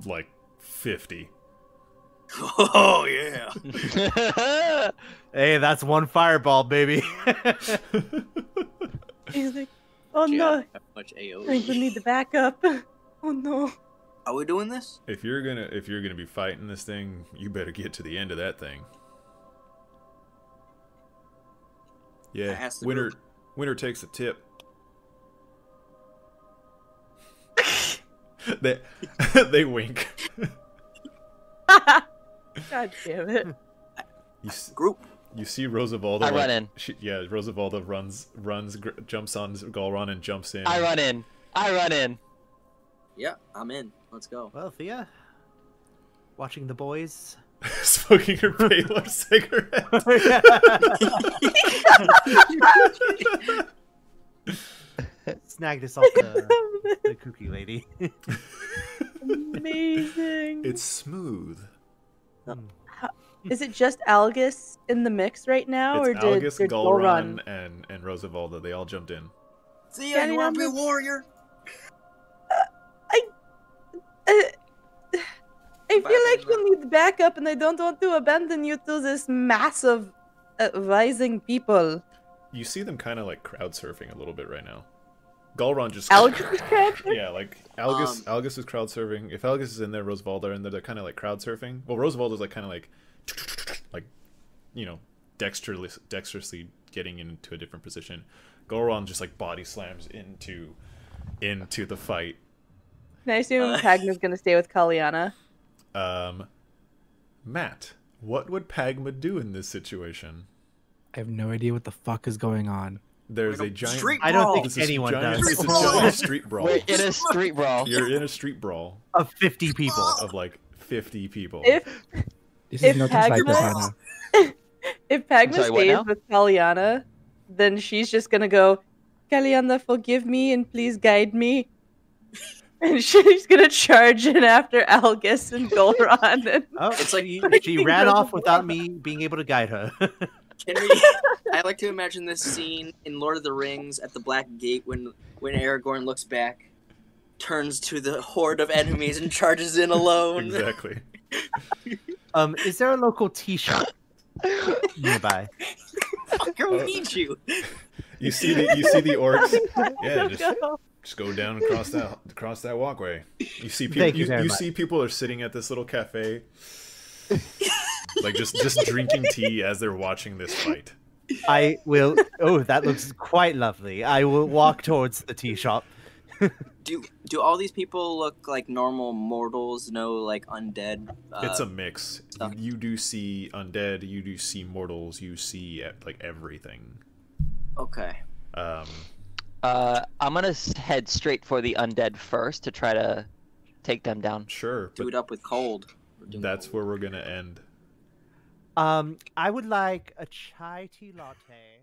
[SPEAKER 1] Like 50.
[SPEAKER 5] Oh, yeah.
[SPEAKER 4] Hey, that's one fireball, baby.
[SPEAKER 3] He's like, oh no,
[SPEAKER 5] Much
[SPEAKER 3] I
[SPEAKER 5] AoE.
[SPEAKER 3] need the backup. Oh no.
[SPEAKER 5] Are we doing this?
[SPEAKER 1] If you're gonna be fighting this thing, you better get to the end of that thing.
[SPEAKER 5] I
[SPEAKER 1] Yeah,
[SPEAKER 5] asked the
[SPEAKER 1] winner
[SPEAKER 5] group.
[SPEAKER 1] winner takes a tip. they wink.
[SPEAKER 3] God damn it.
[SPEAKER 5] Group.
[SPEAKER 1] You see Rosavalda.
[SPEAKER 6] I run in.
[SPEAKER 1] Rosavalda jumps on Gulron and jumps in.
[SPEAKER 6] I run in.
[SPEAKER 5] Yeah, I'm in. Let's go.
[SPEAKER 4] Well, Thia, watching the boys.
[SPEAKER 1] Smoking her Baylor cigarette.
[SPEAKER 4] Snagged us off the cookie lady.
[SPEAKER 3] Amazing.
[SPEAKER 1] It's smooth.
[SPEAKER 3] Is it just Algus in the mix right now,
[SPEAKER 1] It's
[SPEAKER 3] or
[SPEAKER 1] Algus,
[SPEAKER 3] did
[SPEAKER 1] Gulron, and Rosavalda. They all jumped in.
[SPEAKER 5] Thea, you want to be a warrior?
[SPEAKER 3] I feel like you need backup, and I don't want to abandon you to this massive, rising people.
[SPEAKER 1] You see them kind of like crowd surfing a little bit right now. Gulron just
[SPEAKER 3] Algus is crowd surfing?
[SPEAKER 1] yeah, like Algus is crowd surfing. If Algus is in there, Rosavalda in there. They're kind of like crowd surfing. Well, Rosavalda's like kind of like dexterously getting into a different position. Gulron just like body slams into the fight.
[SPEAKER 3] And I assume Pagma's gonna stay with Caliana.
[SPEAKER 1] Matt, what would Pagma do in this situation?
[SPEAKER 8] I have no idea what the fuck is going on.
[SPEAKER 1] There's a giant.
[SPEAKER 5] Street
[SPEAKER 4] I don't
[SPEAKER 5] brawl.
[SPEAKER 4] think
[SPEAKER 1] It's a
[SPEAKER 4] anyone
[SPEAKER 1] giant,
[SPEAKER 4] does.
[SPEAKER 1] It's a giant street brawl.
[SPEAKER 6] We're in a street brawl.
[SPEAKER 1] You're in a street brawl
[SPEAKER 4] Of 50 people.
[SPEAKER 1] of like 50 people.
[SPEAKER 3] If
[SPEAKER 8] This
[SPEAKER 3] If
[SPEAKER 8] is nothing like
[SPEAKER 3] Pagma-
[SPEAKER 8] Havana.
[SPEAKER 3] if Pagma
[SPEAKER 6] sorry, what
[SPEAKER 3] stays
[SPEAKER 6] now?
[SPEAKER 3] with Caliana, then she's just gonna go, Caliana, forgive me and please guide me. And she's gonna charge in after Algus and Gulron. And
[SPEAKER 4] Oh,
[SPEAKER 5] It's like
[SPEAKER 4] she ran off without me being able to guide her.
[SPEAKER 5] Can we? I like to imagine this scene in Lord of the Rings at the Black Gate when Aragorn looks back, turns to the horde of enemies and charges in alone.
[SPEAKER 1] Exactly.
[SPEAKER 4] Is there a local tea shop nearby?
[SPEAKER 5] Fucker, we need you.
[SPEAKER 1] You see the orcs. Yeah,
[SPEAKER 3] go.
[SPEAKER 1] just go down and cross that walkway. You see people.
[SPEAKER 4] Thank you very
[SPEAKER 1] You
[SPEAKER 4] much.
[SPEAKER 1] see people are sitting at this little cafe, like just drinking tea as they're watching this fight.
[SPEAKER 4] I will. Oh, that looks quite lovely. I will walk towards the tea shop.
[SPEAKER 5] Do all these people look like normal mortals? No, like undead.
[SPEAKER 1] It's a mix.
[SPEAKER 5] stuff.
[SPEAKER 1] You do see undead. You do see mortals. You see like everything.
[SPEAKER 5] Okay.
[SPEAKER 6] I'm gonna head straight for the undead first to try to take them down.
[SPEAKER 1] Sure,
[SPEAKER 5] Do
[SPEAKER 1] but
[SPEAKER 5] it up with cold. Or do
[SPEAKER 1] that's
[SPEAKER 5] cold.
[SPEAKER 1] where we're gonna end.
[SPEAKER 4] I would like a chai tea latte.